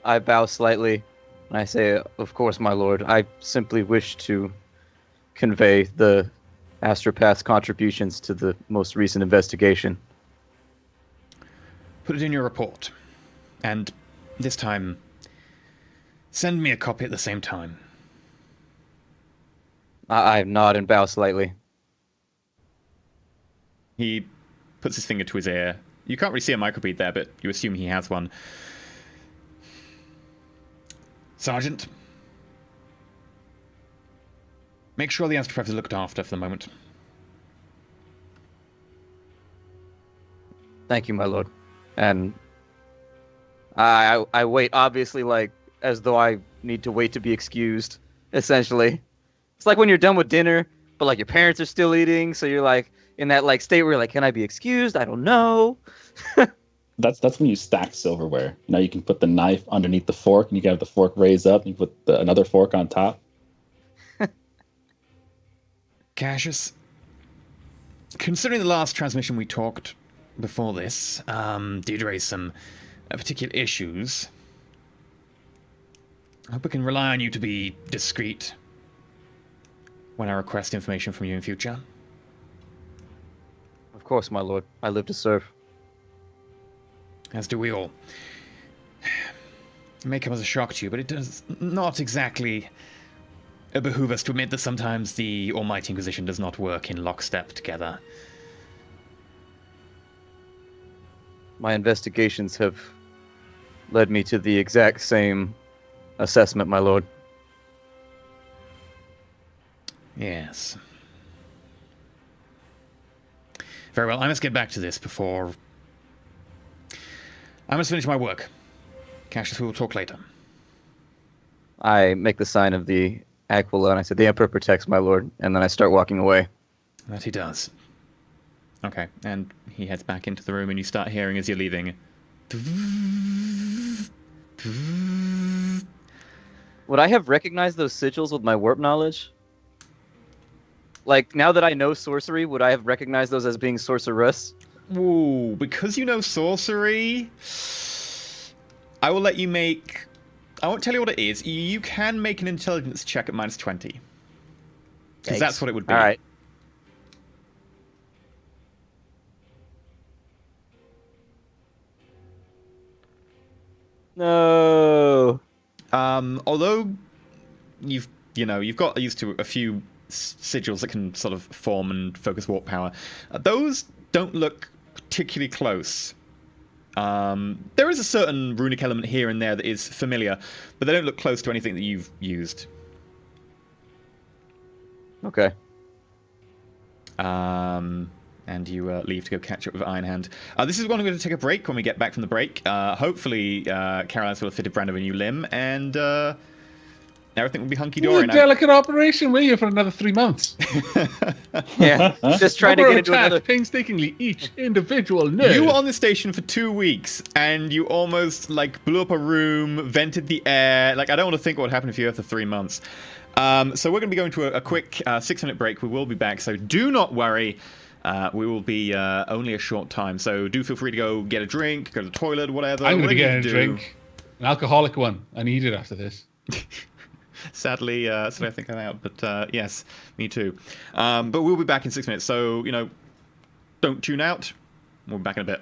I bow slightly, and I say, "Of course, my lord. I simply wish to convey the astropath's contributions to the most recent investigation." Put it in your report. And this time, send me a copy at the same time. I nod and bow slightly. He puts his finger to his ear. You can't really see a microbead there, but you assume he has one. Sergeant, make sure the astropath is looked after for the moment. Thank you, my lord. And I wait, obviously, like, as though I need to wait to be excused, essentially. It's like when you're done with dinner, but, like, your parents are still eating, so you're, like, in that, like, state where you're like, can I be excused? I don't know. That's when you stack silverware. Now you can put the knife underneath the fork, and you can have the fork raised up, and you put another fork on top. Cassius, considering the last transmission we talked before this did raise some particular issues, I hope I can rely on you to be discreet when I request information from you in future. Of course, my lord. I live to serve. As do we all. It may come as a shock to you, but it does not exactly behoove us to admit that sometimes the Almighty Inquisition does not work in lockstep together. My investigations have led me to the exact same assessment, my lord. Yes. Very well, I must get back to this before... I must finish my work. Cassius, we will talk later. I make the sign of the Aquila, and I said, "The Emperor protects, my lord," and then I start walking away. That he does. Okay, and he heads back into the room, and you start hearing as you're leaving... Would I have recognized those sigils with my warp knowledge? Like, now that I know sorcery, would I have recognized those as being sorceress? Ooh, because you know sorcery, I will let you make... I won't tell you what it is. You can make an intelligence check at -20. Because that's what it would be. All right. No. Although you've got used to a few sigils that can sort of form and focus warp power. Those don't look particularly close. There is a certain runic element here and there that is familiar, but they don't look close to anything that you've used. Okay. And you leave to go catch up with Ironhand. This is when we're going to take a break. When we get back from the break, hopefully Caroline's will have fitted Brand a new limb, and everything will be hunky-dory. A delicate operation, will you, for another 3 months? Yeah, just trying to get into another... painstakingly each individual nerve. You were on the station for 2 weeks, and you almost, like, blew up a room, vented the air. Like, I don't want to think what would happen if you were for 3 months. So we're going to be going to a quick 6-minute break. We will be back, so do not worry. We will be only a short time, so do feel free to go get a drink, go to the toilet, whatever. I'm going to get a drink. An alcoholic one. I need it after this. Sadly, I think I'm out, but yes, me too. But we'll be back in 6 minutes, so, don't tune out. We'll be back in a bit.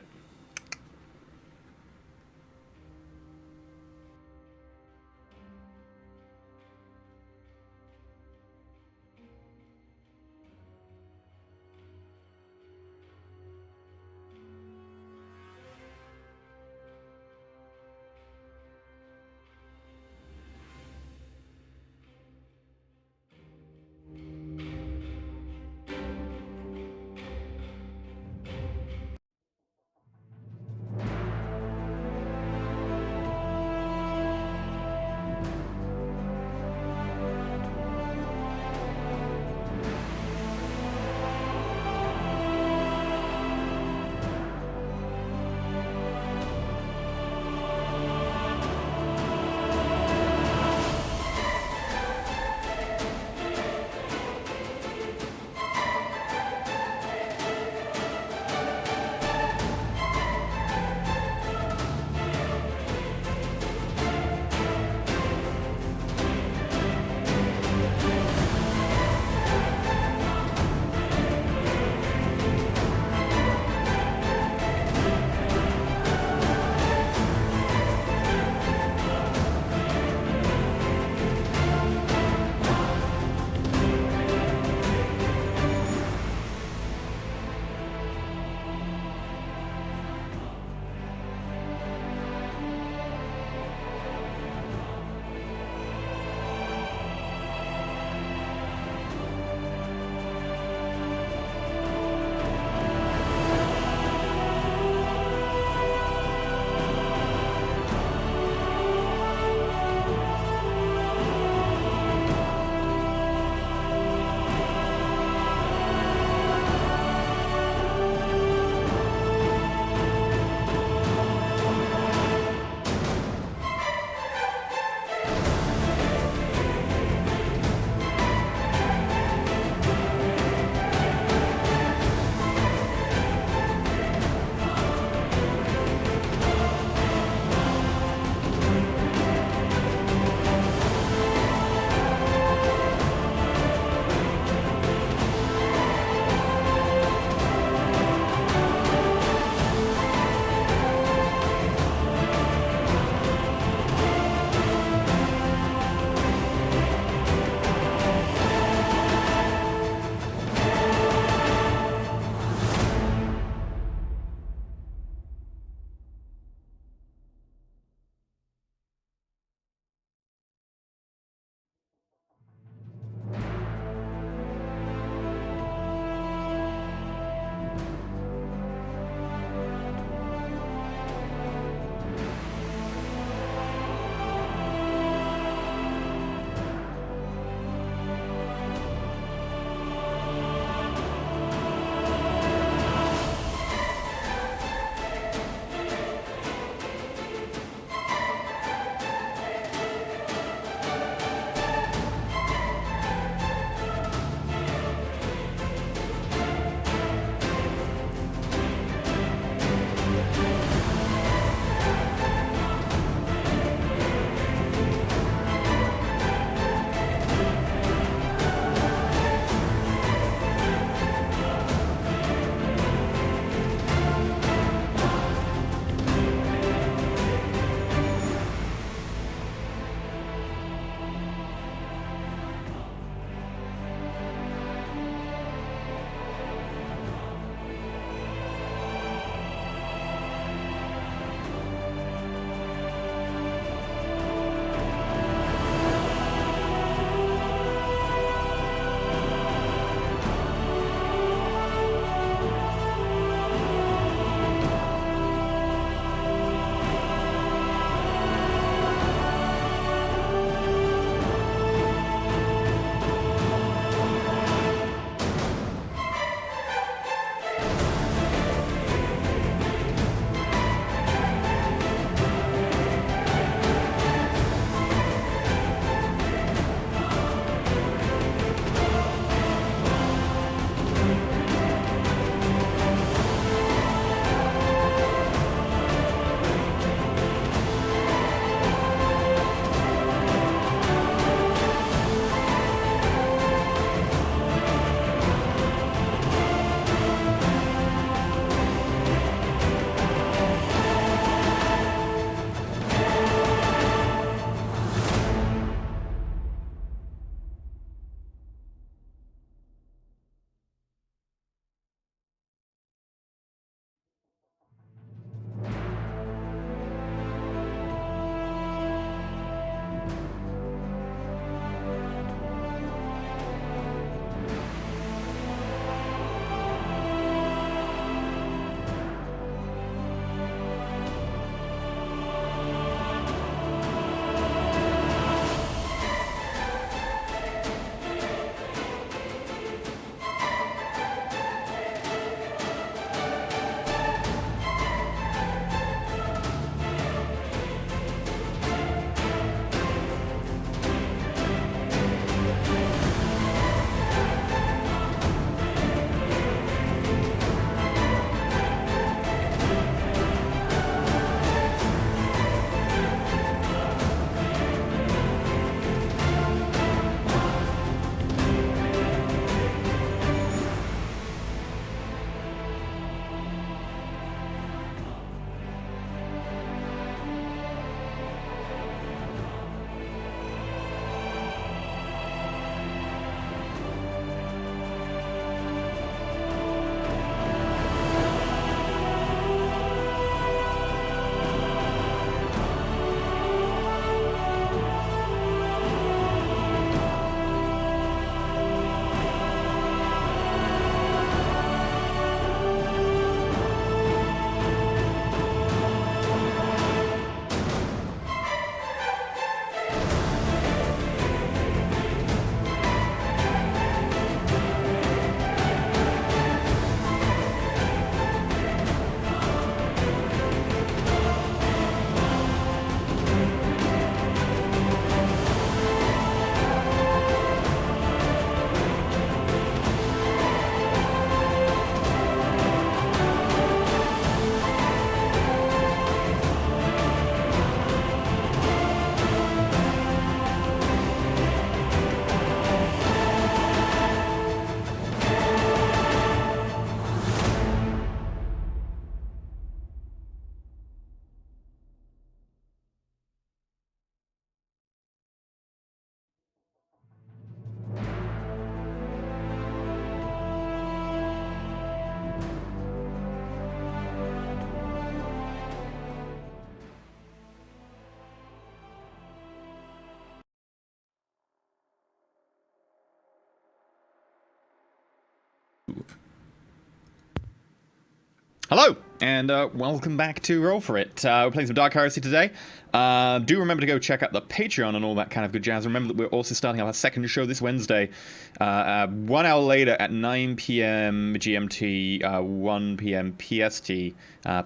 Hello, and welcome back to Roll for It. We're playing some Dark Heresy today. Do remember to go check out the Patreon and all that kind of good jazz. Remember that we're also starting our second show this Wednesday, 1 hour later at 9 p.m. GMT, 1 p.m. PST,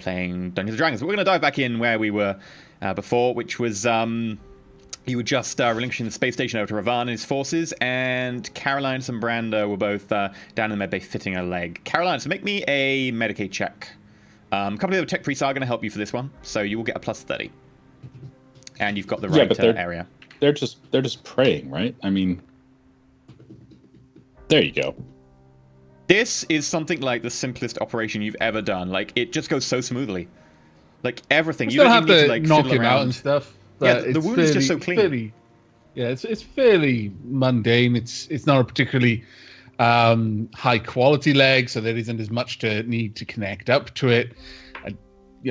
playing Dungeons and Dragons. We're going to dive back in where we were before, which was you were just relinquishing the space station over to Ravan and his forces, and Caroline and Brando were both down in the medbay fitting a leg. Caroline, so make me a Medicaid check. A couple of the other tech priests are going to help you for this one, so you will get a plus 30. And you've got the right area. They're just praying, right? I mean, there you go. This is something like the simplest operation you've ever done. Like, it just goes so smoothly. Like, everything. You don't have to like knock him out and stuff. Yeah, the wound is just so clean. It's fairly mundane. It's not a particularly high quality leg, so there isn't as much to need to connect up to it.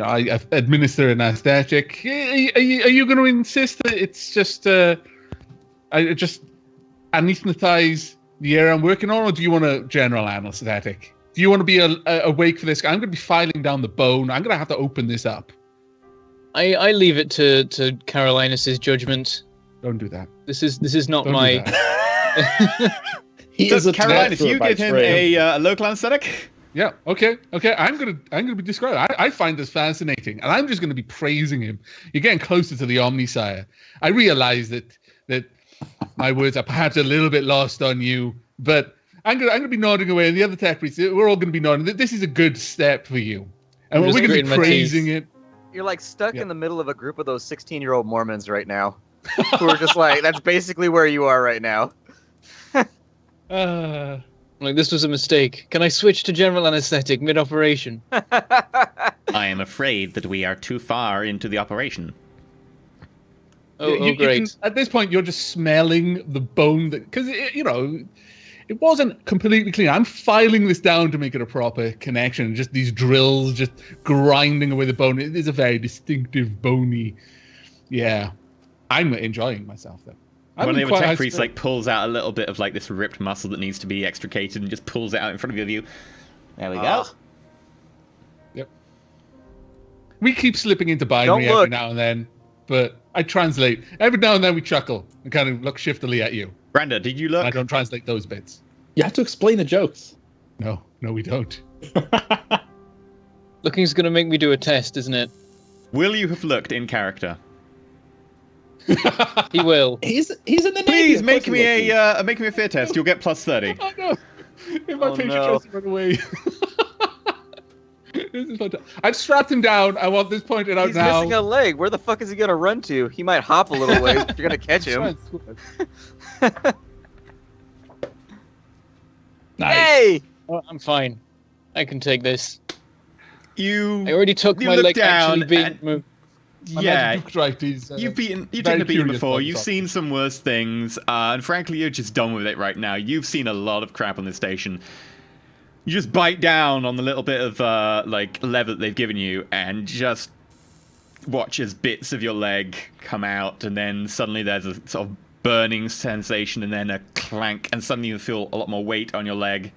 I administer an anesthetic. Are you going to insist that it's just I just anesthetize the area I'm working on, or do you want a general anesthetic? Do you want to be awake for this? I'm going to be filing down the bone. I'm going to have to open this up. I leave it to Carolinus's judgment. Don't do that. This is not my. Carolinus, you give him a local anesthetic. Yeah. Okay. I'm gonna be described. I find this fascinating, and I'm just gonna be praising him. You're getting closer to the Omnisire. I realize that my words are perhaps a little bit lost on you, but I'm gonna be nodding away, and the other tech priests, we're all gonna be nodding. This is a good step for you, and we're gonna be praising it. You're like stuck in the middle of a group of those 16-year-old Mormons right now, who are just like, that's basically where you are right now. Like, this was a mistake. Can I switch to general anesthetic mid-operation? I am afraid that we are too far into the operation. Oh, great. At this point, you're just smelling the bone, because, it wasn't completely clean. I'm filing this down to make it a proper connection. Just these drills just grinding away the bone. It is a very distinctive, bony... Yeah. I'm enjoying myself, though. One of the other tech priests pulls out a little bit of this ripped muscle that needs to be extricated and just pulls it out in front of you. There we go. Yep. We keep slipping into binary every now and then, but I translate. Every now and then we chuckle and kind of look shiftily at you. Brenda, did you look? I don't translate those bits. You have to explain the jokes. No, we don't. Looking's going to make me do a test, isn't it? Will you have looked in character? He will. He's in the Navy. Please make me a fear test. You'll get plus 30. Oh no! If my patient tries to run away. This is fantastic. I've strapped him down. I want this pointed out now. He's missing a leg. Where the fuck is he gonna run to? He might hop a little ways, but you're gonna catch him. Nice. Hey! Oh, I'm fine. I can take this. I already took my leg actually being moved. Yeah, you've taken a beating before. You've seen some worse things, and frankly, you're just done with it right now. You've seen a lot of crap on this station. You just bite down on the little bit of leather that they've given you, and just watch as bits of your leg come out, and then suddenly there's a sort of burning sensation, and then a clank, and suddenly you feel a lot more weight on your leg.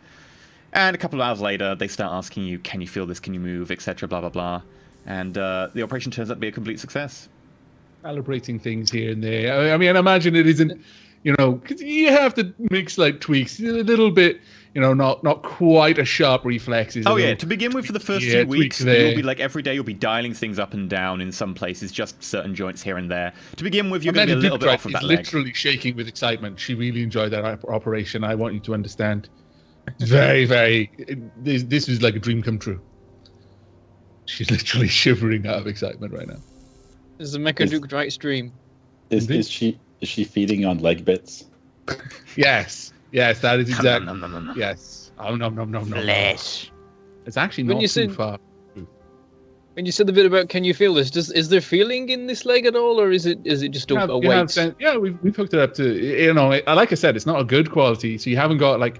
And a couple of hours later, they start asking you, "Can you feel this? Can you move?" etc. Blah blah blah. And the operation turns out to be a complete success. Calibrating things here and there. I mean, I imagine it isn't, because you have to make slight tweaks, a little bit, not quite as sharp reflexes. Oh, yeah. To begin with, for the first few weeks, you'll be every day you'll be dialing things up and down in some places, just certain joints here and there. To begin with, you're going to be a little bit off of that leg. Literally shaking with excitement. She really enjoyed that operation. I want you to understand. Very, very. This was like a dream come true. She's literally shivering out of excitement right now. This is a Mechaduke right stream. Is she feeding on leg bits? Yes, that is exactly. Yes. Oh no. Flesh. It's actually not too far. When you said the bit about can you feel this, is there feeling in this leg at all, or is it just a weight? Yeah, we've hooked it up to like I said, it's not a good quality, so you haven't got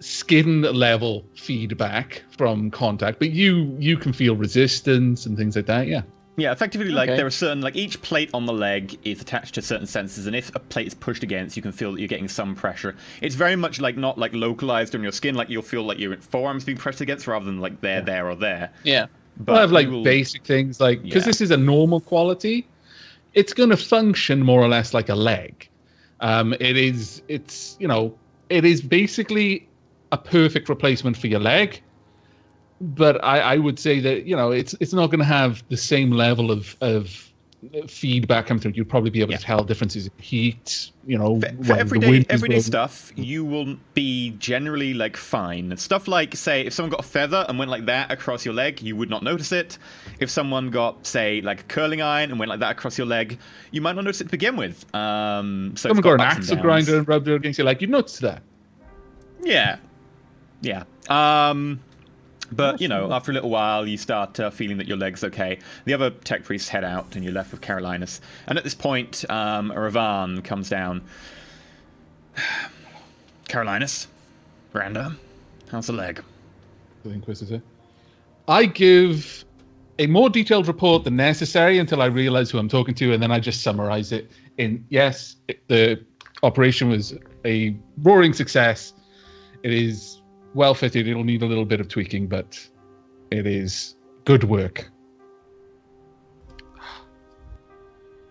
skin level feedback from contact, but you can feel resistance and things like that. Yeah. Yeah, effectively, like, Okay. there are certain, like, each plate on the leg is attached to certain sensors, and if a plate is pushed against, you can feel that you're getting some pressure. It's very much, like, not, like, localized on your skin, like, you'll feel like your forearms being pressed against, rather than, like, there, or there. Yeah. But I have like you will, basic things like because Yeah. this is a normal quality, it's going to function more or less like a leg. It's it is basically a perfect replacement for your leg, but I would say that it's not going to have the same level of feedback coming through. You'd probably be able Yeah. to tell differences in heat. For when the everyday wind is blowing. stuff, you will be generally, like, fine. Stuff like, say, if someone got a feather and went like that across your leg, you would not notice it. If someone got, say, like a curling iron and went like that across your leg, you might not notice it to begin with. So Someone got an ups and axle downs. grinder and rubbed it against you, like you'd notice that. Yeah. But, after a little while, you start feeling that your leg's okay. The other tech priests head out, and you're left with Carolinus. And at this point, Ravan comes down. Carolinus, Branda, how's the leg? The Inquisitor. I give a more detailed report than necessary until I realize who I'm talking to, and then I just summarize it in, yes, the operation was a roaring success. It is well fitted. It'll need a little bit of tweaking, but it is good work.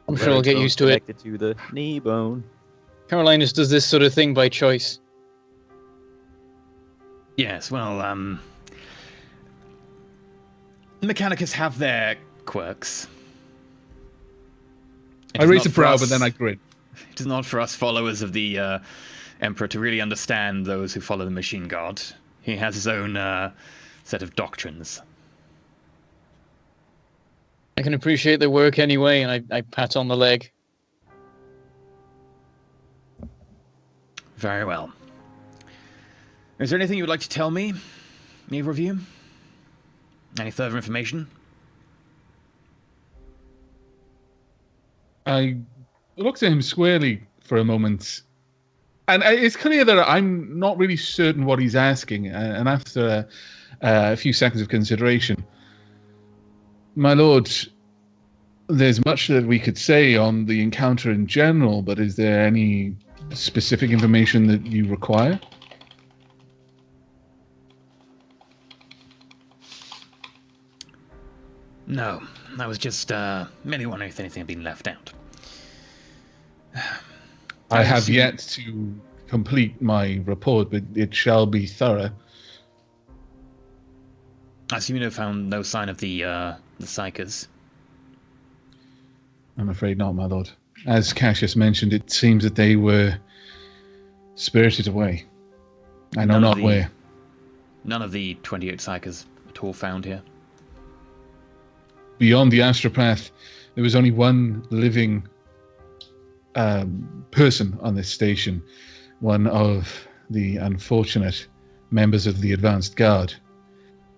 I'm sure I'll get used to it. Connected to the knee bone. Carolinus does this sort of thing by choice. Yes, well, Mechanicus have their quirks. It I is raise not a for brow, us- but then I grin. It is not for us followers of the Emperor to really understand those who follow the machine god. He has his own set of doctrines. I can appreciate their work anyway, and I pat on the leg. Very well. Is there anything you would like to tell me, either of you? Any further information? I looked at him squarely for a moment, and it's clear that I'm not really certain what he's asking. And after a few seconds of consideration, my lord, there's much that we could say on the encounter in general, but is there any specific information that you require? No, I was just merely wondering if anything had been left out. I have see. yet to complete my report, but it shall be thorough. I assume you found no sign of the psychers. I'm afraid not, my lord. As Cassius mentioned, it seems that they were spirited away. I know None of not the- where. None of the 28 psychers at all found here. Beyond the astropath, there was only one living person on this station, one of the unfortunate members of the advanced guard.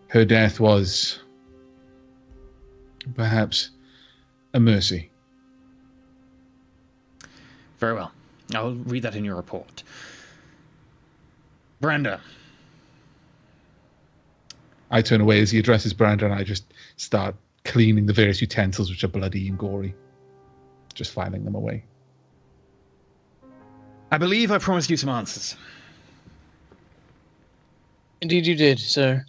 Her death was perhaps a mercy. Very well. I'll read that in your report. Branda. I turn away as he addresses Brandon, and I just start cleaning the various utensils which are bloody and gory. Just filing them away. I believe I promised you some answers. Indeed you did, sir.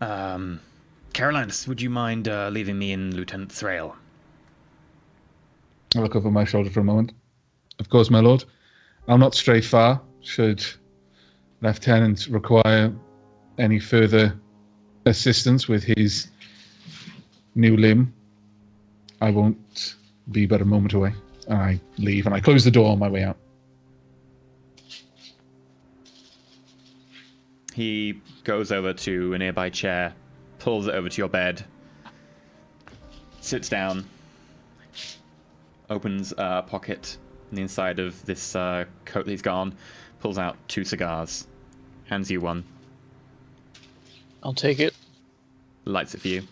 Carolinus, would you mind leaving me in Lieutenant Thrail? I look over my shoulder for a moment. Of course, my lord. I'll not stray far, should Lieutenant require any further assistance with his new limb. I won't be but a moment away. And I leave, and I close the door on my way out. He goes over to a nearby chair, pulls it over to your bed, sits down, opens a pocket on the inside of this coat that he's got on, pulls out 2 cigars, hands you one, I'll take it. lights it for you.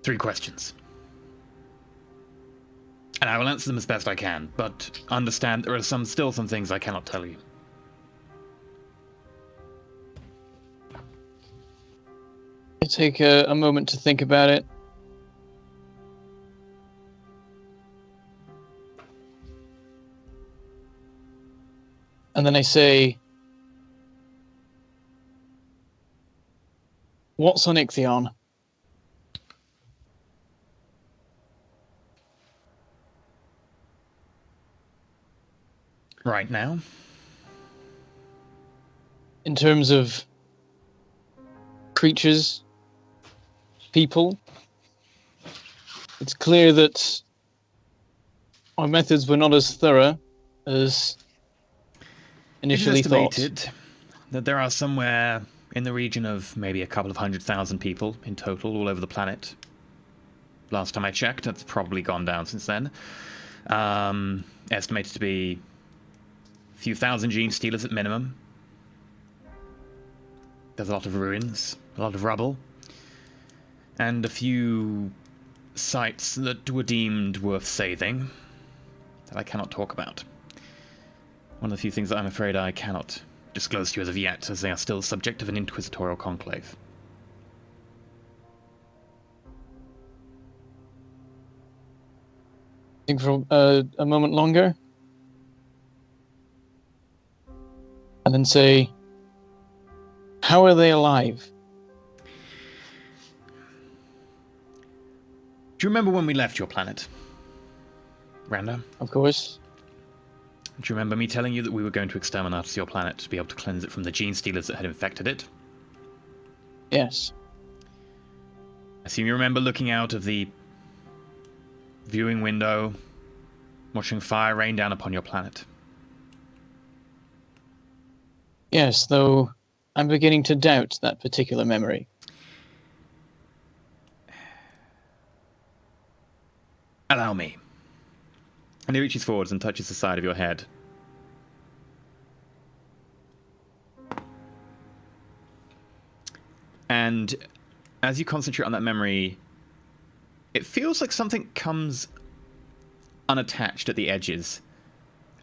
Three questions. And I will answer them as best I can, but understand there are still some things I cannot tell you. take a moment to think about it. And then I say, what's on Ichthion? Right now? In terms of creatures, people, it's clear that our methods were not as thorough as initially It is thought. estimated that there are somewhere in the region of maybe a couple of 100,000 people in total all over the planet. Last time I checked, that's probably gone down since then. Estimated to be a few thousand gene stealers at minimum. There's a lot of ruins, a lot of rubble, and a few sites that were deemed worth saving that I cannot talk about. One of the few things that I'm afraid I cannot disclose to you as of yet, as they are still subject of an inquisitorial conclave. Think for a moment longer, and then say, how are they alive? Do you remember when we left your planet, Randa? Of course. Do you remember me telling you that we were going to exterminate your planet to be able to cleanse it from the gene stealers that had infected it? Yes. I assume you remember looking out of the viewing window, watching fire rain down upon your planet. Yes, though I'm beginning to doubt that particular memory. Allow me. And he reaches forwards and touches the side of your head. And as you concentrate on that memory, it feels like something comes unattached at the edges.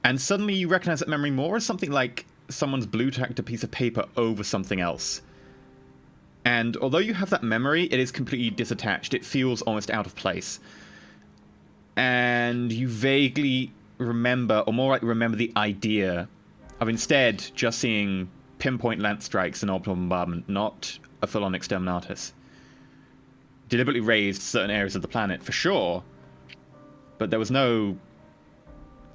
And suddenly you recognize that memory more as something like someone's blue-tacked a piece of paper over something else. And although you have that memory, it is completely disattached. It feels almost out of place. And you vaguely remember, or more likely remember, the idea of instead just seeing pinpoint lance strikes and orbital bombardment, not a full-on exterminatus. Deliberately raised certain areas of the planet, for sure, but there was no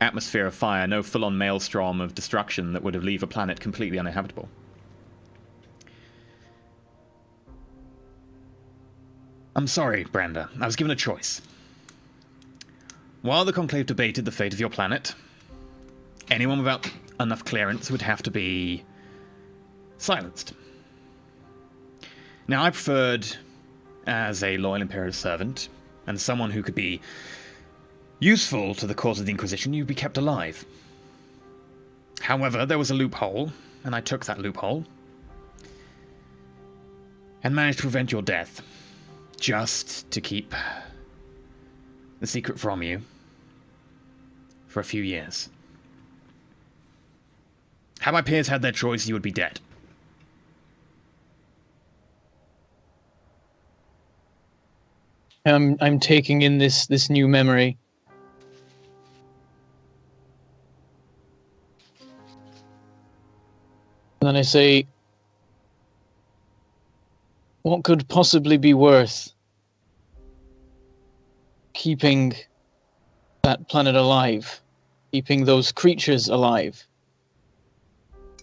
atmosphere of fire, no full-on maelstrom of destruction that would have left a planet completely uninhabitable. I'm sorry, Branda. I was given a choice. While the Conclave debated the fate of your planet, anyone without enough clearance would have to be silenced. Now, I preferred, as a loyal Imperial servant, and someone who could be useful to the cause of the Inquisition, you'd be kept alive. However, there was a loophole, and I took that loophole, and managed to prevent your death, just to keep the secret from you for a few years. Had my peers had their choice, you would be dead. I'm taking in this new memory. And then I say, what could possibly be worth keeping that planet alive, keeping those creatures alive?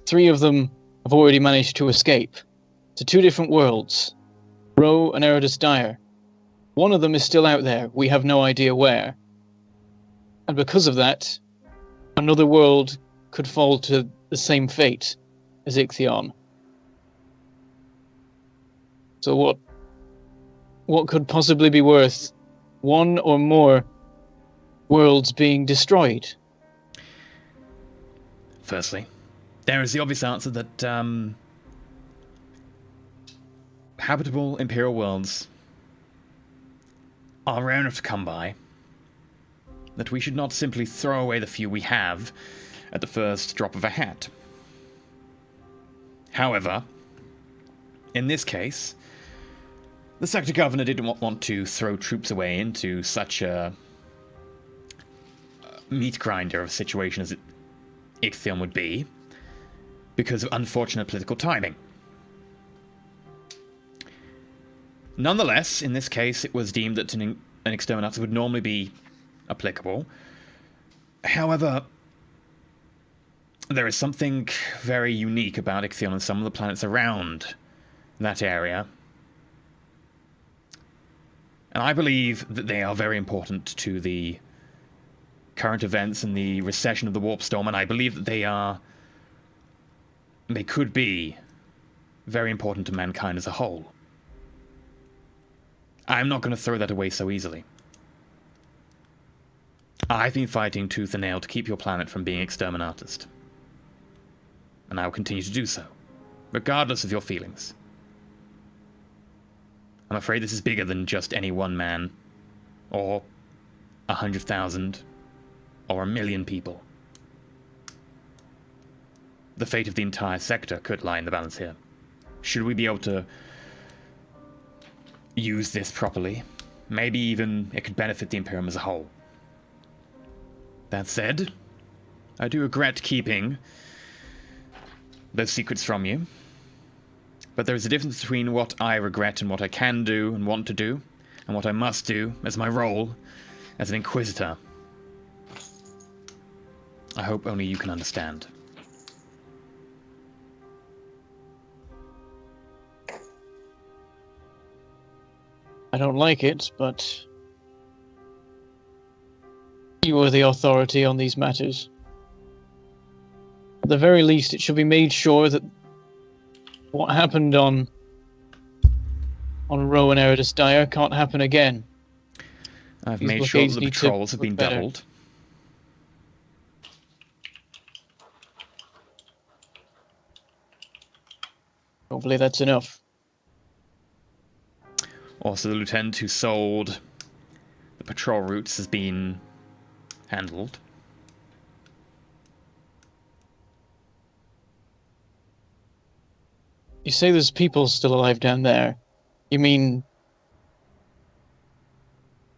3 of them have already managed to escape to 2 different worlds, Ro and Eridus Dire. One of them is still out there, we have no idea where. And because of that, another world could fall to the same fate as Ichthion. So what could possibly be worth 1 or more worlds being destroyed? Firstly, there is the obvious answer that habitable Imperial worlds are rare enough to come by, that we should not simply throw away the few we have at the first drop of a hat. However, in this case, The sector governor didn't want to throw troops away into such a meat grinder of a situation as Ichthion would be, because of unfortunate political timing. Nonetheless, in this case, it was deemed that an exterminatus would normally be applicable. However, there is something very unique about Ichthion and some of the planets around that area. And I believe that they are very important to the current events and the recession of the warp storm, and I believe that they could be very important to mankind as a whole. I'm not going to throw that away so easily. I've been fighting tooth and nail to keep your planet from being exterminatus. And I will continue to do so, regardless of your feelings. I'm afraid this is bigger than just any one man, or 100,000, or 1,000,000 people. The fate of the entire sector could lie in the balance here. Should we be able to use this properly, maybe even it could benefit the Imperium as a whole. That said, I do regret keeping those secrets from you. But there is a difference between what I regret and what I can do and want to do, and what I must do as my role as an Inquisitor. I hope only you can understand. I don't like it, but you are the authority on these matters. At the very least, it should be made sure that what happened on Roe and Eridus Dire can't happen again. I've These made sure that the blockades need to patrols have been look better. doubled. Hopefully that's enough. Also, the lieutenant who sold the patrol routes has been handled. You say there's people still alive down there. You mean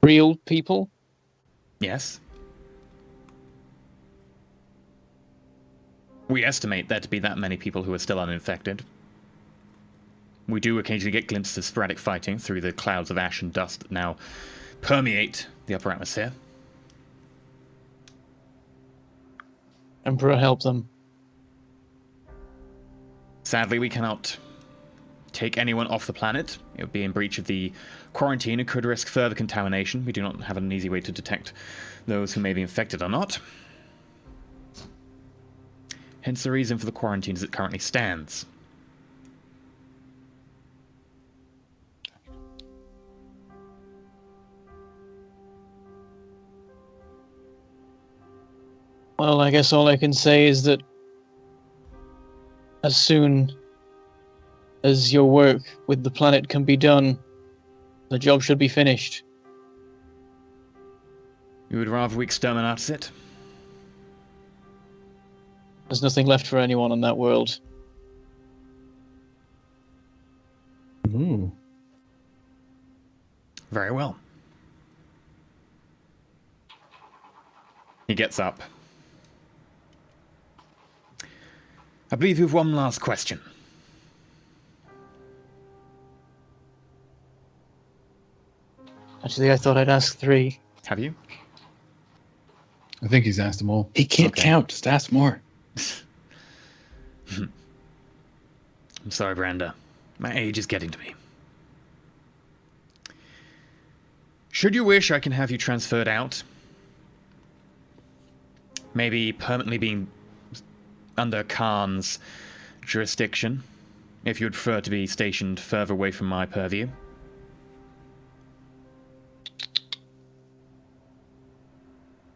real people? Yes. We estimate there to be that many people who are still uninfected. We do occasionally get glimpses of sporadic fighting through the clouds of ash and dust that now permeate the upper atmosphere. Emperor, help them. Sadly, we cannot take anyone off the planet. It would be in breach of the quarantine and could risk further contamination. We do not have an easy way to detect those who may be infected or not. Hence the reason for the quarantine as it currently stands. Well, I guess all I can say is that as soon as your work with the planet can be done, the job should be finished. You would rather we exterminate it? There's nothing left for anyone on that world. Ooh. Very well. He gets up. I believe you have one last question. Actually, I thought I'd ask 3. Have you? I think he's asked them all. He can't Okay. count. Just ask more. I'm sorry, Branda. My age is getting to me. Should you wish, I can have you transferred out. Maybe permanently being under Khan's jurisdiction, if you would prefer to be stationed further away from my purview.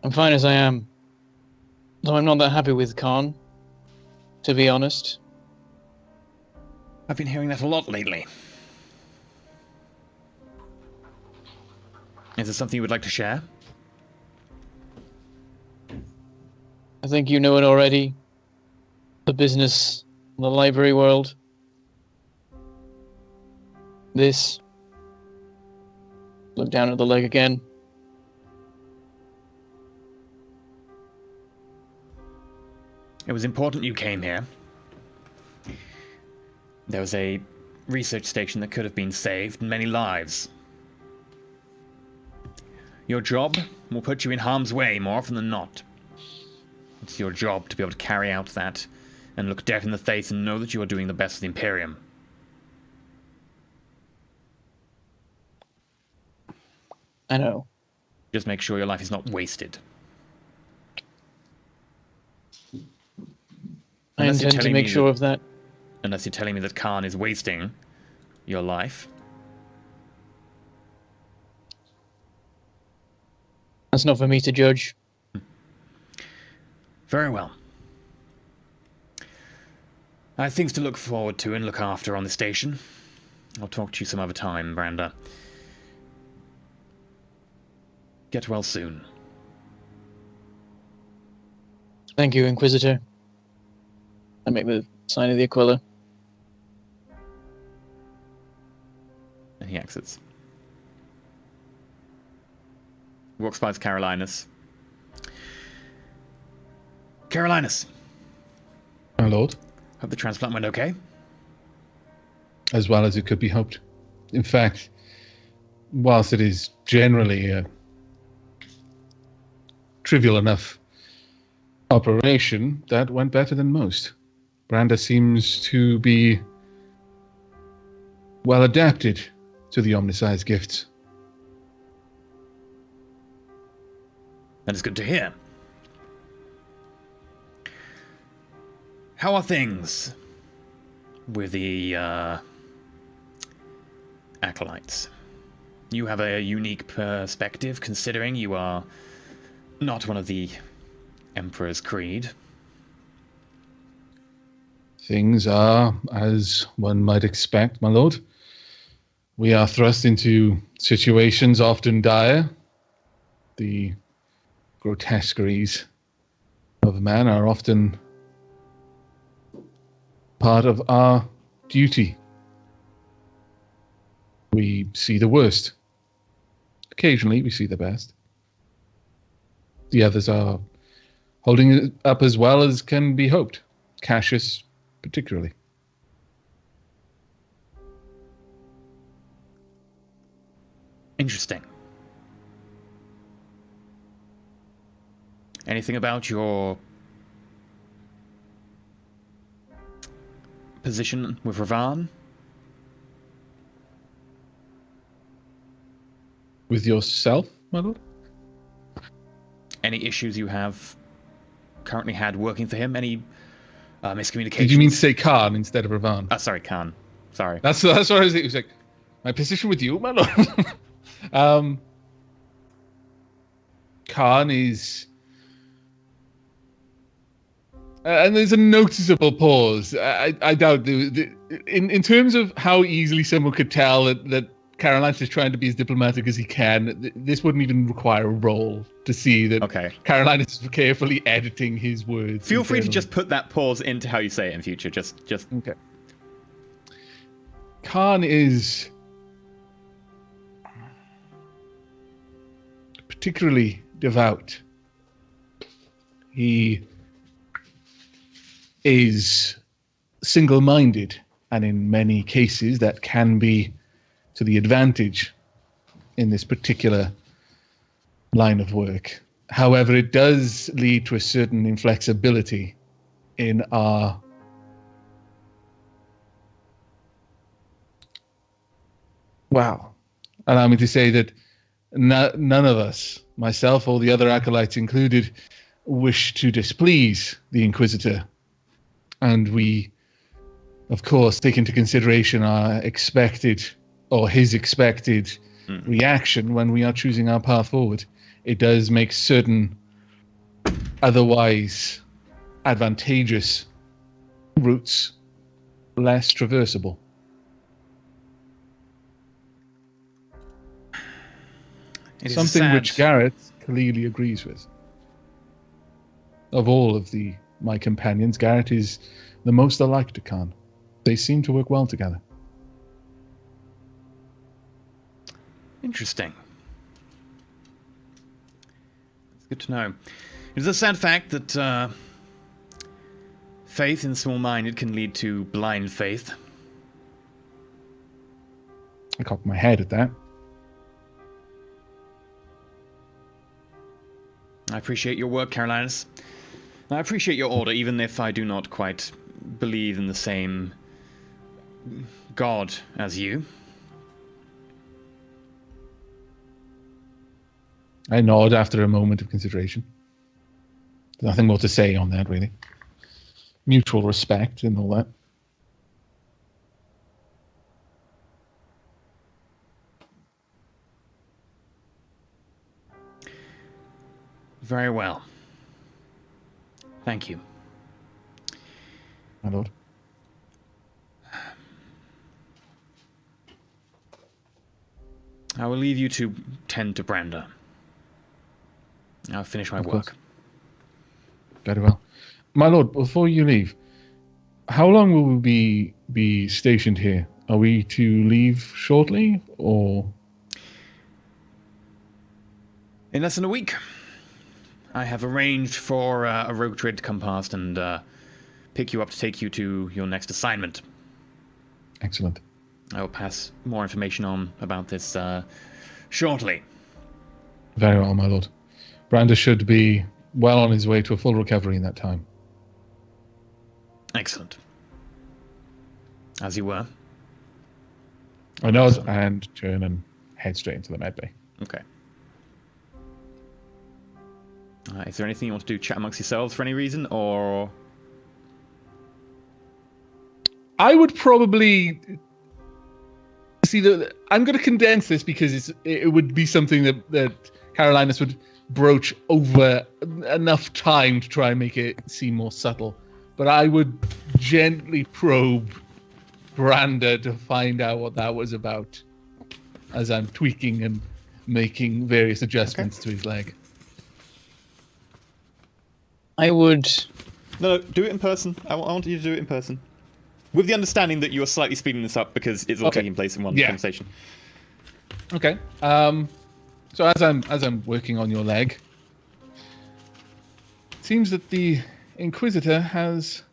I'm fine as I am. Though I'm not that happy with Khan, to be honest. I've been hearing that a lot lately. Is there something you would like to share? I think you know it already. The business, the library world. This, Look down at the leg again. It was important you came here. There was a research station that could have been saved and many lives. Your job will put you in harm's way more often than not. It's your job to be able to carry out that and look death in the face and know that you are doing the best for the Imperium. I know. Just make sure your life is not wasted. I intend to make sure of that. Unless you're telling me that Khan is wasting your life. That's not for me to judge. Very well. I have things to look forward to and look after on the station. I'll talk to you some other time, Branda. Get well soon. Thank you, Inquisitor. I make the sign of the Aquila. And he exits. Walks by Carolinus. Carolinus, My lord. hope the transplant went okay. As well as it could be hoped. In fact, whilst it is generally a trivial enough operation, that went better than most. Branda seems to be well adapted to the Omniscience gifts. That is good to hear. How are things with the acolytes? You have a unique perspective, considering you are not one of the Emperor's Creed. Things are as one might expect, my lord. We are thrust into situations often dire. The grotesqueries of man are often part of our duty. We see the worst. Occasionally we see the best. The others are holding it up as well as can be hoped. Cassius particularly. Interesting. Anything about your position with Ravan? With yourself, my lord? Any issues you have currently had working for him? Any miscommunications? Did you mean to say Khan instead of Ravan? Sorry, Khan. Sorry. That's what I was thinking. It was like, my position with you, my lord. Khan is... and there's a noticeable pause. I doubt in terms of how easily someone could tell that Carolinus is trying to be as diplomatic as he can. This wouldn't even require a roll to see that Carolinus is carefully editing his words. Feel free to just put that pause into how you say it in future. Just okay. Khan is particularly devout. He is single-minded, and in many cases that can be to the advantage in this particular line of work. However, it does lead to a certain inflexibility in our allow me to say that none of us, myself or the other acolytes included, wish to displease the Inquisitor. And we, of course, take into consideration our expected, or his expected, reaction when we are choosing our path forward. It does make certain otherwise advantageous routes less traversable. Something which Garrett clearly agrees with. Of all of my companions, Garrett is the most alike to Khan. They seem to work well together. Interesting. Good to know. It is a sad fact that faith in the small-minded can lead to blind faith. I cocked my head at that. I appreciate your work, Carolinus. I appreciate your order, even if I do not quite believe in the same God as you. I nod after a moment of consideration. There's nothing more to say on that, really. Mutual respect and all that. Very well. Thank you. My lord. I will leave you to tend to Branda. I'll finish my Of course. work. Very well. My lord, before you leave, how long will we be stationed here? Are we to leave shortly, or...? In less than a week, I have arranged for a rogue trader to come past and pick you up to take you to your next assignment. Excellent. I will pass more information on about this shortly. Very well, my lord. Branda should be well on his way to a full recovery in that time. Excellent. As you were. I nod and turn and head straight into the med bay. Okay. Is there anything you want to do? Chat amongst yourselves for any reason, or...? I would probably... See, I'm going to condense this because it would be something that Carolinus would broach over enough time to try and make it seem more subtle. But I would gently probe Branda to find out what that was about as I'm tweaking and making various adjustments to his leg. I would... No, do it in person. I want you to do it in person. With the understanding that you are slightly speeding this up because it's all taking place in one conversation. Okay. So as I'm working on your leg, it seems that the Inquisitor has...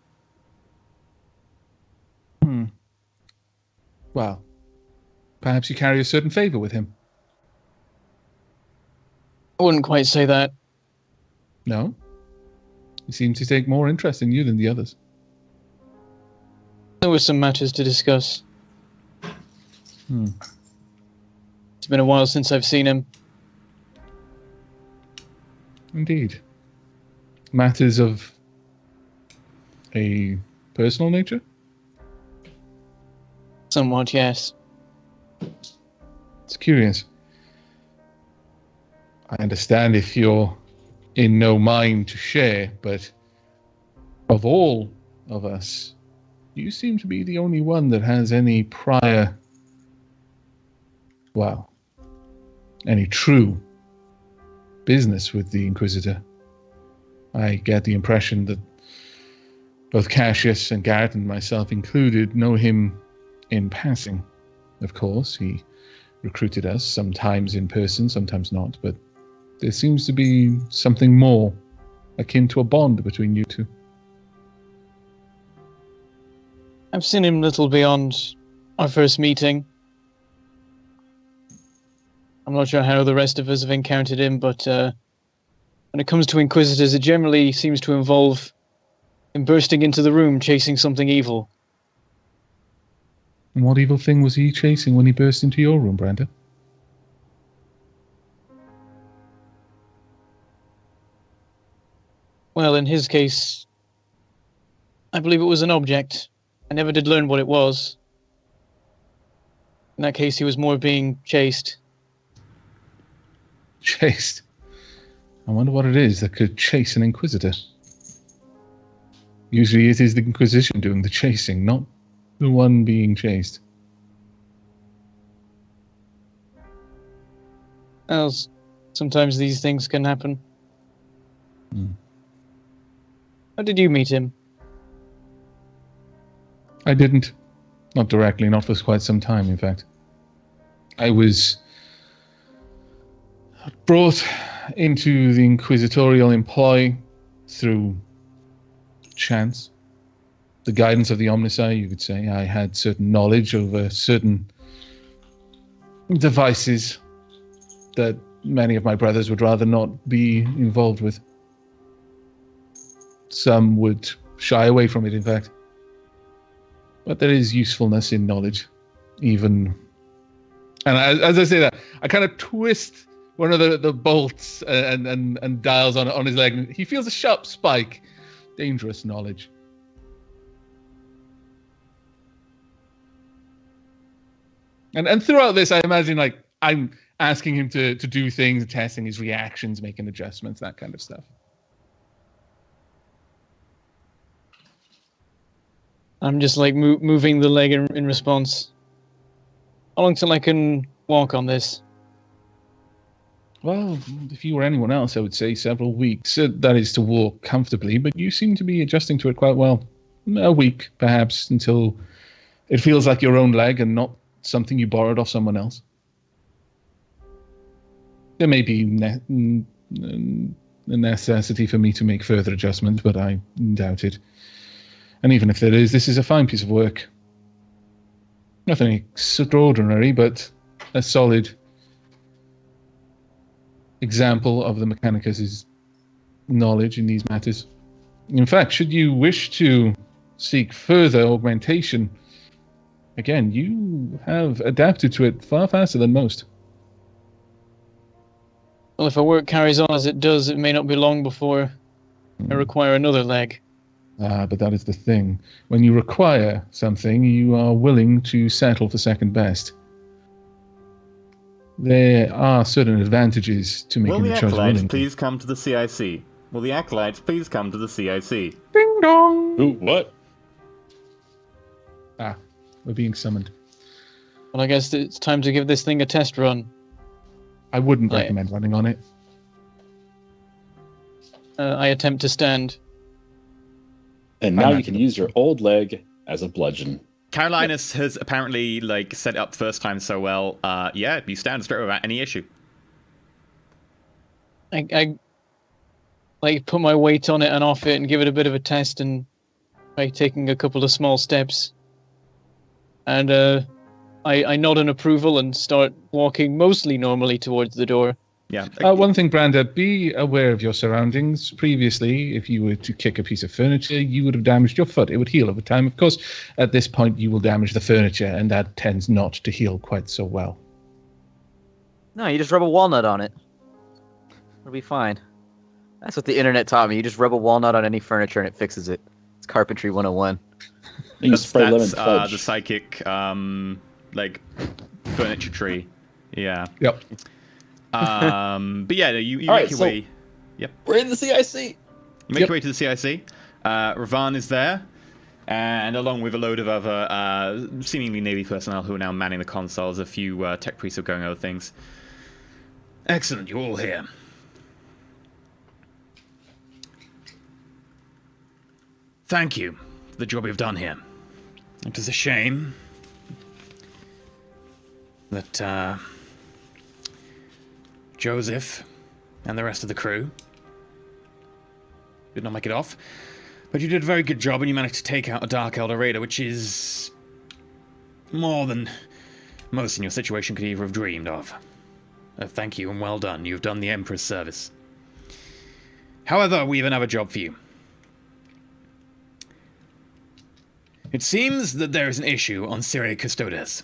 Well, perhaps you carry a certain favor with him. I wouldn't quite say that. No? He seems to take more interest in you than the others. There were some matters to discuss. It's been a while since I've seen him. Indeed. Matters of a personal nature? Somewhat, yes. It's curious. I understand if you're in no mind to share, but of all of us, you seem to be the only one that has any prior, well, any true business with the Inquisitor. I get the impression that both Cassius and Garrett and myself included know him in passing. Of course, he recruited us, sometimes in person, sometimes not, but there seems to be something more akin to a bond between you two. I've seen him little beyond our first meeting. I'm not sure how the rest of us have encountered him, but when it comes to Inquisitors, it generally seems to involve him bursting into the room chasing something evil. And what evil thing was he chasing when he burst into your room, Branda? Well, in his case, I believe it was an object. I never did learn what it was. In that case, he was more being chased. Chased? I wonder what it is that could chase an Inquisitor. Usually it is the Inquisition doing the chasing, not the one being chased. Well, sometimes these things can happen. How did you meet him? I didn't. Not directly, not for quite some time, in fact. I was brought into the inquisitorial employ through chance, the guidance of the Omnici, you could say. I had certain knowledge over certain devices that many of my brothers would rather not be involved with. Some would shy away from it, in fact. But there is usefulness in knowledge, even. And as I say that, I kind of twist one of the bolts and dials on his leg. And he feels a sharp spike. Dangerous knowledge. And throughout this, I imagine like I'm asking him to do things, testing his reactions, making adjustments, that kind of stuff. I'm just like moving the leg in response. How long till I can walk on this? Well, if you were anyone else, I would say several weeks. That is to walk comfortably, but you seem to be adjusting to it quite well. A week, perhaps, until it feels like your own leg and not something you borrowed off someone else. There may be a necessity for me to make further adjustments, but I doubt it. And even if there is, this is a fine piece of work. Nothing extraordinary, but a solid example of the Mechanicus' knowledge in these matters. In fact, should you wish to seek further augmentation, again, you have adapted to it far faster than most. Well, if our work carries on as it does, it may not be long before I require another leg. But that is the thing. When you require something, you are willing to settle for second best. There are certain advantages to making the choice. Will the Acolytes willingly. please come to the CIC? Will the Acolytes please come to the CIC? Ding dong! Ooh, what? We're being summoned. Well, I guess it's time to give this thing a test run. I wouldn't Right. recommend running on it. I attempt to stand. And now you can use your old leg as a bludgeon. Carolinus has apparently set it up first time so well. Yeah, you stand straight without any issue. I put my weight on it and off it and give it a bit of a test, and by taking a couple of small steps. And I nod in approval and start walking mostly normally towards the door. Yeah. One thing, Branda, be aware of your surroundings. Previously, if you were to kick a piece of furniture, you would have damaged your foot. It would heal over time. Of course, at this point, you will damage the furniture, and that tends not to heal quite so well. No, you just rub a walnut on it. It'll be fine. That's what the internet taught me. You just rub a walnut on any furniture and it fixes it. It's carpentry 101. You spray lemon That's fudge. the psychic, furniture tree. Yeah. Yep. But yeah, you All make right, your so- way. We're in the CIC. You make your way to the CIC. Ravan is there, and along with a load of other seemingly Navy personnel who are now manning the consoles, a few tech priests are going over things. Excellent, you're all here. Thank you for the job you've done here. It is a shame that Joseph and the rest of the crew did not make it off. But you did a very good job and you managed to take out a Dark Elder Raider, which is more than most in your situation could ever have dreamed of. Thank you and well done. You've done the Emperor's service. However, we have another job for you. It seems that there is an issue on Syria Custodes.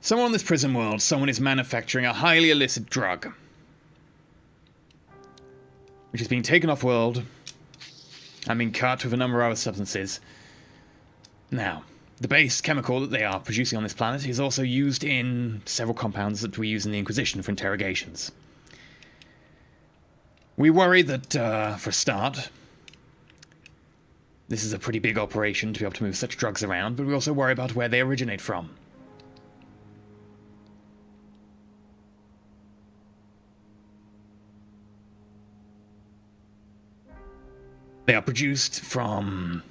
Somewhere on this prison world, someone is manufacturing a highly illicit drug, which is being taken off world and being cut with a number of other substances. Now, the base chemical that they are producing on this planet is also used in several compounds that we use in the Inquisition for interrogations. We worry that, for a start, this is a pretty big operation to be able to move such drugs around, but we also worry about where they originate from. They are produced from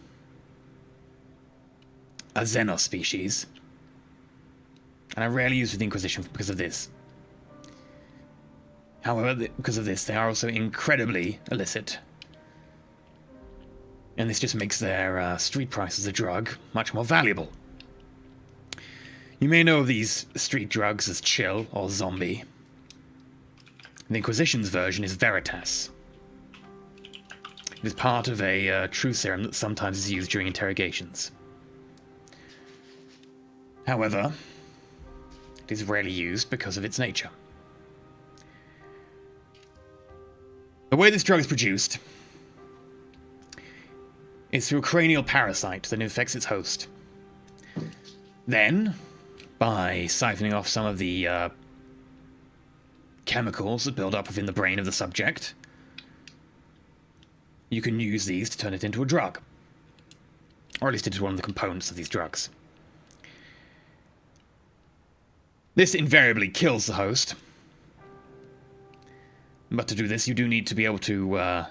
a Xenos species, and are rarely used with the Inquisition because of this. However, because of this, they are also incredibly illicit. And this just makes their street prices of drug much more valuable. You may know of these street drugs as chill or zombie. The Inquisition's version is Veritas. It is part of a truth serum that sometimes is used during interrogations. However, it is rarely used because of its nature. The way this drug is produced is through a cranial parasite that infects its host. Then, by siphoning off some of the chemicals that build up within the brain of the subject, you can use these to turn it into a drug. Or at least it is one of the components of these drugs. This invariably kills the host. But to do this, you do need to be able to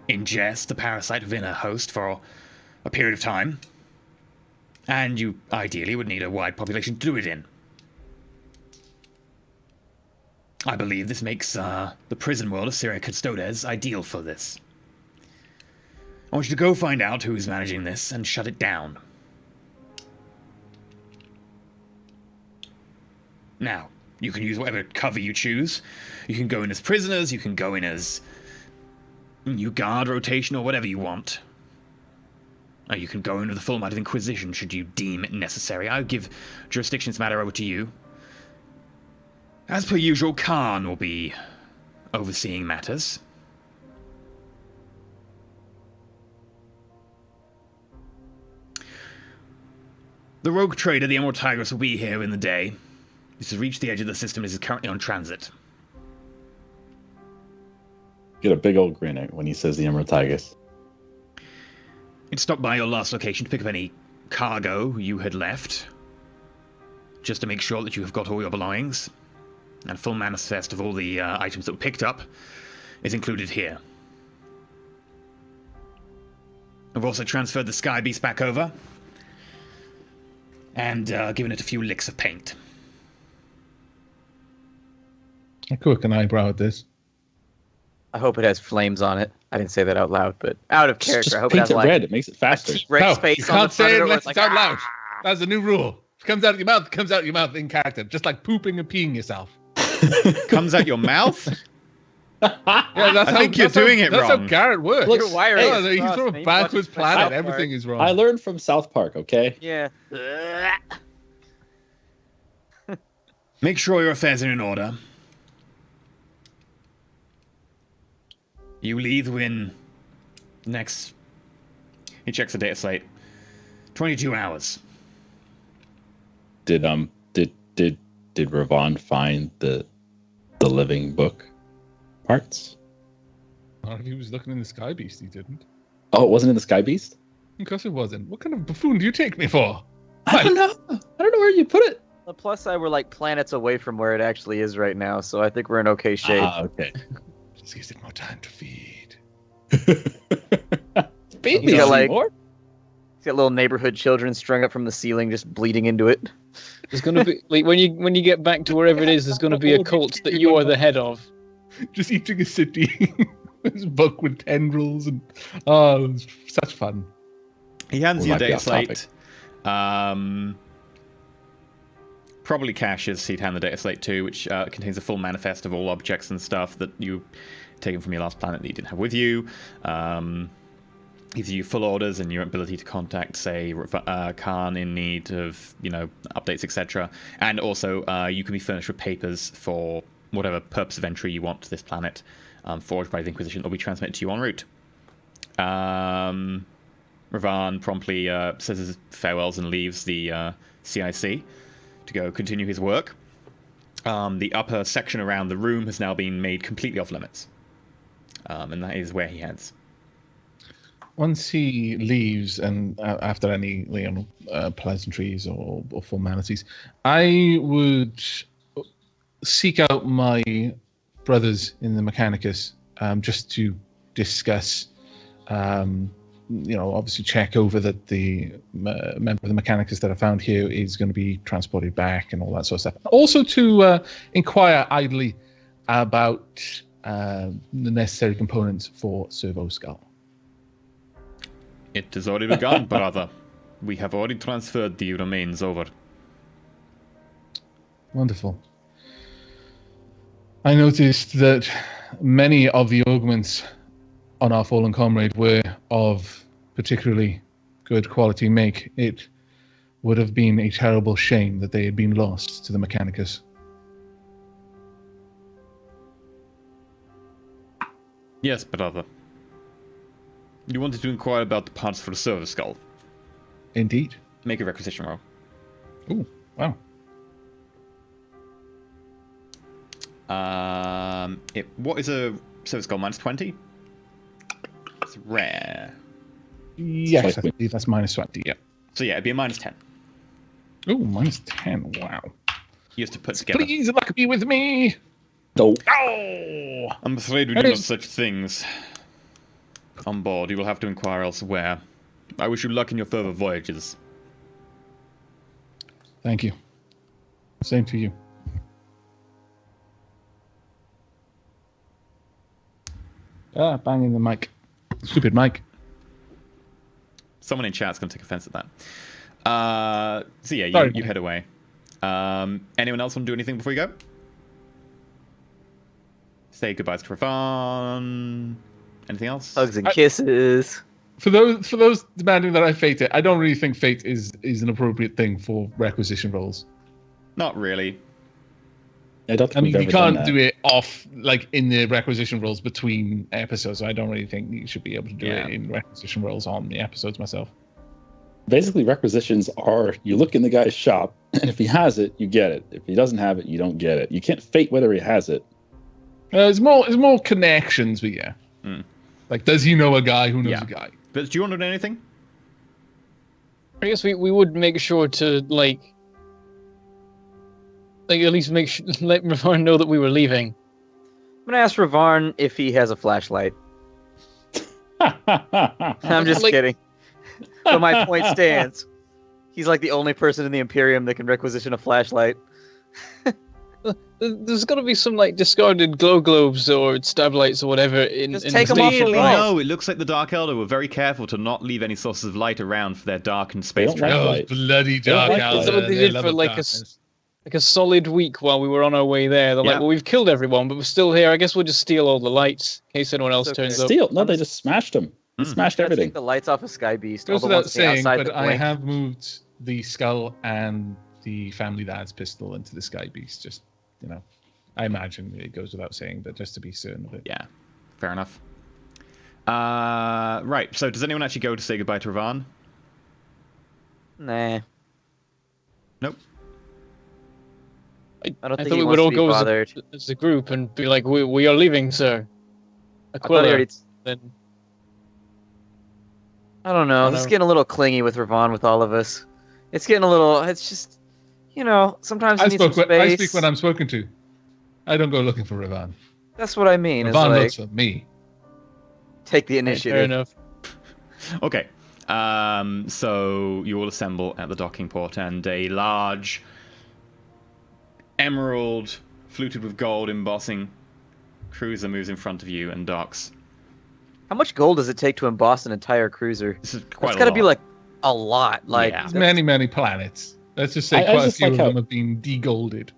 ingest the parasite within a host for a period of time. And you ideally would need a wide population to do it in. I believe this makes the prison world of Syria Custodes ideal for this. I want you to go find out who is managing this and shut it down. Now, you can use whatever cover you choose. You can go in as prisoners, you can go in as new guard rotation, or whatever you want. Or you can go in with the full amount of Inquisition should you deem it necessary. I'll give jurisdiction's matter over to you. As per usual, Khan will be overseeing matters. The rogue trader, the Emerald Tigress, will be here in the day. This has reached the edge of the system and is currently on transit. Get a big old grin when he says the Emerald Tigress. It stopped by your last location to pick up any cargo you had left, just to make sure that you have got all your belongings. And a full manifest of all the items that were picked up is included here. I've also transferred the Sky Beast back over, and given it a few licks of paint. I quirk an eyebrow at this. I hope it has flames on it. I didn't say that out loud, but out of character. Just I hope it paint has it like red. It makes it faster. T-Rex face you on can't the front say of it it where unless it's out loud. That's a new rule. If it comes out of your mouth, it comes out of your mouth in character. Just like pooping and peeing yourself. Comes out your mouth? Yeah, that's I think you're doing it That's wrong. how Garrett works. Look, You're wired. Oh, he's Cross, from a man. backwards Watch planet. South Everything Park. is wrong. I learned from South Park, okay? Yeah. Make sure your affairs are in order. You leave within next... He checks the data slate. 22 hours. Did Ravon find the living book parts? Not if he was looking in the Sky Beast, he didn't. Oh, it wasn't in the Sky Beast? Of course it wasn't. What kind of buffoon do you take me for? I don't know. I don't know where you put it. The plus side, we're like planets away from where it actually is right now, so I think we're in okay shape. Okay. Just gives it more time to feed. Feed me He's got, some like- more. He's got little neighborhood children strung up from the ceiling, just bleeding into it. There's gonna be like when you get back to wherever it is, there's gonna be a cult that you are the head of. Just eating a city. This book with tendrils and it was such fun. He hands We you a might be data off slate. Probably Cassius, he'd hand the data slate to, which contains a full manifest of all objects and stuff that you taken from your last planet that you didn't have with you. Gives you full orders and your ability to contact, say, Khan in need of, updates, etc. And also, you can be furnished with papers for whatever purpose of entry you want to this planet, forged by the Inquisition, that will be transmitted to you en route. Ravan promptly says his farewells and leaves the CIC to go continue his work. The upper section around the room has now been made completely off limits. And that is where he heads. Once he leaves, and after any pleasantries or formalities, I would seek out my brothers in the Mechanicus just to discuss. Obviously check over that the member of the Mechanicus that I found here is going to be transported back and all that sort of stuff. Also to inquire idly about the necessary components for Servo Skull. It has already begun, brother. We have already transferred the remains over. Wonderful. I noticed that many of the augments on our fallen comrade were of particularly good quality make. It would have been a terrible shame that they had been lost to the Mechanicus. Yes, brother. You wanted to inquire about the parts for the Servo Skull. Indeed. Make a requisition roll. Ooh, wow. What is a Servo Skull? -20? It's rare. Yes, I believe that's -20, yeah. So yeah, it'd be a -10. Ooh, -10, wow. You have to put together. Please luck be with me! No. Oh! I'm afraid we do not such things. On board, you will have to inquire elsewhere. I wish you luck in your further voyages. Thank you. Same to you. Banging the mic. Stupid mic. Someone in chat's going to take offense at that. So yeah, Sorry. you head away. Anyone else want to do anything before you go? Say goodbyes to Ravan. Anything else? Hugs and kisses. For those demanding that I fate it, I don't really think fate is an appropriate thing for requisition rolls. Not really. I don't think I mean, we've you ever done can't that. do it off, like, in the requisition rolls between episodes. So I don't really think you should be able to do it in requisition rolls on the episodes myself. Basically, requisitions are, you look in the guy's shop, and if he has it, you get it. If he doesn't have it, you don't get it. You can't fate whether he has it. It's more connections, but yeah. Mm. Like, does he know a guy who knows a guy? But do you want to do anything? I guess we would make sure to like at least make sure, let Ravarn know that we were leaving. I'm gonna ask Ravarn if he has a flashlight. I'm just kidding. But my point stands. He's like the only person in the Imperium that can requisition a flashlight. There's got to be some like discarded glow globes or stab lights or whatever in Just in take the 'em off station. the wall. No, it looks like the Dark Elder were very careful to not leave any sources of light around for their darkened space don't like travel. Oh, Light. bloody They don't dark like Elder. light. That's what they They did love for the like darkness. a solid week while we were on our way there. They're Yeah. like, well, we've killed everyone, but we're still here. I guess we'll just steal all the lights in case anyone else It's okay. turns up. Steal? No, they just smashed him. They smashed Let's everything. take the lights off of Sky Beast. All Goes the without ones that stay saying, outside but the I blink. have moved the skull and the family dad's pistol into the Sky Beast. Just, you know, I imagine it goes without saying, but just to be certain of it. Yeah, fair enough. Right, so does anyone actually go to say goodbye to Ravan? Nah. Nope. I don't I think thought he we wants would to all be go bothered. as a group and be like, we are leaving, sir. I thought he Aquila. already... Then I don't know. I don't This is know. getting a little clingy with Ravan with all of us. It's getting a little... It's just... You know, sometimes you I need some space. speak when I'm spoken to. I don't go looking for Ravan. That's what I mean. Is Ravan like, looks for me. take the fair initiative. enough. Okay. So you all assemble at the docking port, and a large emerald, fluted with gold embossing cruiser moves in front of you and docks. How much gold does it take to emboss an entire cruiser? This is quite It's a got to lot. be like a lot. Like Yeah. There's many, many planets. Let's just say I quite a just few like of how- them have been degolded.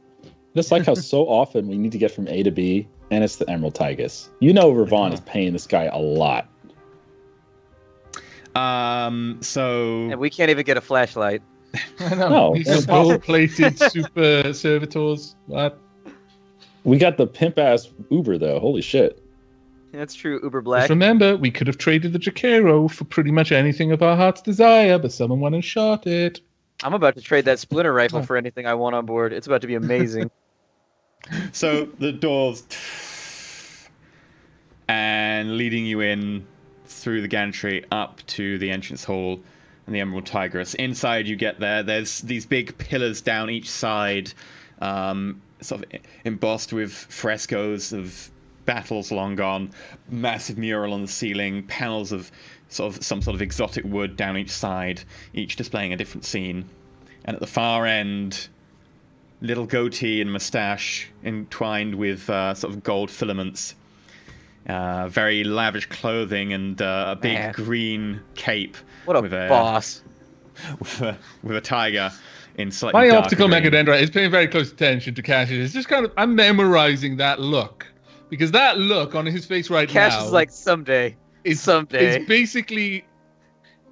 Just like how so often we need to get from A to B, and it's the Emerald Tigus. You know Ravan is paying this guy a lot. So and we can't even get a flashlight. I know. No, These that's gold-plated super servitors. What? We got the pimp-ass Uber, though. Holy shit. That's true. Uber Just Black. remember, we could have traded the Jaquero for pretty much anything of our heart's desire, but someone went and shot it. I'm about to trade that splinter rifle Oh. for anything I want on board. It's about to be amazing. So the doors and leading you in through the gantry up to the entrance hall and the Emerald Tigress. Inside you get there. There's these big pillars down each side, sort of embossed with frescoes of battles long gone, massive mural on the ceiling, panels of some sort of exotic wood down each side, each displaying a different scene. And at the far end, little goatee and mustache entwined with sort of gold filaments, very lavish clothing and a big Man. green cape. What a with boss. with a tiger in slightly My darker optical green. mecadendrite is paying very close attention to Cash's. It's just kind of, I'm memorizing that look. Because that look on his face right Cash now is like, someday. Someday. is basically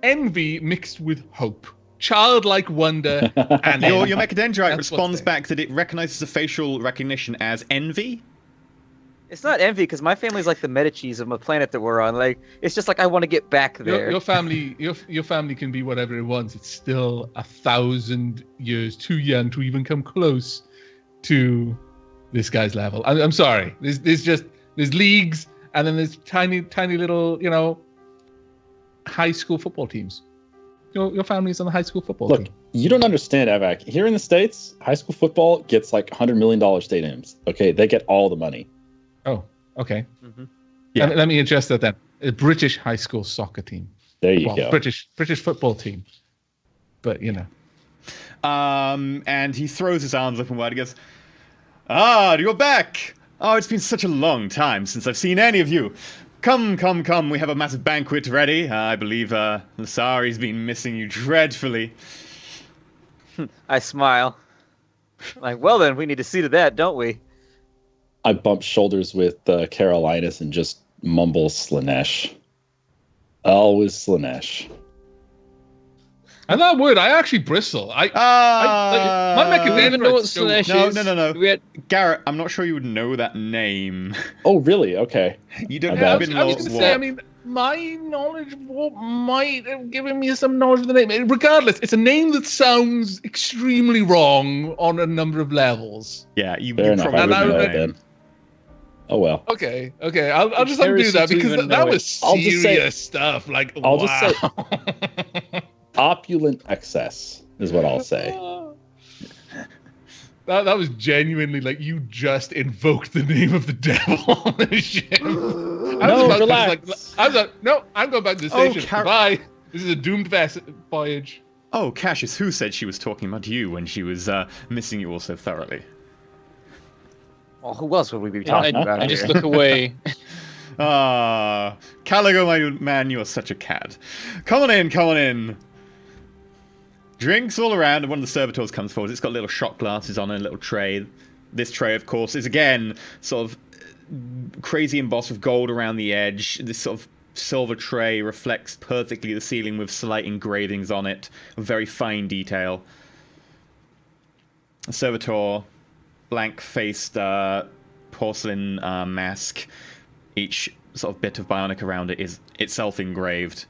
envy mixed with hope. Childlike wonder and Your envy. mecadendrite That's responds what's back that it recognizes the facial recognition as envy. It's not envy, because my family's like the Medicis of a planet that we're on. Like, it's just like, I want to get back there. Your family can be whatever it wants. It's still 1,000 years too young to even come close to this guy's level. I'm sorry. There's leagues, and then there's tiny little, high school football teams. Your family's on the high school football Look, team. you don't understand, Avak. Here in the States, high school football gets like $100 million stadiums. Okay, they get all the money. Oh, okay. Mm-hmm. Yeah. Let me adjust that then. A British high school soccer team. There you go. British football team. But And he throws his arms up and wide and goes, "Ah, you're back! Oh, it's been such a long time since I've seen any of you. Come. We have a massive banquet ready. I believe Lasari's been missing you dreadfully." I smile. Like, well then, we need to see to that, don't we? I bump shoulders with Carolinus and just mumble Slanesh. Always Slanesh. And that word, I actually bristle. My I don't even know what Mecadendrites Slanesh go- is. No. We had, Garrett, I'm not sure you would know that name. Oh, really? Okay. You don't I have bet. in I was Lord going to War. say, I mean, my knowledge of what might have given me some knowledge of the name. Regardless, it's a name that sounds extremely wrong on a number of levels. Yeah, you Fair enough. I probably would And I know know that that then. Oh, well. Okay. I'll just undo Heresy that to because even that know was I'll just say- serious stuff. Like, I'll wow. just say- Opulent excess is what I'll say. That was genuinely like you just invoked the name of the devil on this ship. No, relax. No, I'm going back to the Oh, station. Bye. This is a doomed voyage. Oh, Cassius, who said she was talking about you when she was missing you all so thoroughly? Well, who else would we be talking about I here? just look away. Ah, Caligo, my man, you are such a cad. Come on in. Drinks all around, and one of the servitors comes forward. It's got little shot glasses on a little tray. This tray, of course, is again sort of crazy embossed with gold around the edge. This sort of silver tray reflects perfectly the ceiling with slight engravings on it, of very fine detail. A servitor, blank-faced porcelain mask. Each sort of bit of bionic around it is itself engraved.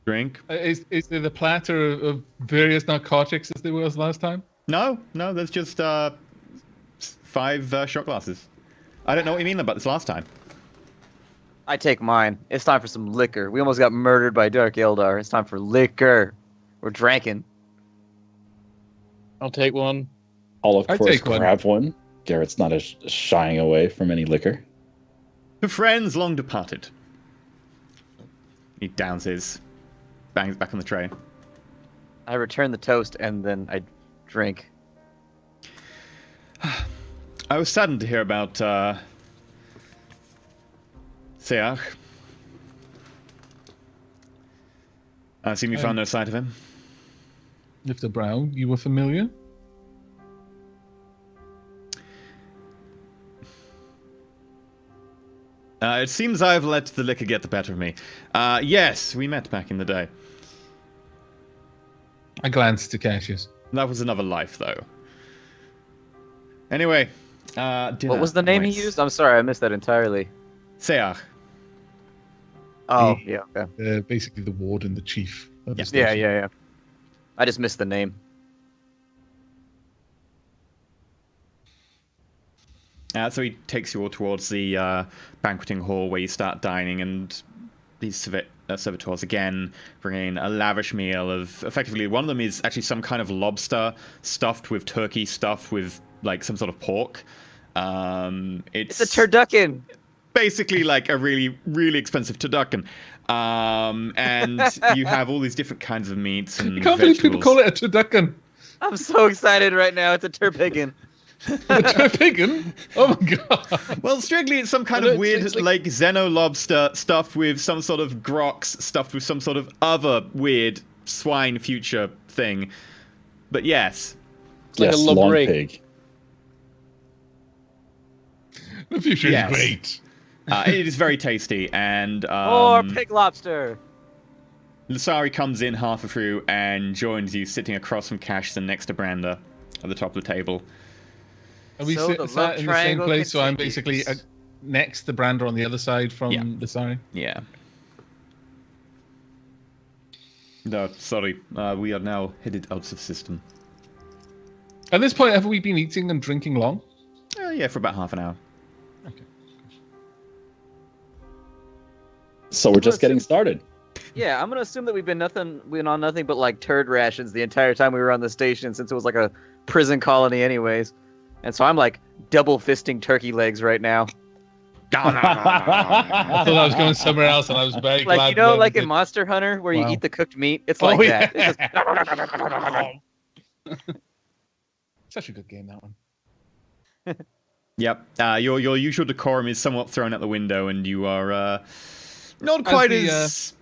Drink? Is there the platter of various narcotics as there was last time? No, there's just 5 shot glasses. I don't know what you mean about this last time. I take mine. It's time for some liquor. We almost got murdered by Dark Eldar. It's time for liquor. We're drinking. I'll take one. I'll, of I'd course, take one. grab one. Garrett's not shying away from any liquor. To friends long departed. He downs his, bangs back on the tray. I return the toast and then I drink. I was saddened to hear about Seach. I assume you found no sight of him. Lift a brow. You were familiar? It seems I've let the liquor get the better of me. Yes, we met back in the day. I glanced to Cassius. That was another life, though. Anyway, dinner. What was the name he awaits. used? I'm sorry, I missed that entirely. Seach. Oh, The- yeah, okay. Basically, the warden, the chief. Of the Yeah, station. yeah. I just missed the name. So he takes you all towards the banqueting hall where you start dining, and these servitors again bring in a lavish meal of, effectively, one of them is actually some kind of lobster stuffed with turkey, stuffed with like some sort of pork. It's a turducken. basically like a really, really expensive turducken. And you have all these different kinds of meats and You can't believe people vegetables. call it a turducken. I'm so excited right now. It's a turpigin. Piggin? Oh my god. Well, strictly it's some kind Well, of weird, it's like Xeno lobster stuffed with some sort of grox, stuffed with some sort of other weird swine future thing. But yes. like Yes, a long lobrig. pig. The future Yes. is great. It is very tasty, and Or pig lobster. Lusari comes in halfway through and joins you, sitting across from Cash and next to Branda at the top of the table. Are we So the sat love in the same triangle place? So I'm continues. basically next to Brander on the other side from Yeah. the side. Yeah. No, sorry. We are now headed out of system. At this point, have we been eating and drinking long? Yeah, for about half an hour. Okay. So we're just getting started. Yeah, I'm gonna assume that we've been on nothing but like turd rations the entire time we were on the station, since it was like a prison colony, anyways. And so I'm like double fisting turkey legs right now. I thought I was going somewhere else, and I was very glad. Like, you know, whoever like in did- Monster Hunter, where you Wow. eat the cooked meat. It's Oh, like yeah. that. It's just- Such a good game, that one. Yep. Your usual decorum is somewhat thrown out the window, and you are not quite the, as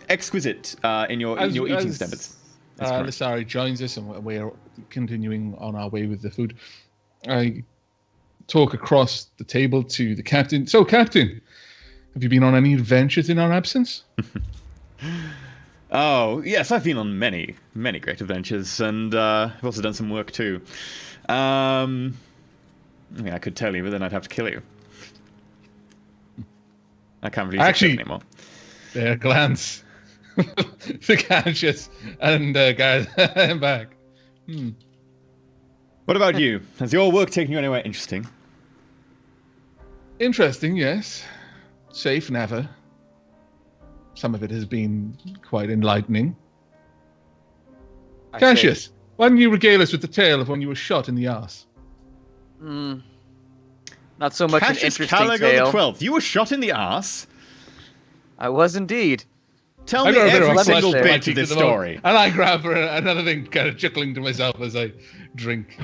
exquisite in your eating standards. That's correct. Lusari joins us, and we're continuing on our way with the food. I talk across the table to the captain. So, Captain, have you been on any adventures in our absence? Oh, yes, I've been on many, many great adventures, and I've also done some work too. I mean, I could tell you, but then I'd have to kill you. I can't really Actually- say anymore. There, glance. The Cassius and guys back. What about you? Has your work taken you anywhere interesting? Interesting, yes. Safe, never. Some of it has been quite enlightening. I say, Cassius, why don't you regale us with the tale of when you were shot in the arse? not so much an Cassius interesting Caligo tale. the 12th. You were shot in the arse? I was indeed. Tell I me got a bit of every a single flush bit there. of this story. And I grab for another thing, kind of chuckling to myself as I drink.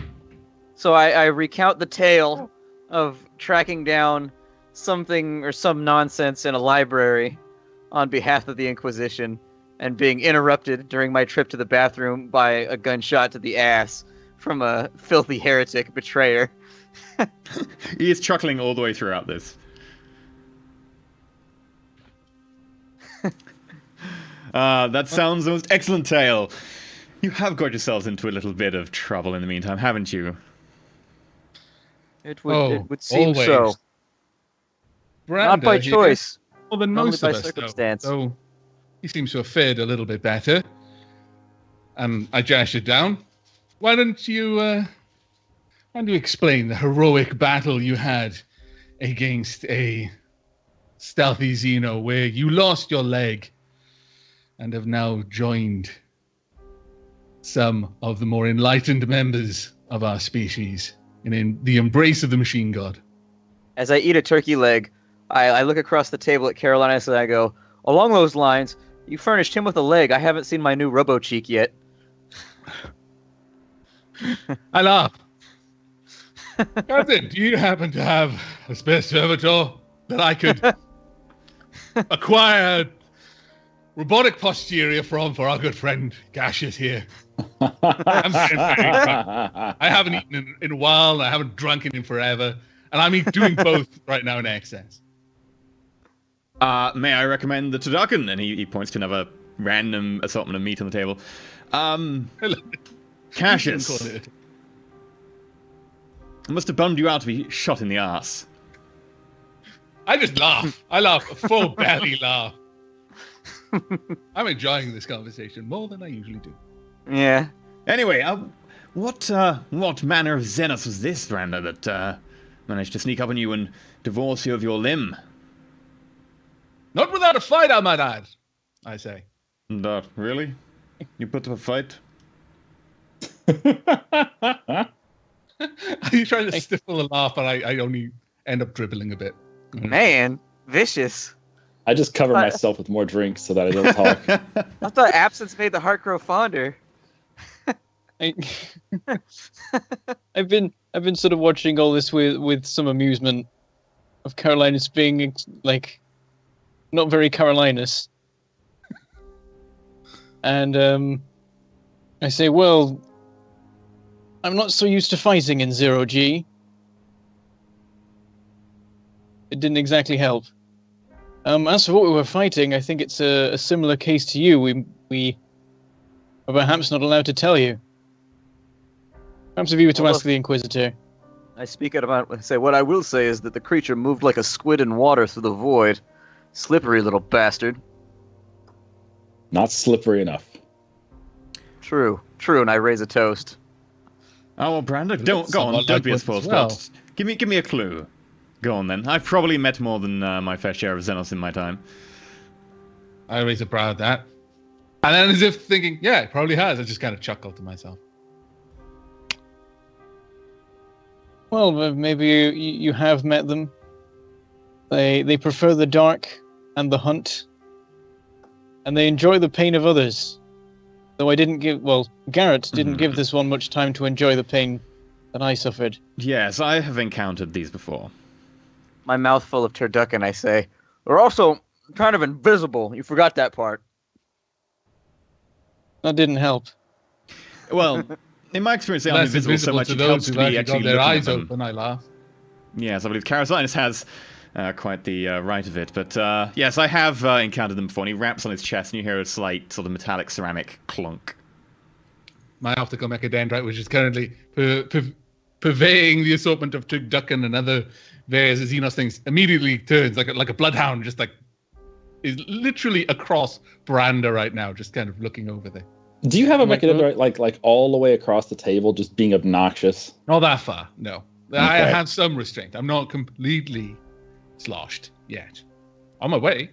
So I recount the tale of tracking down something or some nonsense in a library on behalf of the Inquisition and being interrupted during my trip to the bathroom by a gunshot to the ass from a filthy heretic betrayer. He is chuckling all the way throughout this. That sounds the most excellent tale. You have got yourselves into a little bit of trouble in the meantime, haven't you? It Oh, would seem always. so. Not Branda by here, choice. more than only most by of us, circumstance. though. He seems to have fared a little bit better. I jashed it down. Why don't you explain the heroic battle you had against a stealthy Xeno where you lost your leg and have now joined some of the more enlightened members of our species in the embrace of the machine god? As I eat a turkey leg, I look across the table at Carolina and I go, along those lines, you furnished him with a leg. I haven't seen my new Robo Cheek yet. I laugh. Captain, do you happen to have a spare servitor that I could acquire robotic posterior from for our good friend Cassius here? I'm getting very fat. I haven't eaten in a while, and I haven't drunken in forever, and I'm doing both right now in excess. May I recommend the Tadakan? And he points to another random assortment of meat on the table. Cassius, it must have bummed you out to be shot in the arse. I just laugh. I laugh, a full belly laugh. I'm enjoying this conversation more than I usually do. Yeah. Anyway, what manner of Xenos was this, Branda, that managed to sneak up on you and divorce you of your limb? Not without a fight, I might add, I say. Really? You put up a fight? You try to stifle a laugh, and I only end up dribbling a bit. Man, vicious. I just cover myself with more drinks so that I don't talk. I thought absence made the heart grow fonder. I've been sort of watching all this with some amusement of Carolinus being like not very Carolinus, and I say, well, I'm not so used to fighting in 0G. It didn't exactly help. As for what we were fighting, I think it's a similar case to you. We are perhaps not allowed to tell you. Perhaps if you were to ask the Inquisitor. I speak out about. I say, what I will say is that the creature moved like a squid in water through the void. Slippery little bastard. Not slippery enough. True, and I raise a toast. Oh, well, Brando, don't be a spoil sport. Give me a clue. Go on, then. I've probably met more than my fair share of Xenos in my time. I raise a brow at that. And then as if thinking, yeah, it probably has, I just kind of chuckled to myself. Well, maybe you have met them. They prefer the dark and the hunt. And they enjoy the pain of others. Though Garrett didn't give this one much time to enjoy the pain that I suffered. Yes, I have encountered these before. My mouth full of turducken, I say. We're also kind of invisible. You forgot that part. That didn't help. Well, in my experience, they aren't invisible so much. It helps to be actually their looking eyes at them. open. I laugh. Yes, I believe Carolinus has quite the right of it. But yes, I have encountered them before. And he raps on his chest, and you hear a slight sort of metallic ceramic clunk. My optical mechadendrite, which is currently purveying the assortment of turducken and other various Xenos things, immediately turns like a bloodhound, just like is literally across Branda right now, just kind of looking over there. Do you have a mechadendrite like all the way across the table, just being obnoxious? Not that far, no. Okay. I have some restraint. I'm not completely sloshed yet. On my way.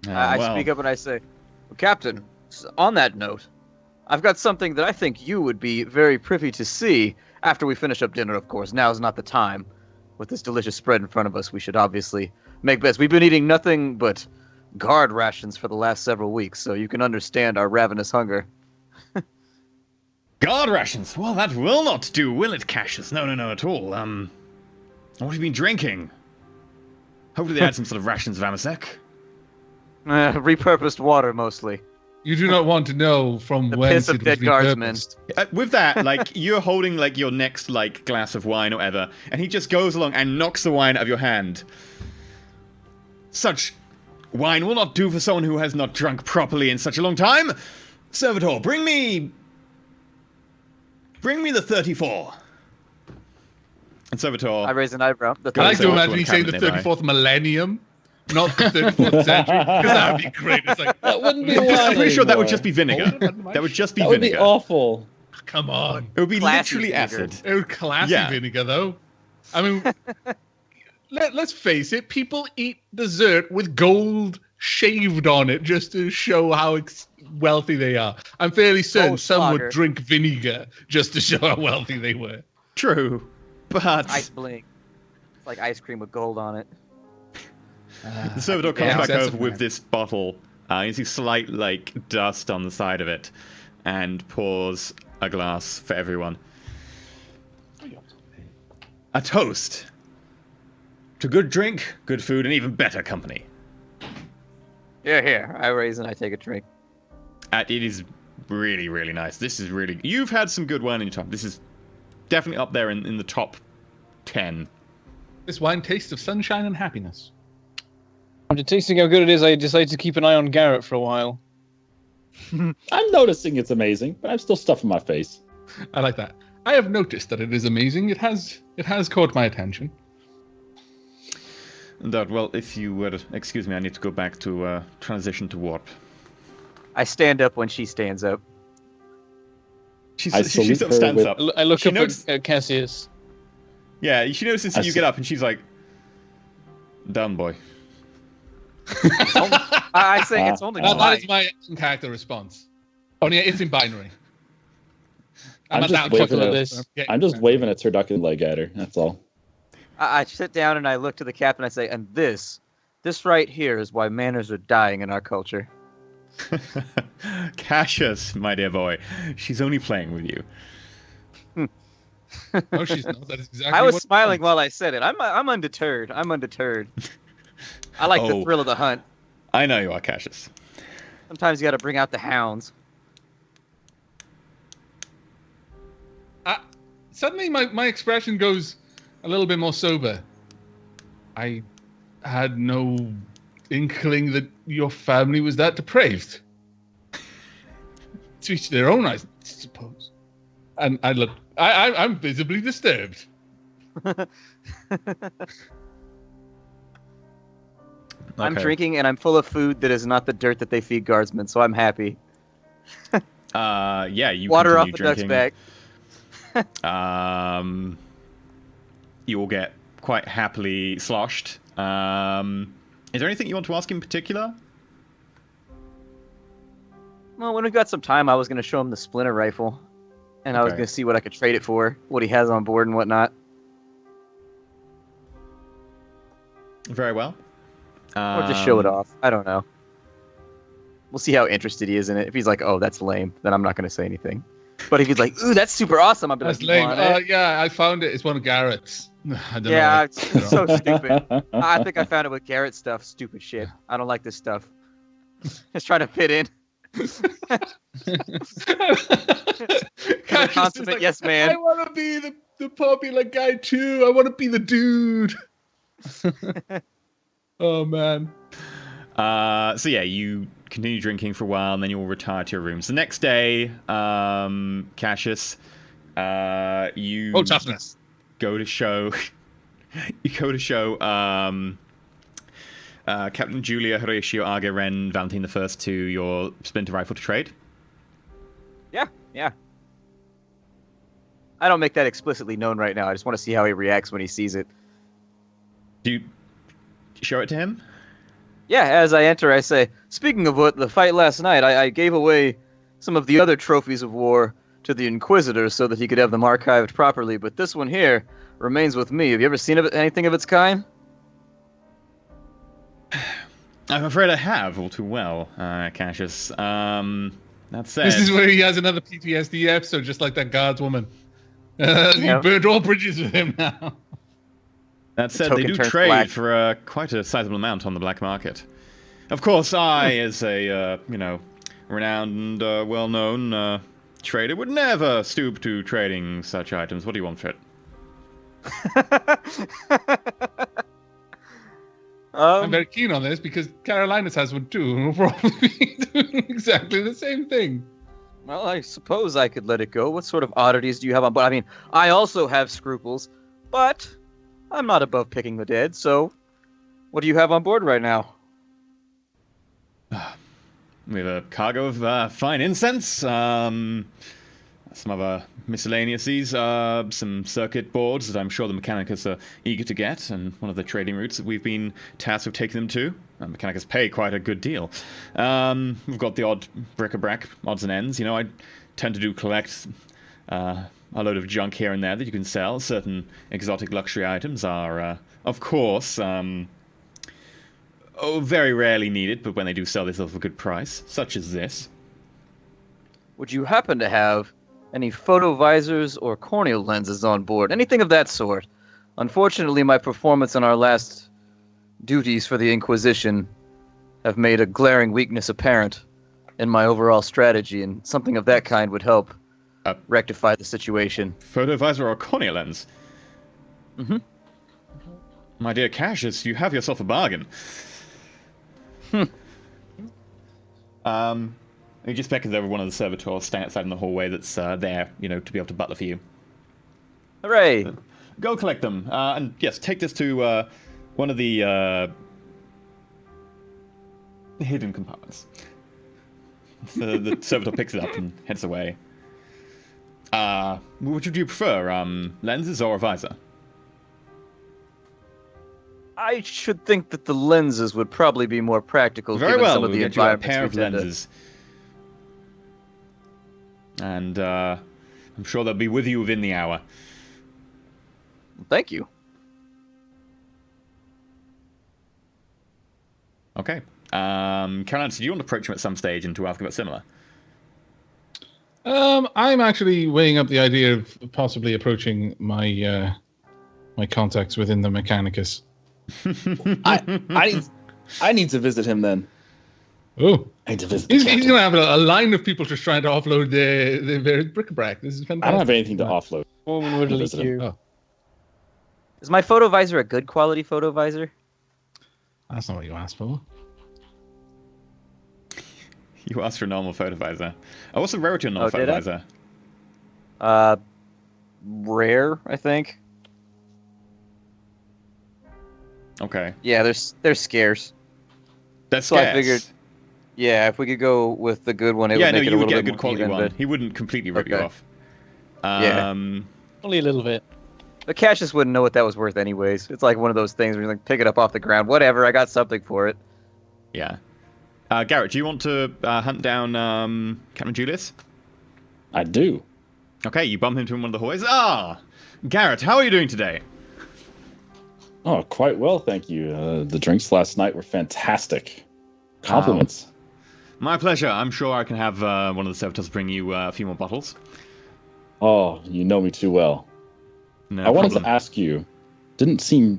I speak up and I say, well, Captain, on that note, I've got something that I think you would be very privy to see after we finish up dinner, of course. Now is not the time. With this delicious spread in front of us, we should obviously make best. We've been eating nothing but guard rations for the last several weeks, so you can understand our ravenous hunger. Guard rations? Well, that will not do, will it, Cassius? No, at all. What have you been drinking? Hopefully they had some sort of rations of Amasek. Repurposed water, mostly. You do not want to know from The whence piss of it was dead guardsmen. repurposed. With that, like, you're holding, like, your next, like, glass of wine or whatever, and he just goes along and knocks the wine out of your hand. Such wine will not do for someone who has not drunk properly in such a long time. Servitor, bring me the 34. And Servitor... I raise an eyebrow. I like to imagine he's saying the 34th millennium, not the 34th century, because that would be great. It's like, That wouldn't be I'm wine pretty sure that would anymore. just be vinegar. That would just be That would vinegar. be awful. come on. It would be Classy literally vinegar. acid. It would classy Yeah. vinegar, though. I mean, let's face it, people eat dessert with gold shaved on it just to show how wealthy they are. I'm fairly certain Gold some slaughter. would drink vinegar just to show how wealthy they were. True, but Ice bling. It's like ice cream with gold on it. the servitor comes Yeah, back excessive, over with man. this bottle. You see slight, like, dust on the side of it, and pours a glass for everyone. A toast to good drink, good food, and even better company. Here. I raise and I take a drink. It is really, really nice. This is really... You've had some good wine in your time. This is definitely up there in the top 10. This wine tastes of sunshine and happiness. After tasting how good it is, I decided to keep an eye on Garrett for a while. I'm noticing it's amazing, but I'm still stuffing my face. I like that. I have noticed that it is amazing. It has caught my attention. Well, if you would excuse me, I need to go back to transition to warp. I stand up when she stands up. She I sort of salute her stands with- up. I look She up notes- at Cassius. Yeah, she notices I you see. get up, and she's like, "Dumb boy." I say it's only That polite. is my character response. Only it's in binary. I'm at just that waving fucking at- this. I'm just waving a turducken leg at her. That's all. I sit down and I look to the captain and I say, and this right here is why manners are dying in our culture. Cassius, my dear boy, she's only playing with you. No, she's not. That is exactly I was what smiling while I said it. I'm undeterred. I'm undeterred. I like the thrill of the hunt. I know you are, Cassius. Sometimes you got to bring out the hounds. Suddenly, my expression goes a little bit more sober. I had no inkling that your family was that depraved. To each their own, I suppose. And I'm visibly disturbed. I'm Okay. drinking and I'm full of food that is not the dirt that they feed guardsmen, so I'm happy. Yeah, you Water off continue the drinking. duck's back. You will get quite happily sloshed. Is there anything you want to ask in particular? Well, when we got some time, I was going to show him the splinter rifle. And I was Okay. going to see what I could trade it for, what he has on board and whatnot. Very well. Or just show it off. I don't know. We'll see how interested he is in it. If he's like, oh, that's lame, then I'm not going to say anything. But if he's like, ooh, that's super awesome, I'll be That's like, lame. "Want it?" Yeah, I found it. It's one of Garrett's. I don't Yeah, know. it's so stupid. I think I found it with Garrett stuff. Stupid shit. I don't like this stuff. Just trying to fit in. Cassius consummate is like, yes man. I want to be the popular guy too. I want to be the dude. Oh man. So yeah, you continue drinking for a while, and then you will retire to your rooms. The next day, Cassius, you Oh, toughness. go to show. You go to show Captain Julia, Horatio, Arge, Ren, Valentine the First to your splinter rifle to trade. Yeah. I don't make that explicitly known right now. I just want to see how he reacts when he sees it. Do you show it to him? Yeah, as I enter, I say, speaking of what the fight last night, I gave away some of the other trophies of war to the Inquisitor so that he could have them archived properly, but this one here remains with me. Have you ever seen anything of its kind? I'm afraid I have all too well, Cassius. That said, This is where he has another PTSD episode, just like that guards woman. Yeah. You burned all bridges with him now. that said, they token do turns trade black. for quite a sizable amount on the black market. Of course, I, as a renowned and well-known trader, would never stoop to trading such items. What do you want for it? I'm very keen on this because Carolinas has one too, and we'll probably be doing exactly the same thing. Well, I suppose I could let it go. What sort of oddities do you have on board? I mean, I also have scruples, but I'm not above picking the dead, so what do you have on board right now? We have a cargo of fine incense, some other miscellaneousies, some circuit boards that I'm sure the Mechanicus are eager to get, and one of the trading routes that we've been tasked with taking them to. Mechanicus pay quite a good deal. We've got the odd bric-a-brac, odds and ends. You know, I tend to collect a load of junk here and there that you can sell. Certain exotic luxury items are, of course, very rarely needed, but when they do sell, they sell for a good price, such as this. Would you happen to have any photovisors or corneal lenses on board? Anything of that sort? Unfortunately, my performance on our last duties for the Inquisition have made a glaring weakness apparent in my overall strategy, and something of that kind would help rectify the situation. Photovisor or cornea lens? Mm-hmm. My dear Cassius, you have yourself a bargain. He just beckons over one of the servitors standing outside in the hallway that's there, to be able to butler for you. Hooray! Go collect them. And yes, take this to one of the hidden compartments. The servitor picks it up and heads away. Which would you prefer, lenses or a visor? I should think that the lenses would probably be more practical Very given well, some of we'll the get you a environments pair we of tend to- lenses. And I'm sure they'll be with you within the hour. Thank you. Okay. Caroline, do you want to approach him at some stage and to ask about similar? I'm actually weighing up the idea of possibly approaching my my contacts within the Mechanicus. I need to visit him then. Oh, I need to visit. he's going to have a line of people just trying to offload the various bric-a-brac. This is fantastic. I don't have anything to offload. Woman would lead you. Oh, Is my photo visor a good quality photo visor? that's not what you asked for. You asked for a normal photo visor. Oh, what's the rarity on normal Oh, did photo I? visor? Rare, I think. Okay. Yeah, they're scarce. That's So I scarce. figured, yeah, if we could go with the good one, it Yeah, would no, make it you a would little get a bit good quality more even, one. but- He wouldn't completely rip you Okay. off. Yeah. Only a little bit. But Cassius wouldn't know what that was worth anyways. It's like one of those things where you like pick it up off the ground. Whatever, I got something for it. Yeah. Garrett, do you want to hunt down Captain Julius? I do. Okay, you bump into him in one of the hallways. Ah! Garrett, how are you doing today? Oh, quite well, thank you. The drinks last night were fantastic. Compliments. My pleasure. I'm sure I can have one of the servitors bring you a few more bottles. Oh, you know me too well. No I wanted problem. to ask you. Didn't seem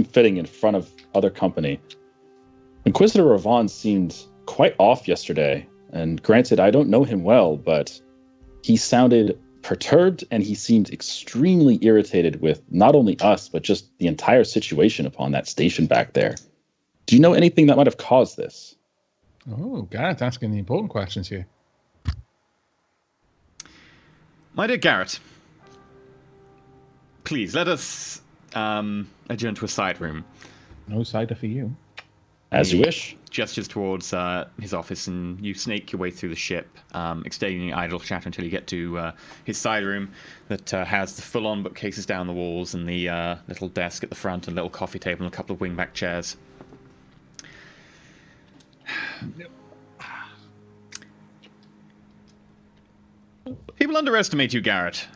fitting in front of other company. Inquisitor Ravon seemed quite off yesterday, and granted, I don't know him well, but he sounded perturbed and he seemed extremely irritated with not only us, but just the entire situation upon that station back there. Do you know anything that might have caused this? Oh, Garrett's asking the important questions here. My dear Garrett, please let us adjourn to a side room. No cider for you. As you wish. Gestures towards his office, and you snake your way through the ship, extending idle chat until you get to his side room that has the full-on bookcases down the walls and the little desk at the front and a little coffee table and a couple of wingback chairs. People underestimate you, Garrett.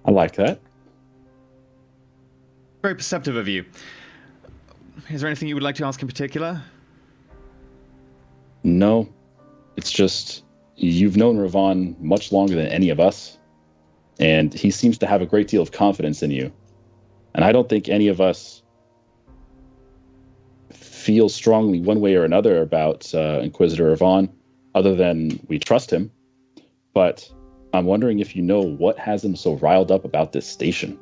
I like that. Very perceptive of you. Is there anything you would like to ask in particular? No. It's just you've known Ravon much longer than any of us, and he seems to have a great deal of confidence in you. And I don't think any of us feel strongly one way or another about Inquisitor Ravon, other than we trust him. But I'm wondering if you know what has him so riled up about this station.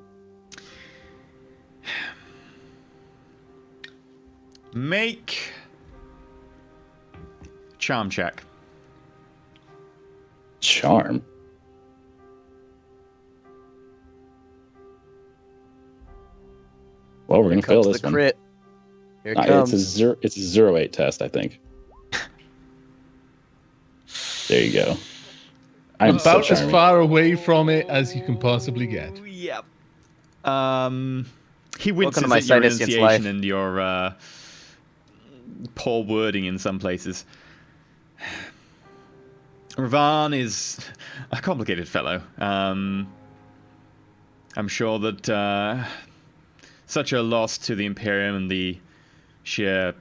Make charm check. Charm? Well, we're going to fail Comes this the one. crit. Here it It's comes. a 0-8 test, I think. There you go. I'm so About as charming. far away from it as you can possibly get. Yep. He winces to my at your Sinisian's enunciation life. and your poor wording in some places. Ravon is a complicated fellow. I'm sure that such a loss to the Imperium and the sheer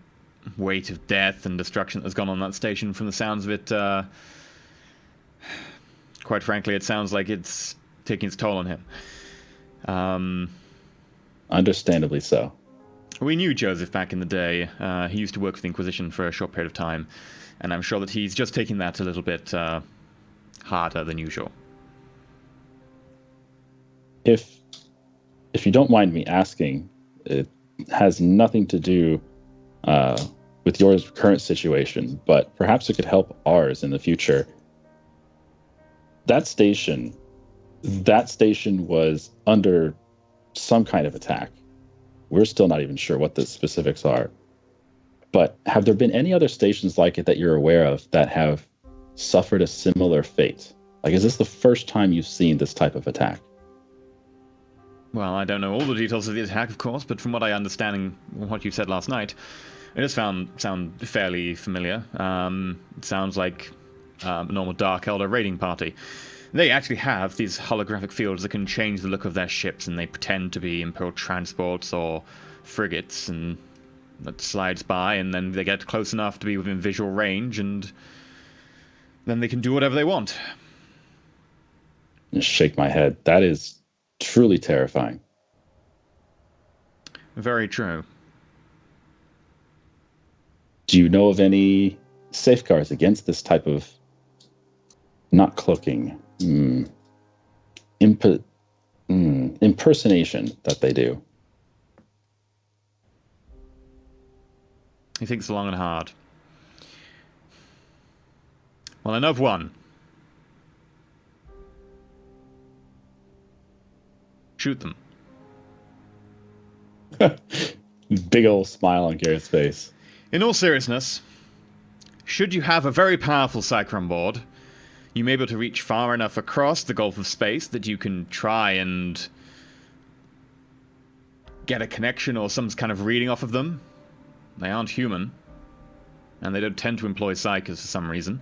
weight of death and destruction that has gone on that station, from the sounds of it, quite frankly, it sounds like it's taking its toll on him. Understandably so. We knew Joseph back in the day. He used to work for the Inquisition for a short period of time, and I'm sure that he's just taking that a little bit harder than usual. If you don't mind me asking, it has nothing to do with your current situation, but perhaps it could help ours in the future. That station was under some kind of attack. We're still not even sure what the specifics are. But have there been any other stations like it that you're aware of that have suffered a similar fate? Like, is this the first time you've seen this type of attack? Well, I don't know all the details of the attack, of course, but from what I understand and what you said last night, it does sound fairly familiar. It sounds like a normal Dark Elder raiding party. They actually have these holographic fields that can change the look of their ships, and they pretend to be Imperial transports or frigates, and that slides by, and then they get close enough to be within visual range, and then they can do whatever they want. Just shake my head. That is truly terrifying. Very true. Do you know of any safeguards against this type of not cloaking, impersonation that they do? He thinks long and hard. Well, I know of one. Shoot them. Big old smile on Garrett's face. In all seriousness, should you have a very powerful psyker on board, you may be able to reach far enough across the gulf of space that you can try and get a connection or some kind of reading off of them. They aren't human, and they don't tend to employ psykers for some reason.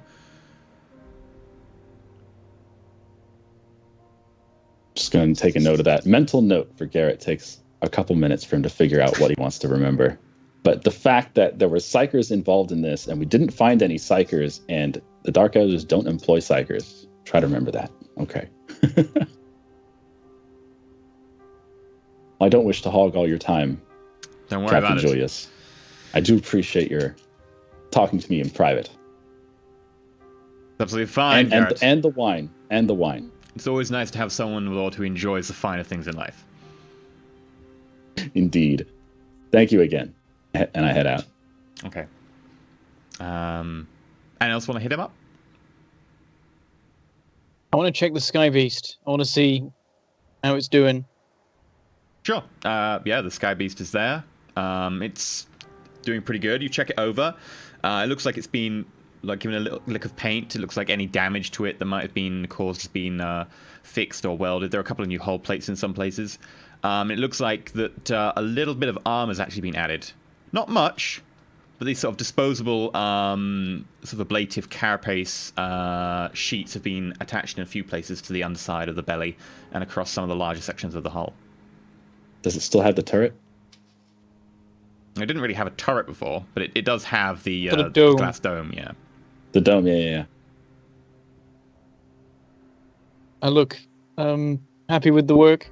Just going to take a note of that. Mental note for Garrett. Takes a couple minutes for him to figure out what he wants to remember. But the fact that there were psykers involved in this, and we didn't find any psykers, and the Dark Elders don't employ psykers. Try to remember that. Okay. I don't wish to hog all your time, Don't worry Captain about it. Julius. I do appreciate your talking to me in private. Absolutely fine, Garrett. And the wine. And the wine. It's always nice to have someone who enjoys the finer things in life. Indeed. Thank you again. And I head out. Okay. Anyone else want to hit him up? I want to check the Sky Beast. I want to see how it's doing. Sure. Yeah, the Sky Beast is there. It's doing pretty good. You check it over. It looks like it's been given a little lick of paint. It looks like any damage to it that might have been caused has been fixed or welded. There are a couple of new hull plates in some places. It looks like that a little bit of armor has actually been added. Not much, but these sort of disposable, sort of ablative carapace sheets have been attached in a few places to the underside of the belly and across some of the larger sections of the hull. Does it still have the turret? It didn't really have a turret before, but it does have the dome. glass dome, yeah. The dome, yeah. I look happy with the work.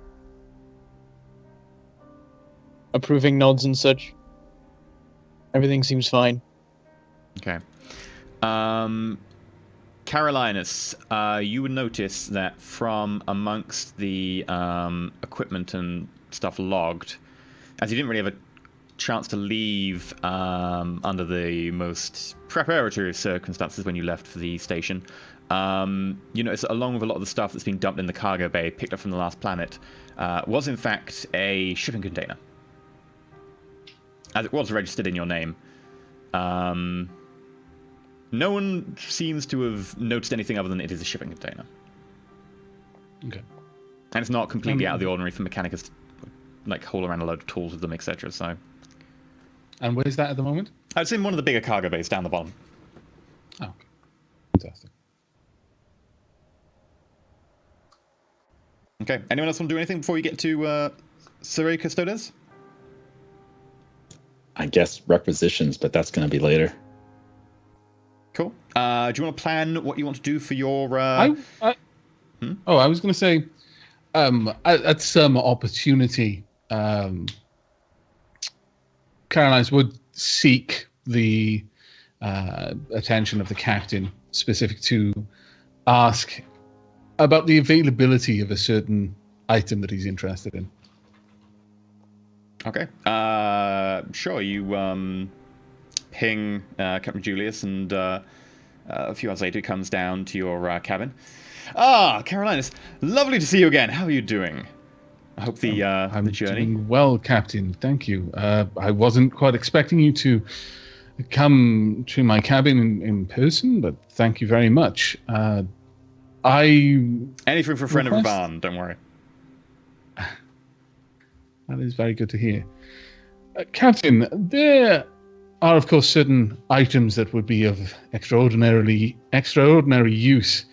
Approving nods and such. Everything seems fine. Okay. Carolinus, you would notice that from amongst the equipment and stuff logged, as you didn't really have a chance to leave under the most preparatory of circumstances when you left for the station, you notice that along with a lot of the stuff that's been dumped in the cargo bay, picked up from the last planet, was in fact a shipping container. As it was registered in your name. No one seems to have noticed anything other than it is a shipping container. Okay. And it's not completely out of the ordinary for Mechanicus to haul around a load of tools with them, etc. So And where's that at the moment? it's in one of the bigger cargo bays down the bottom. Oh, okay. Fantastic. Okay. Anyone else want to do anything before you get to Surrey Custodes? I guess requisitions, but that's going to be later. Cool. Do you want to plan what you want to do for your... I was going to say, at some opportunity, Caroline's would seek the attention of the captain, specific to ask about the availability of a certain item that he's interested in. Okay. Sure. You ping Captain Julius, and a few hours later he comes down to your cabin. Ah, Carolinus, lovely to see you again. How are you doing? I hope the journey. Doing well, Captain. Thank you. I wasn't quite expecting you to come to my cabin in person, but thank you very much. Anything for a friend of Ravan, don't worry. That is very good to hear. Captain, there are, of course, certain items that would be of extraordinary use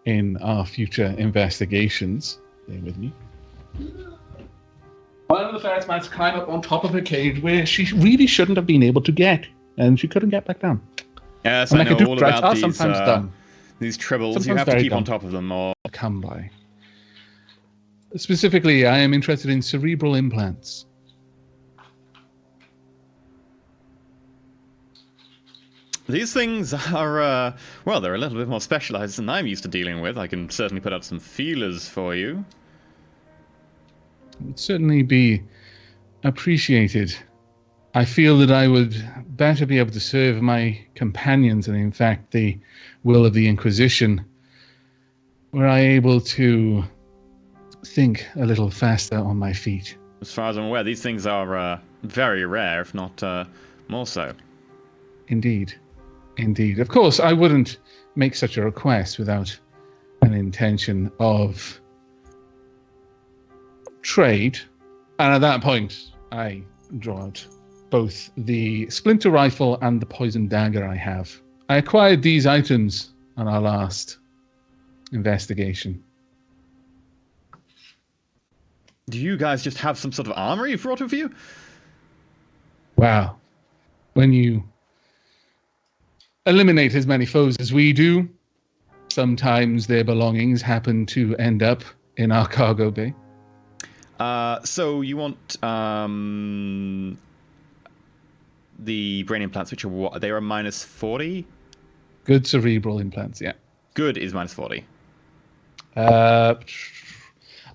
in our future investigations. Stay with me. One of the ferrets managed to climb up on top of her cage where she really shouldn't have been able to get, and she couldn't get back down. Yes, And I like know a all Duke about Drive, sometimes dumb. these tribbles. You Sometimes have to very keep on dumb. top of them, or Come by. Specifically, I am interested in cerebral implants. these things are, well, they're a little bit more specialized than I'm used to dealing with. I can certainly put out some feelers for you. It would certainly be appreciated. I feel that I would better be able to serve my companions and, in fact, the will of the Inquisition, were I able to think a little faster on my feet. As far as I'm aware, these things are very rare, if not more so. Indeed. Indeed. Of course, I wouldn't make such a request without an intention of trade. And at that point, I draw out both the splinter rifle and the poison dagger I have. I acquired these items on our last investigation. Do you guys just have some sort of armor you've brought with you? Wow. When you eliminate as many foes as we do, sometimes their belongings happen to end up in our cargo bay. So you want the brain implants, which are what? They are minus 40? Good cerebral implants, yeah. Good is minus 40. I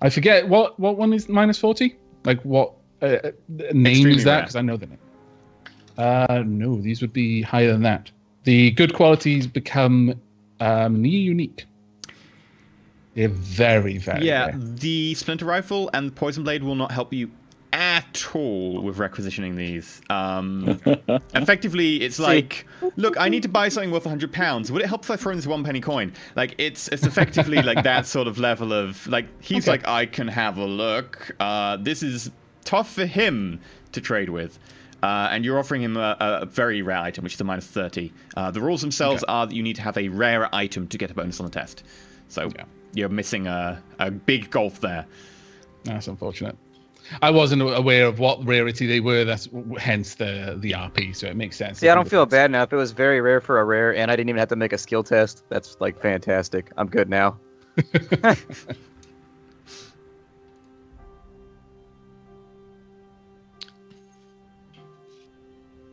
forget what one is minus 40? Like what name Extremely is that? rare. Because I know the name. No, these would be higher than that. The good qualities become near unique. They're very, very Yeah, rare. the splinter rifle and the poison blade will not help you at all with requisitioning these. Effectively, it's like, look, I need to buy something worth £100. Would it help if I throw in this 1 penny coin? Like, it's effectively like that sort of level of, like, he's Okay. like, I can have a look. This is tough for him to trade with. And you're offering him a very rare item, which is a minus 30. The rules themselves are that you need to have a rare item to get a bonus on the test. So you're missing a big gulf there. That's unfortunate. I wasn't aware of what rarity they were. That's hence the RP, so it makes sense. See, I don't feel bad now. If it was very rare for a rare, and I didn't even have to make a skill test, that's like fantastic. I'm good now.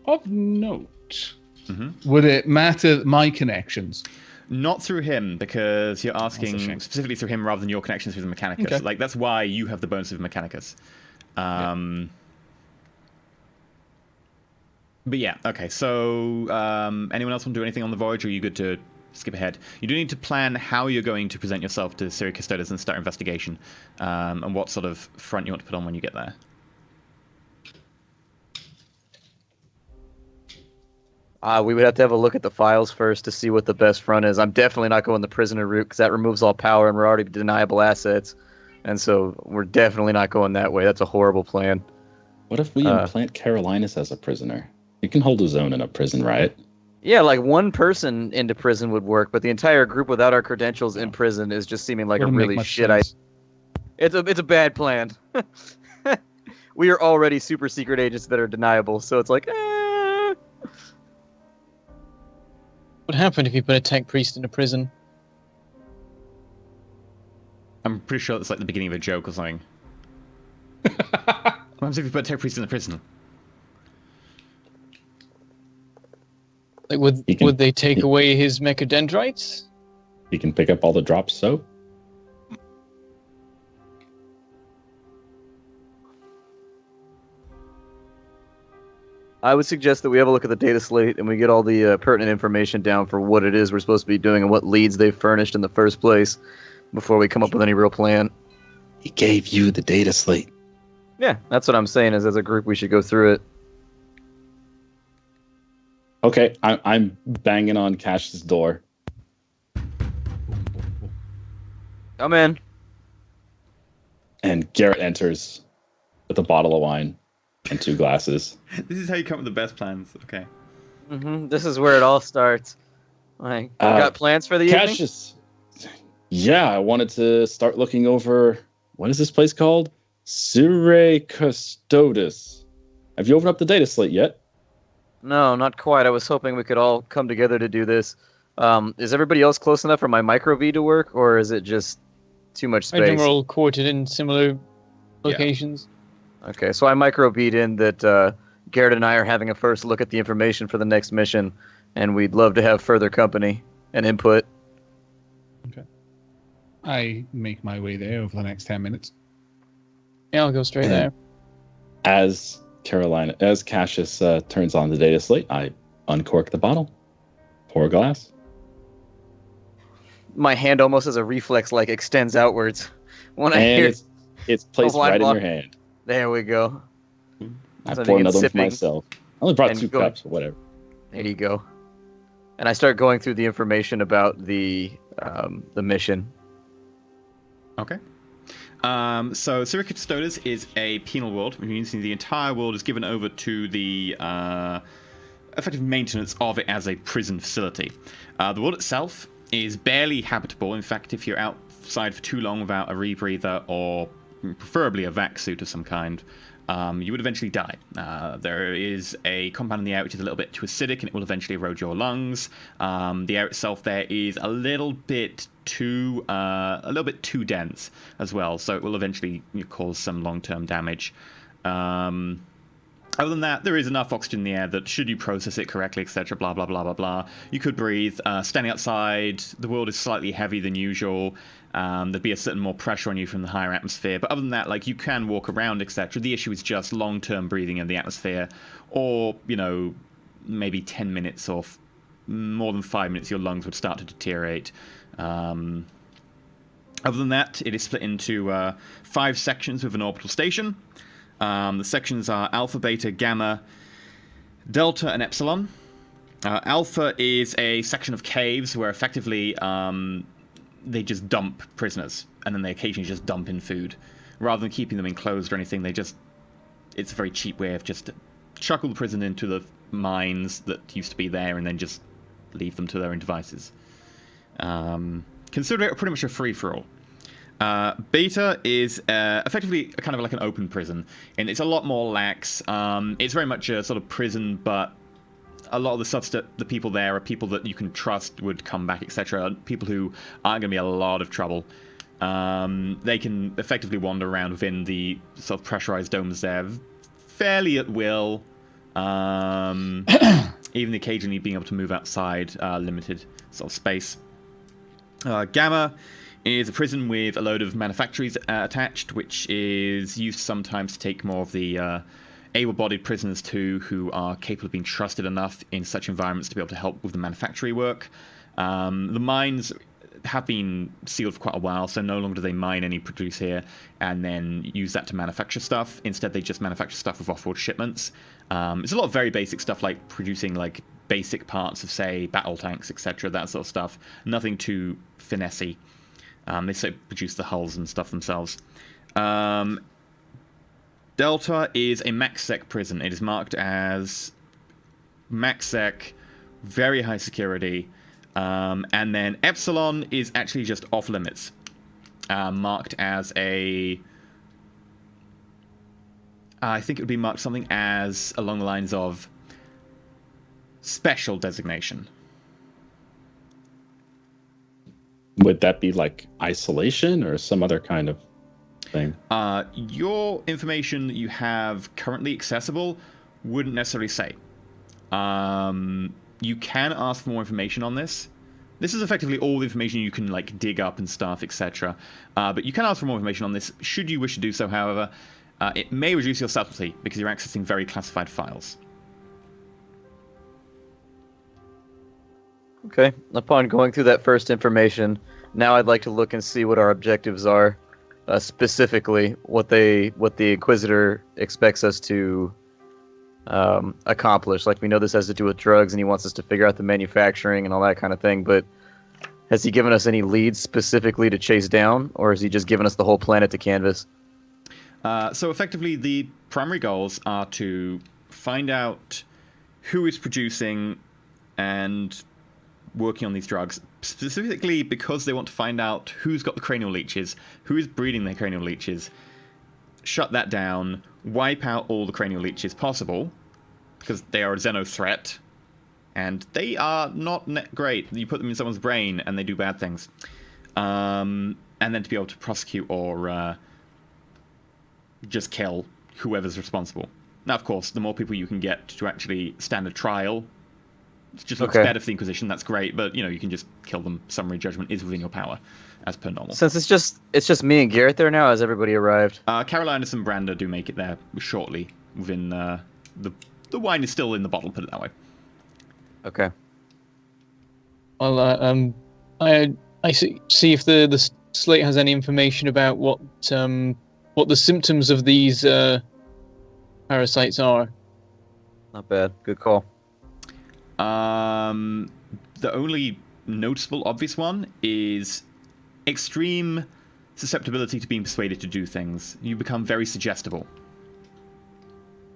Of note, would it matter my connections? Not through him, because you're That's a asking shame. specifically through him rather than your connections with the Mechanicus. Okay. Like, that's why you have the bonus of Mechanicus. But yeah, okay, so anyone else want to do anything on the voyage, or are you good to skip ahead? You do need to plan how you're going to present yourself to Syria Custodes and start investigation, and what sort of front you want to put on when you get there. We would have to have a look at the files first to see what the best front is. I'm definitely not going the prisoner route because that removes all power and we're already deniable assets. And so we're definitely not going that way. That's a horrible plan. What if we implant Carolinus as a prisoner? He can hold his own in a prison riot. Yeah, like one person into prison would work, but the entire group without our credentials in prison is just seeming like Wouldn't a make really much shit sense. idea. It's a bad plan. We are already super secret agents that are deniable, so it's like, What happened if you put a tech priest in a prison? I'm pretty sure it's like the beginning of a joke or something. What happens if you put a tech priest in the prison? Like, would they take away his mechadendrites? He can pick up all the drops, so? I would suggest that we have a look at the data slate and we get all the pertinent information down for what it is we're supposed to be doing and what leads they've furnished in the first place before we come up with any real plan. He gave you the data slate. Yeah, that's what I'm saying is as a group we should go through it. Okay, I'm banging on Cash's door. Come in. And Garrett enters with a bottle of wine and 2 glasses. This is how you come up with the best plans. Okay. This is where it all starts. Like, got plans for the evening? Cassius, yeah, I wanted to start looking over, what is this place called? Sire Custodes. Have you opened up the data slate yet? No, not quite. I was hoping we could all come together to do this. Is everybody else close enough for my micro V to work, or is it just too much I think space? we're all quartered in similar locations. Okay, so I micro V'd in that Garrett and I are having a first look at the information for the next mission, and we'd love to have further company and input. I make my way there over the next 10 minutes. Yeah, I'll go straight there. As Cassius turns on the data slate, I uncork the bottle, pour a glass. My hand almost as a reflex extends outwards when I hear it's placed wine right in bottle. your hand. There we go. I So I pour begin another one for sipping myself. I only brought and 2 going- cups, but whatever. There you go. And I start going through the information about the mission. Okay. So Sire Custodes is a penal world, which means the entire world is given over to the effective maintenance of it as a prison facility. The world itself is barely habitable. In fact, if you're outside for too long without a rebreather or preferably a vac suit of some kind, you would eventually die. There is a compound in the air which is a little bit too acidic and it will eventually erode your lungs. The air itself there is a little bit too dense as well, so it will eventually cause some long-term damage. Other than that, there is enough oxygen in the air that should you process it correctly, etc., blah, blah, blah, blah, blah, you could breathe. Standing outside, the world is slightly heavier than usual. There'd be a certain more pressure on you from the higher atmosphere. But other than that, you can walk around, etc. The issue is just long-term breathing in the atmosphere. Or, maybe 10 minutes or more than 5 minutes, your lungs would start to deteriorate. Other than that, it is split into 5 sections with an orbital station. The sections are Alpha, Beta, Gamma, Delta, and Epsilon. Alpha is a section of caves where effectively they just dump prisoners, and then they occasionally just dump in food. Rather than keeping them enclosed or anything, it's a very cheap way of just chuckle the prison into the mines that used to be there and then just leave them to their own devices. Consider it pretty much a free-for-all. Beta is effectively kind of like an open prison, and it's a lot more lax. It's very much a sort of prison, but a lot of the stuff that the people there are people that you can trust would come back, etc. People who aren't going to be a lot of trouble. They can effectively wander around within the sort of pressurized domes there fairly at will. Even occasionally being able to move outside limited sort of space. Gamma is a prison with a load of manufactories attached, which is used sometimes to take more of the able-bodied prisoners too, who are capable of being trusted enough in such environments to be able to help with the manufactory work. The mines have been sealed for quite a while, so no longer do they mine any produce here and then use that to manufacture stuff. Instead, they just manufacture stuff with off-road shipments. It's a lot of very basic stuff like producing basic parts of, say, battle tanks, etc., that sort of stuff. Nothing too finessey. They produce the hulls and stuff themselves. Delta is a MaxSec prison. It is marked as MaxSec, very high security. And then Epsilon is actually just off limits, marked as a... I think it would be marked something as along the lines of special designation. Would that be isolation or some other kind of thing? Your information that you have currently accessible wouldn't necessarily say. You can ask for more information on this. This is effectively all the information you can dig up and stuff, etc. But you can ask for more information on this should you wish to do so. However, it may reduce your subtlety because you're accessing very classified files. Okay. Upon going through that first information, now I'd like to look and see what our objectives are, specifically what the Inquisitor expects us to accomplish. We know this has to do with drugs, and he wants us to figure out the manufacturing and all that kind of thing. But has he given us any leads specifically to chase down, or has he just given us the whole planet to canvas? So effectively, the primary goals are to find out who is producing and working on these drugs, specifically because they want to find out who's got the cranial leeches, who is breeding their cranial leeches, shut that down, wipe out all the cranial leeches possible, because they are a Xeno threat, and they are not great. You put them in someone's brain, and they do bad things. And then to be able to prosecute or just kill whoever's responsible. Now, of course, the more people you can get to actually stand a trial, it just looks better for the Inquisition. That's great, but you can just kill them. Summary judgment is within your power, as per normal. Since it's just me and Garrett there now, has everybody arrived? Carolinus and Branda do make it there shortly. Within the wine is still in the bottle. Put it that way. Okay. Well, I see if the slate has any information about what the symptoms of these parasites are. Not bad. Good call. The only noticeable, obvious one is extreme susceptibility to being persuaded to do things. You become very suggestible.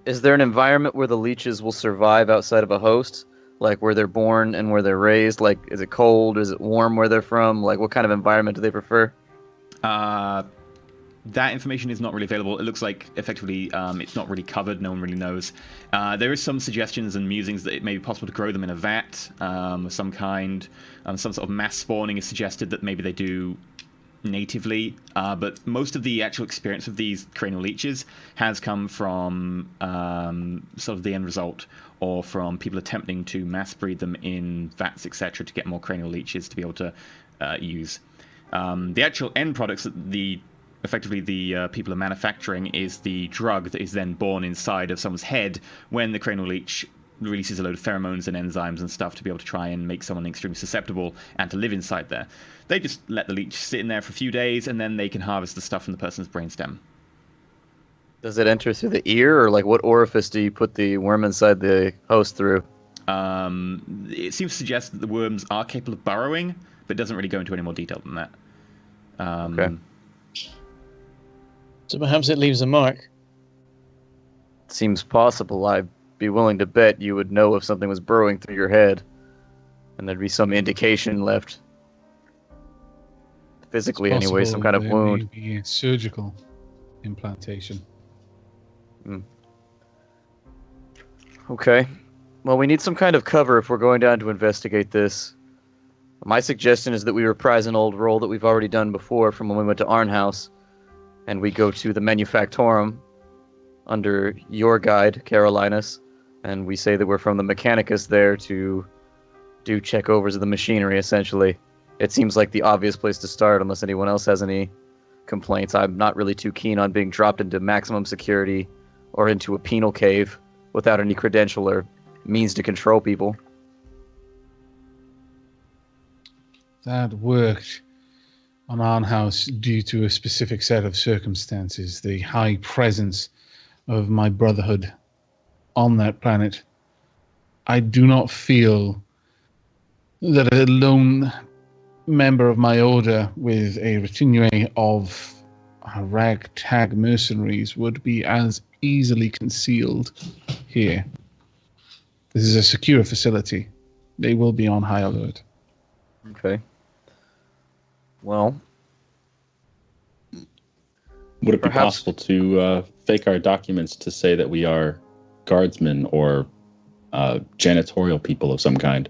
Is there an environment where the leeches will survive outside of a host? Like where they're born and where they're raised? Like, is it cold? Is it warm where they're from? Like, what kind of environment do they prefer? That information is not really available. It looks like, effectively, it's not really covered. No one really knows. There is some suggestions and musings that it may be possible to grow them in a vat of some kind. Some sort of mass spawning is suggested that maybe they do natively. But most of the actual experience of these cranial leeches has come from sort of the end result, or from people attempting to mass breed them in vats, etc., to get more cranial leeches to be able to use. The actual end products that effectively the people are manufacturing is the drug that is then born inside of someone's head when the cranial leech releases a load of pheromones and enzymes and stuff to be able to try and make someone extremely susceptible and to live inside there. They just let the leech sit in there for a few days, and then they can harvest the stuff from the person's brainstem. Does it enter through the ear, or like what orifice do you put the worm inside the host through? It seems to suggest that the worms are capable of burrowing, but it doesn't really go into any more detail than that. Okay. So perhaps it leaves a mark. Seems possible. I'd be willing to bet you would know if something was burrowing through your head, and there'd be some indication left. Physically, anyway, some kind of wound. Maybe a surgical implantation. Okay. Well, we need some kind of cover if we're going down to investigate this. My suggestion is that we reprise an old roll that we've already done before from when we went to Arnhouse, and we go to the Manufactorum under your guide, Carolinus, and we say that we're from the Mechanicus there to do checkovers of the machinery, essentially. It seems like the obvious place to start, unless anyone else has any complaints. I'm not really too keen on being dropped into maximum security or into a penal cave without any credential or means to control people. That worked on Arnhouse due to a specific set of circumstances, the high presence of my brotherhood on that planet. I do not feel that a lone member of my order with a retinue of ragtag mercenaries would be as easily concealed here. This is a secure facility. They will be on high alert. Okay. Well, would it be perhaps possible to fake our documents to say that we are guardsmen or janitorial people of some kind?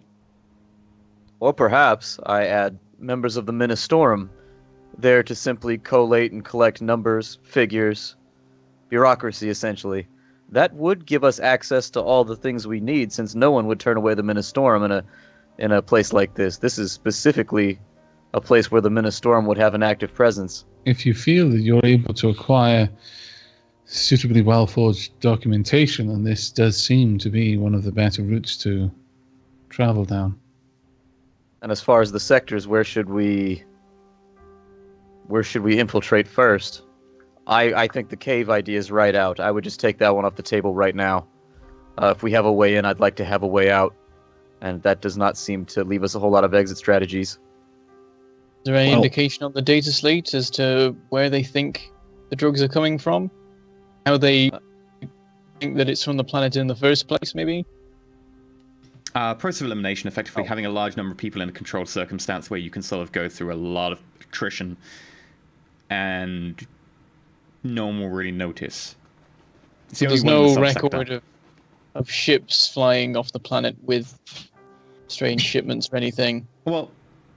Or perhaps I add members of the Ministorum there to simply collate and collect numbers, figures, bureaucracy, essentially. That would give us access to all the things we need, since no one would turn away the Ministorum in a place like this. This is specifically a place where the Ministorum would have an active presence. If you feel that you're able to acquire suitably well-forged documentation, then this does seem to be one of the better routes to travel down. And as far as the sectors, where should we infiltrate first? I think the cave idea is right out. I would just take that one off the table right now. If we have a way in, I'd like to have a way out. And that does not seem to leave us a whole lot of exit strategies. Is there any indication on the data slate as to where they think the drugs are coming from? How they think that it's from the planet in the first place, maybe? Process of elimination, effectively having a large number of people in a controlled circumstance where you can sort of go through a lot of attrition and no one will really notice. It's So the there's only one in no the record subsector. of ships flying off the planet with strange shipments or anything. Well,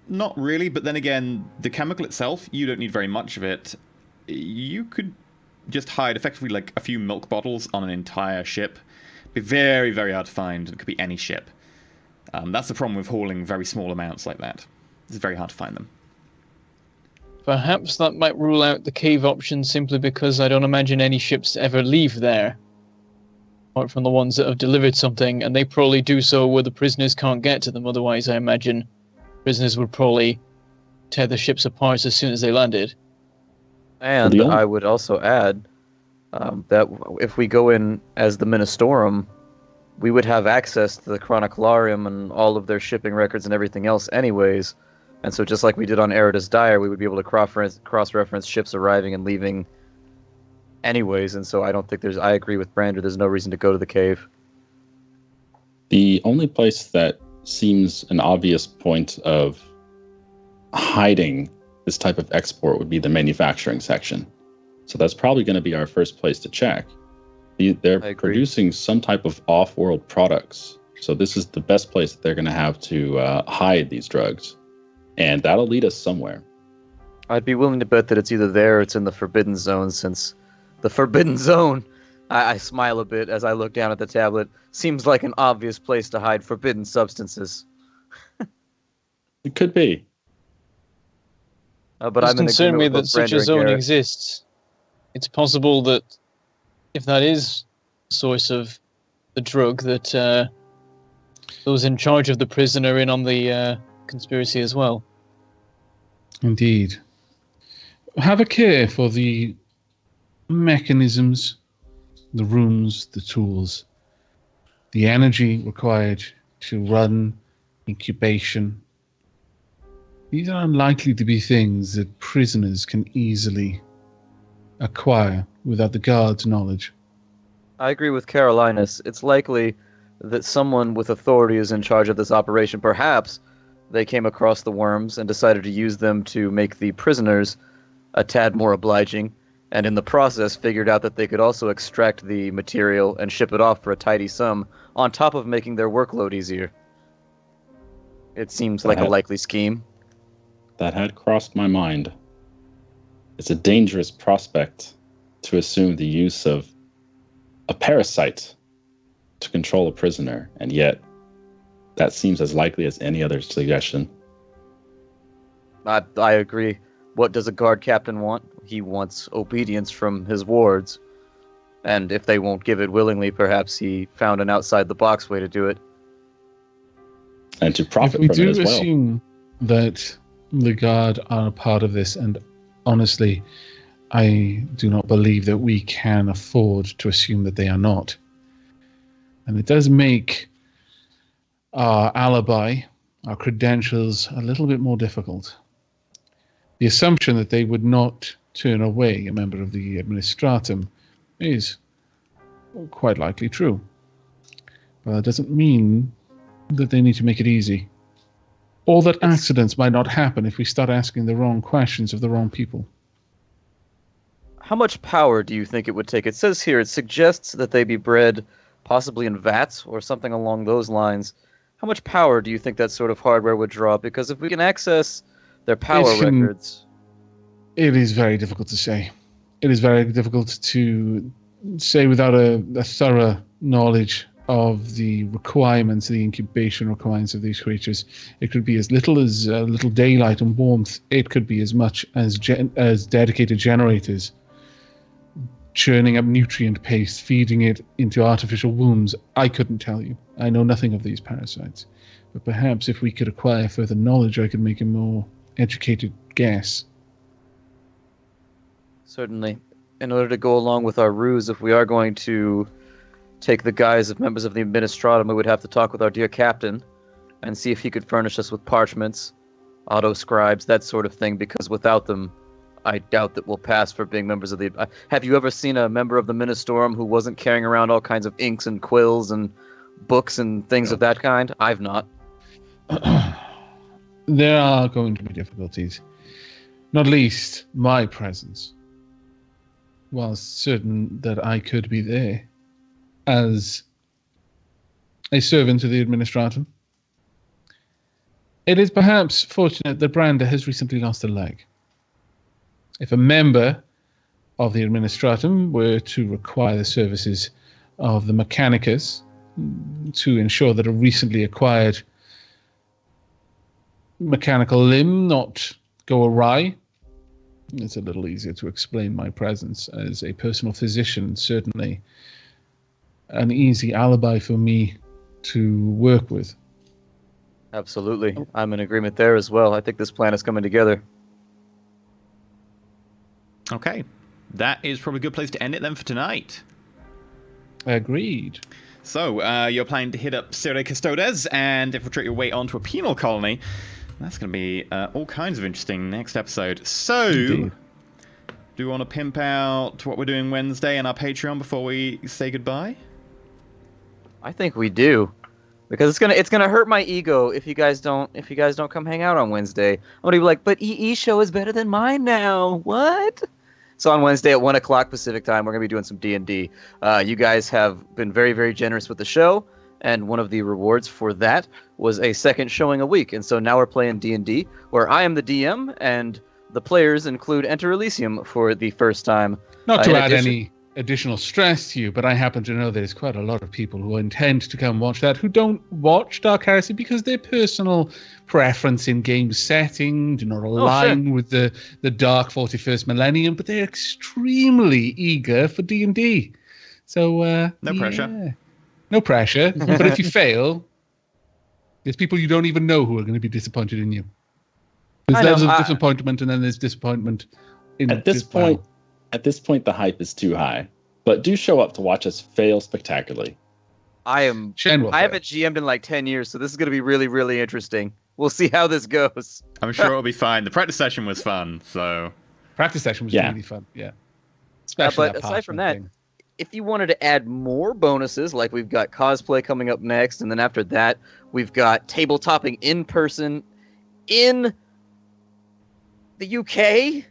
not really, but then again, the chemical itself, you don't need very much of it. You could just hide effectively like a few milk bottles on an entire ship. Be very, very hard to find. It could be any ship. That's the problem with hauling very small amounts like that. It's very hard to find them. Perhaps that might rule out the cave option simply because I don't imagine any ships ever leave there. Apart from the ones that have delivered something, and they probably do so where the prisoners can't get to them. Otherwise, I imagine prisoners would probably tear the ships apart as soon as they landed. And I would also add that if we go in as the Ministorum, we would have access to the Chroniclarium and all of their shipping records and everything else anyways. And so just like we did on Eridus Dire, we would be able to cross-reference ships arriving and leaving anyways. And so I don't think I agree with Brander, there's no reason to go to the cave. The only place that seems an obvious point of hiding this type of export would be the manufacturing section. So that's probably going to be our first place to check. They're producing some type of off-world products. So this is the best place that they're going to have to hide these drugs. And that'll lead us somewhere. I'd be willing to bet that it's either there or it's in the Forbidden Zone, since the Forbidden Zone, I smile a bit as I look down at the tablet, seems like an obvious place to hide forbidden substances. It could be. But It's I'm in concerned me agreement that with such Brander a and zone Garrett. exists. It's possible that if that is the source of the drug, that those in charge of the prison are in on the conspiracy as well. Indeed. Have a care for the mechanisms, the rooms, the tools, the energy required to run incubation. These are unlikely to be things that prisoners can easily acquire without the guard's knowledge. I agree with Carolinus. It's likely that someone with authority is in charge of this operation. Perhaps they came across the worms and decided to use them to make the prisoners a tad more obliging, and in the process figured out that they could also extract the material and ship it off for a tidy sum, on top of making their workload easier. It seems like a likely scheme. That had crossed my mind. It's a dangerous prospect to assume the use of a parasite to control a prisoner, and yet that seems as likely as any other suggestion. I agree. What does a guard captain want? He wants obedience from his wards. And if they won't give it willingly, perhaps he found an outside-the-box way to do it. And to profit We from do it as well. assume that the guard are a part of this, and honestly, I do not believe that we can afford to assume that they are not. And it does make our alibi, our credentials, a little bit more difficult. The assumption that they would not turn away a member of the administratum is quite likely true. But that doesn't mean that they need to make it easy. Or that accidents might not happen if we start asking the wrong questions of the wrong people. How much power do you think it would take? It says here, it suggests that they be bred possibly in vats or something along those lines. How much power do you think that sort of hardware would draw? Because if we can access their power records... It is very difficult to say. It is very difficult to say without a thorough knowledge of the requirements, the incubation requirements of these creatures. It could be as little as a little daylight and warmth. It could be as much as dedicated generators, churning up nutrient paste, feeding it into artificial wombs. I couldn't tell you. I know nothing of these parasites. But perhaps if we could acquire further knowledge, I could make a more educated guess. Certainly. In order to go along with our ruse, if we are going to take the guise of members of the Administratum, we would have to talk with our dear captain and see if he could furnish us with parchments, auto-scribes, that sort of thing, because without them, I doubt that we'll pass for being members of the... Have you ever seen a member of the Ministorum who wasn't carrying around all kinds of inks and quills and books and things of that kind? I've not. There are going to be difficulties. Not least, my presence. whilst certain that I could be there as a servant to the Administratum. It is perhaps fortunate that Brander has recently lost a leg. If a member of the Administratum were to require the services of the Mechanicus to ensure that a recently acquired mechanical limb not go awry, it's a little easier to explain my presence as a personal physician, certainly an easy alibi for me to work with. Absolutely. I'm in agreement there as well. I think this plan is coming together. Okay. That is probably a good place to end it then for tonight. Agreed. So, you're planning to hit up Sere Custodes and infiltrate your way onto a penal colony. That's going to be all kinds of interesting next episode. So, Indeed. do you want to pimp out what we're doing Wednesday and our Patreon before we say goodbye? I think we do. Because it's gonna hurt my ego if you guys don't come hang out on Wednesday. I'm gonna be like, but EE show is better than mine now. What? So on Wednesday at 1 o'clock Pacific time, we're gonna be doing some D&D. You guys have been very, very generous with the show, and one of the rewards for that was a second showing a week. And so now we're playing D&D, where I am the DM, and the players include Enter Elysium for the first time. Not to add any additional stress to you, but I happen to know there's quite a lot of people who intend to come watch that who don't watch Dark Heresy because their personal preference in game setting do not align with the dark 41st millennium, but they're extremely eager for D&D. So no pressure. No pressure. But if you fail, there's people you don't even know who are going to be disappointed in you. There's levels of disappointment, and then there's disappointment in At this point, the hype is too high. But do show up to watch us fail spectacularly. I haven't GM'd in like 10 years, so this is going to be really, really interesting. We'll see how this goes. I'm sure it'll be fine. The practice session was fun, so... Practice session was really fun, yeah. Especially but aside from that, if you wanted to add more bonuses, like we've got cosplay coming up next, and then after that, we've got tabletopping in person in the UK.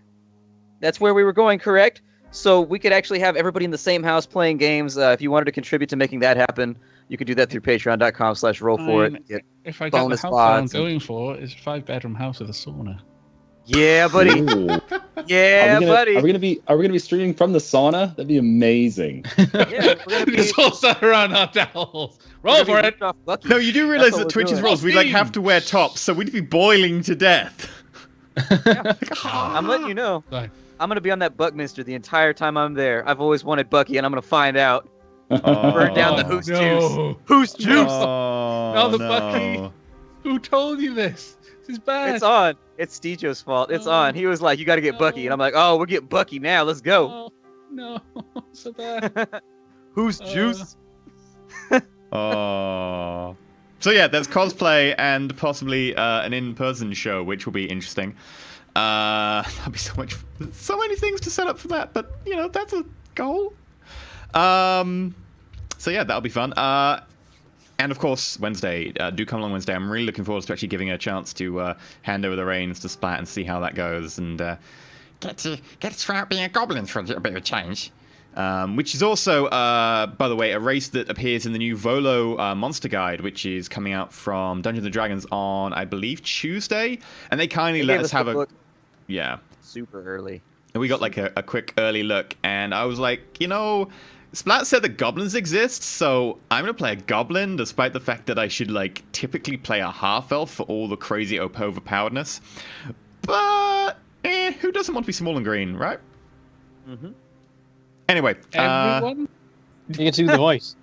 That's where we were going, correct? So we could actually have everybody in the same house playing games. If you wanted to contribute to making that happen, you could do that through patreon.com/roll4it. If I get the house I'm going for, is a 5-bedroom house with a sauna. Yeah, buddy. Buddy. Are we gonna be streaming from the sauna? That'd be amazing. Yeah, we're gonna just all sat around our towels. Roll for it. No, you do realize that Twitch's rules, we have to wear tops, so we'd be boiling to death. Yeah. I'm letting you know. Sorry. I'm going to be on that Buckminster the entire time I'm there. I've always wanted Bucky, and I'm going to find out. Burn down the Who's Juice. Who's Juice? Oh, no, Bucky. Who told you this? This is bad. It's on. It's Stejo's fault. It's on. He was like, you got to get Bucky. And I'm like, oh, we're getting Bucky now. Let's go. No. So bad. Who's Juice? Oh. So yeah, there's cosplay and possibly an in-person show, which will be interesting. That'll be so many things to set up for that, but that's a goal. So yeah, that'll be fun. And of course, Wednesday, do come along Wednesday. I'm really looking forward to actually giving her a chance to hand over the reins to Splat and see how that goes, and get to try out being a goblin for a little bit of a change. Which is also, by the way, a race that appears in the new Volo Monster Guide, which is coming out from Dungeons & Dragons on, I believe, Tuesday. And they kindly let us have a... Yeah. Super early. And we got like a quick early look, and I was like, Splat said that goblins exist, so I'm going to play a goblin, despite the fact that I should, typically play a half-elf for all the crazy overpoweredness. But, who doesn't want to be small and green, right? Mm-hmm. Anyway, everyone, you get to do the voice.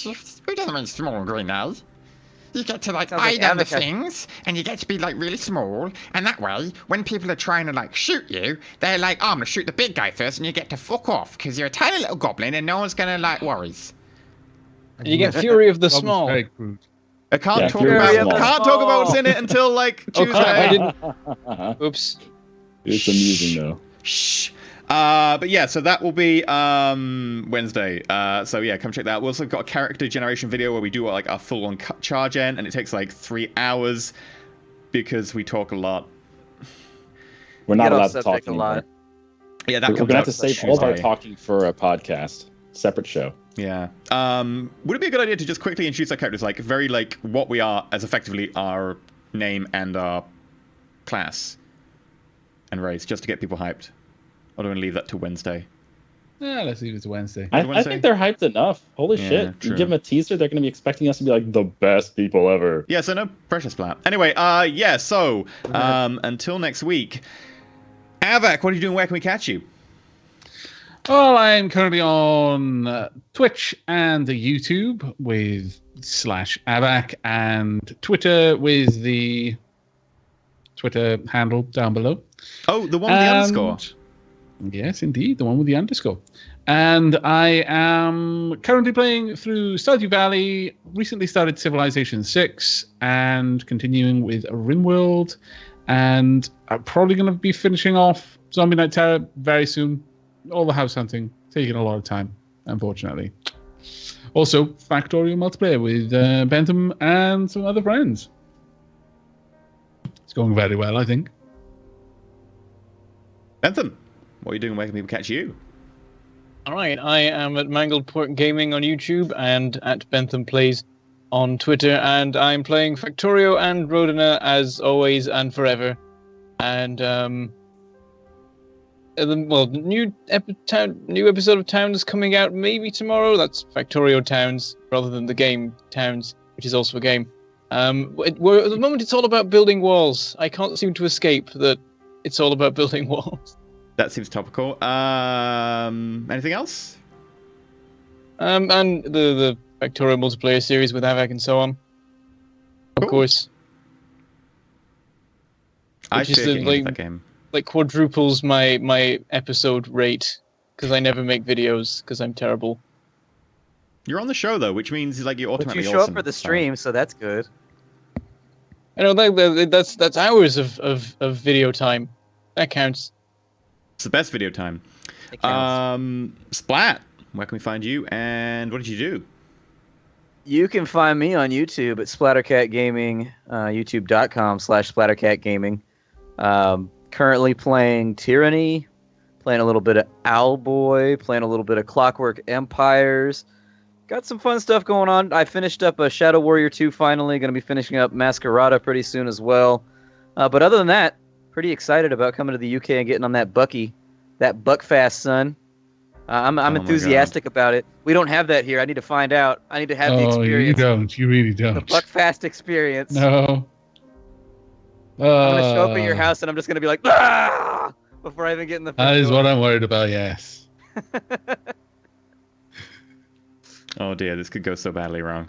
Who doesn't mean small and green now? You get to eye down the things, and you get to be really small, and that way, when people are trying to shoot you, they're like, oh, I'm gonna shoot the big guy first, and you get to fuck off because you're a tiny little goblin, and no one's gonna worries. And you get Fury of the Small. I can't talk about what's in it until Tuesday. Oops. It's amusing though. Shh. But yeah, so that will be Wednesday. So yeah, come check that out. We also got a character generation video where we do a full-on charge end, and it takes 3 hours because we talk a lot. We're not allowed to talk a lot. Yeah, that We're comes gonna out have to save all of our Tuesday. talking for a podcast, separate show. Yeah. Would it be a good idea to just quickly introduce our characters, like very like what we are as effectively our name and our class and race, just to get people hyped? Or do we leave that to Wednesday? Yeah, let's leave it to Wednesday. I think they're hyped enough. Holy Yeah, shit! true. You give them a teaser, they're gonna be expecting us to be like the best people ever. Yeah, so no pressure splat. Anyway, so until next week, Avak, what are you doing? Where can we catch you? Well, I'm currently on Twitch and YouTube with /Avac and Twitter with the Twitter handle down below. Oh, the one with the underscore. Yes, indeed, the one with the underscore. And I am currently playing through Stardew Valley, recently started Civilization 6, and continuing with RimWorld. And I'm probably going to be finishing off Zombie Night Terror very soon. All the house hunting, taking a lot of time, unfortunately. Also, Factorial multiplayer with Bentham and some other friends. It's going very well, I think. Bentham, what are you doing? Where can people catch you? All right, I am at Mangled Port Gaming on YouTube and at Bentham Plays on Twitter, and I'm playing Factorio and Rodina as always and forever. And new episode of Towns coming out maybe tomorrow. That's Factorio Towns rather than the game Towns, which is also a game. At the moment, it's all about building walls. I can't seem to escape that it's all about building walls. That seems topical. Anything else? And the Factorio multiplayer series with Avac and so on. Of Cool. course. I Which is fear the, getting into that game. Like quadruples my episode rate because I never make videos because I'm terrible. You're on the show though, which means like you're But automatically you show awesome. up for the stream, so that's good. I know that's hours of video time. That counts. It's the best video time. It counts. Splat, where can we find you and what did you do? You can find me on YouTube at Splattercat Gaming, youtube.com/Splattercat Gaming. Currently playing Tyranny, playing a little bit of Owlboy, playing a little bit of Clockwork Empires. Got some fun stuff going on. I finished up a Shadow Warrior 2 finally. Going to be finishing up Masquerada pretty soon as well. But other than that, pretty excited about coming to the UK and getting on that Buckfast, son. I'm my enthusiastic about it. We don't have that here. I need to find out. I need to have the experience. You don't. You really don't. The Buckfast experience. No. I'm going to show up at your house and I'm just going to be like, ah! Before I even get in the That is what I'm worried about, yes. Oh dear, this could go so badly wrong.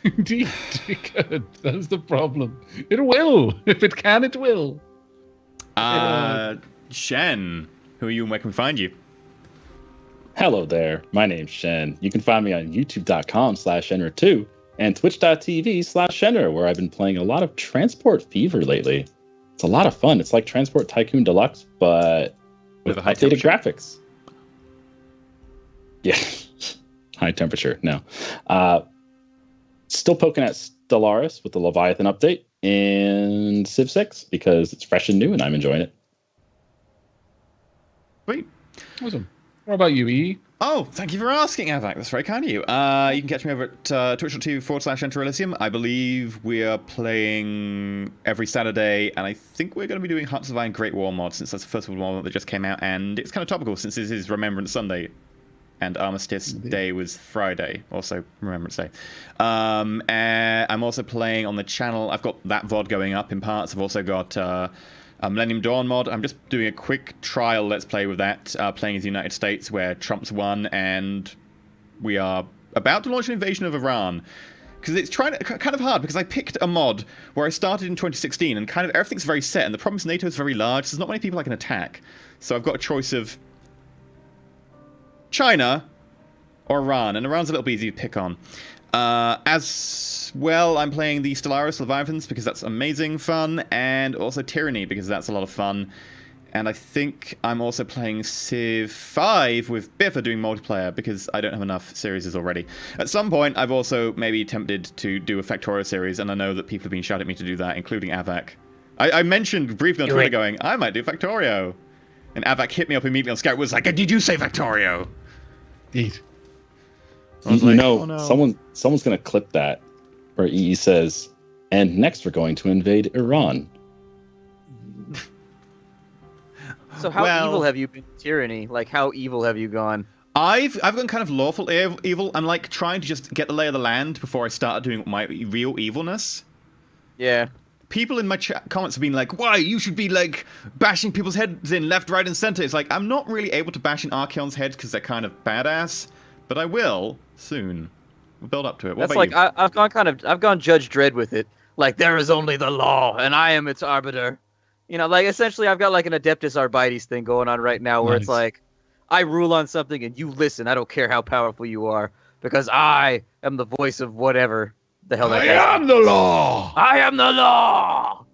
Indeed, it could. That's the problem. It will. If it can, it will. Shen, who are you and where can we find you? Hello there, my name's Shen. You can find me on youtube.com/Shenner2 and twitch.tv/Shenner, where I've been playing a lot of Transport Fever lately. It's a lot of fun. It's like Transport Tycoon Deluxe, but with a high updated temperature? graphics. Yeah, high temperature, no. Still poking at Stellaris with the Leviathan update and Civ 6 because it's fresh and new and I'm enjoying it. Sweet. Awesome. What about you, E? Oh, thank you for asking, Avak. That's very kind of you. You can catch me over at twitch.tv/Enter I believe we are playing every Saturday, and I think we're going to be doing Hearts of Iron Great War mod, since that's the first one that just came out, and it's kind of topical since this is Remembrance Sunday, and Armistice Day was Friday, also Remembrance Day. And I'm also playing on the channel. I've got that VOD going up in parts. I've also got Millennium Dawn mod. I'm just doing a quick trial let's play with that, playing as the United States, where Trump's won, and we are about to launch an invasion of Iran. Because it's kind of hard, because I picked a mod where I started in 2016, and kind of everything's very set, and the problem is NATO is very large, so there's not many people I can attack. So I've got a choice of China or Iran, and Iran's a little bit easy to pick on. As well, I'm playing the Stellaris Leviathans because that's amazing fun, and also Tyranny because that's a lot of fun. And I think I'm also playing Civ 5 with Biffa doing multiplayer because I don't have enough series already. At some point, I've also maybe tempted to do a Factorio series, and I know that people have been shouting at me to do that, including Avak. I mentioned briefly on Twitter going, I might do Factorio. And Avak hit me up immediately on Skype. Was like, "Did you say Factorio?" Indeed. I was You like, know, "Oh, no." someone's gonna clip that where EE says, "And next we're going to invade Iran." So how Well- evil have you been, Tyranny? Like, how evil have you gone? I've gone kind of lawful evil. I'm like trying to just get the lay of the land before I start doing my real evilness. Yeah. People in my comments have been like, "Why you should be like bashing people's heads in left, right, and center." It's like I'm not really able to bash in Archeon's heads because they're kind of badass, but I will soon. We'll build up to it. What That's about like you? I've gone Judge Dredd with it. Like, there is only the law, and I am its arbiter. You know, like essentially, I've got like an Adeptus Arbites thing going on right now, where it's Nice. like, I rule on something and you listen. I don't care how powerful you are, because I am the voice of whatever the hell that I guy's am the law. I am the law.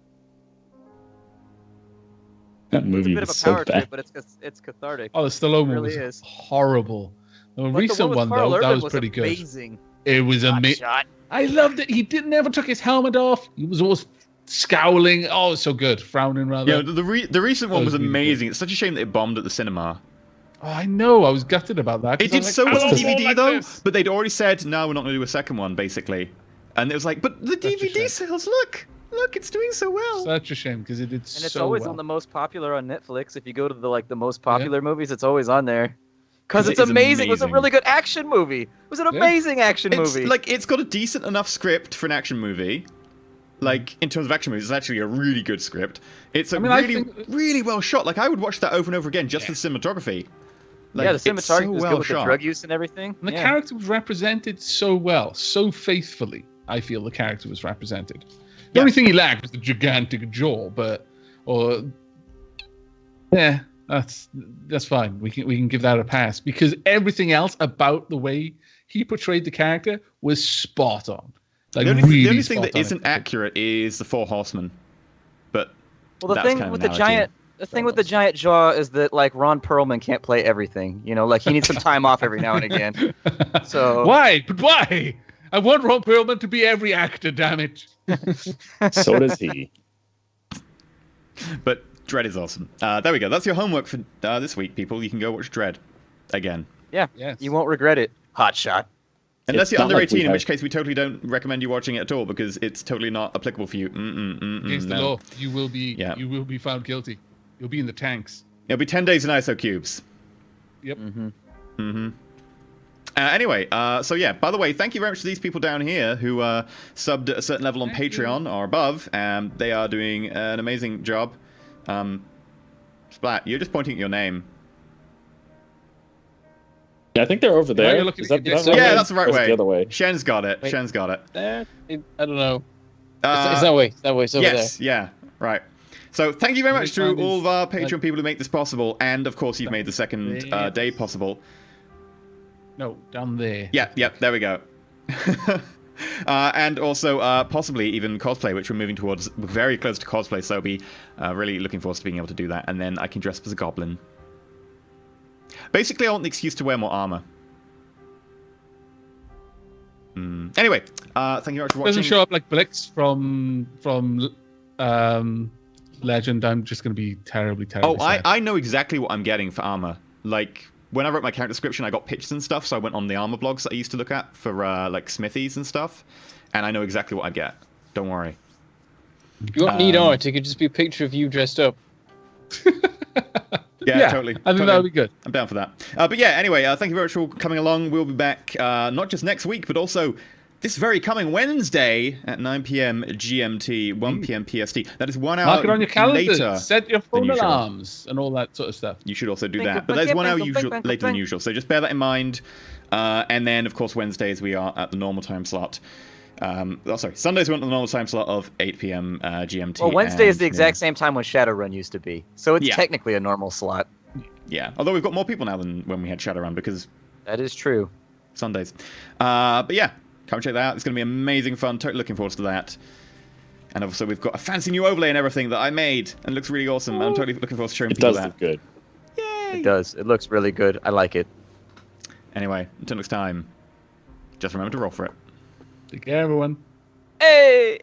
That It's a movie bit of was a so power bad. trip, but it's cathartic. Oh, the Stallone one really was is. horrible. The But recent with one Carl though, that Urban was pretty good. amazing. It was amazing. Shot. I loved it. He never took his helmet off. He was always scowling. Oh, it was so good. Frowning rather. Yeah, the recent one That was was really good. amazing. It's such a shame that it bombed at the cinema. Oh, I know. I was gutted about that. 'cause It I did was so like, well "I on want more DVD like though, this." but they'd already said, "No, we're not going to do a second one," basically. And it was like, "But the Such a DVD shame. sales, look, it's doing so well." Such a shame because it did And it's so always well. on the most popular on Netflix. If you go to the most popular movies, it's always on there. Because 'Cause it's it is amazing. It was a amazing. really good action movie. It was an Yeah. amazing action It's movie. like it's got a decent enough script for an action movie. Like in terms of action movies, it's actually a really good script. It's a I mean, I really, think- really well shot. Like I would watch that over and over again just for the cinematography. Like, yeah, the it's so cinematography was well good with shot. the drug use and everything. And the yeah. character was represented so well, so faithfully. I feel the character was represented. The Yeah. only thing he lacked was the gigantic jaw, yeah, that's fine. We can give that a pass because everything else about the way he portrayed the character was spot on. Like The only, really the only thing spot that on. isn't accurate is the Four Horsemen. But Well, the that's thing kind of with the analogy. giant, the thing with the giant jaw is that like Ron Perlman can't play everything. You know, like he needs some time off every now and again. So Why? But why? I want Ron Perlman to be every actor. Damn it! So does he. But Dread is awesome. There we go. That's your homework for this week, people. You can go watch Dread again. yeah, Yes. you won't regret it. Hot shot. Unless It's you're not under like we 18, in have- which case we totally don't recommend you watching it at all because it's totally not applicable for you. Against the No. law, you will be. Yeah. You will be found guilty. You'll be in the tanks. It'll be 10 days in ISO cubes. Yep. Anyway, so yeah, by the way, thank you very much to these people down here who subbed at a certain level on Patreon or above. They are doing an amazing job. Splat, you're just pointing at your name. Yeah, I think they're over there. you're looking Is at that, your that dick. right? Yeah, that's the right Or is it way. The other way. Shen's got it. Wait. Shen's got it. I don't know. Uh, It's that way. It's that way. It's over yes, yeah, right. So thank you very much to find all of our is, Patreon like- people who make this possible, and of course you've made the second day possible. No, down there. Yeah, yep, there we go. And also possibly even cosplay, which we're moving towards very close to cosplay, so I'll be really looking forward to being able to do that. And then I can dress up as a goblin. Basically, I want the excuse to wear more armor. Anyway, thank you very much for watching. Doesn't show up like Blix from Legend. I'm just going to be terribly Oh, sad. I know exactly what I'm getting for armor. Like, when I wrote my character description, I got pictures and stuff, so I went on the armor blogs that I used to look at for, like, smithies and stuff, and I know exactly what I'd get. Don't worry. You don't need art. It could just be a picture of you dressed up. Yeah, totally. I think totally. that would be good. I'm down for that. But yeah, anyway, thank you very much for coming along. We'll be back not just next week, but also this very coming Wednesday at 9 p.m. GMT, 1 p.m. PST. That is 1 hour Mark it on your calendar. later. Set your phone usual. alarms and all that sort of stuff. You should also do Twinkle, that. But that's 1 hour twinkle, twinkle, later than twinkle. usual. So just bear that in mind. And then, of course, Wednesdays we are at the normal time slot. Sundays we're at the normal time slot of 8 p.m. GMT. Well, Wednesday is and, the exact same time when Shadowrun used to be, so it's Yeah. technically a normal slot. Yeah, although we've got more people now than when we had Shadowrun because That is true. Sundays. But yeah, come check that out. It's going to be amazing fun. Totally looking forward to that. And also, we've got a fancy new overlay and everything that I made, and it looks really awesome. I'm totally looking forward to showing It people does that. look good. Yay! It does. It looks really good. I like it. Anyway, until next time, just remember to roll for it. Take care, everyone. Hey!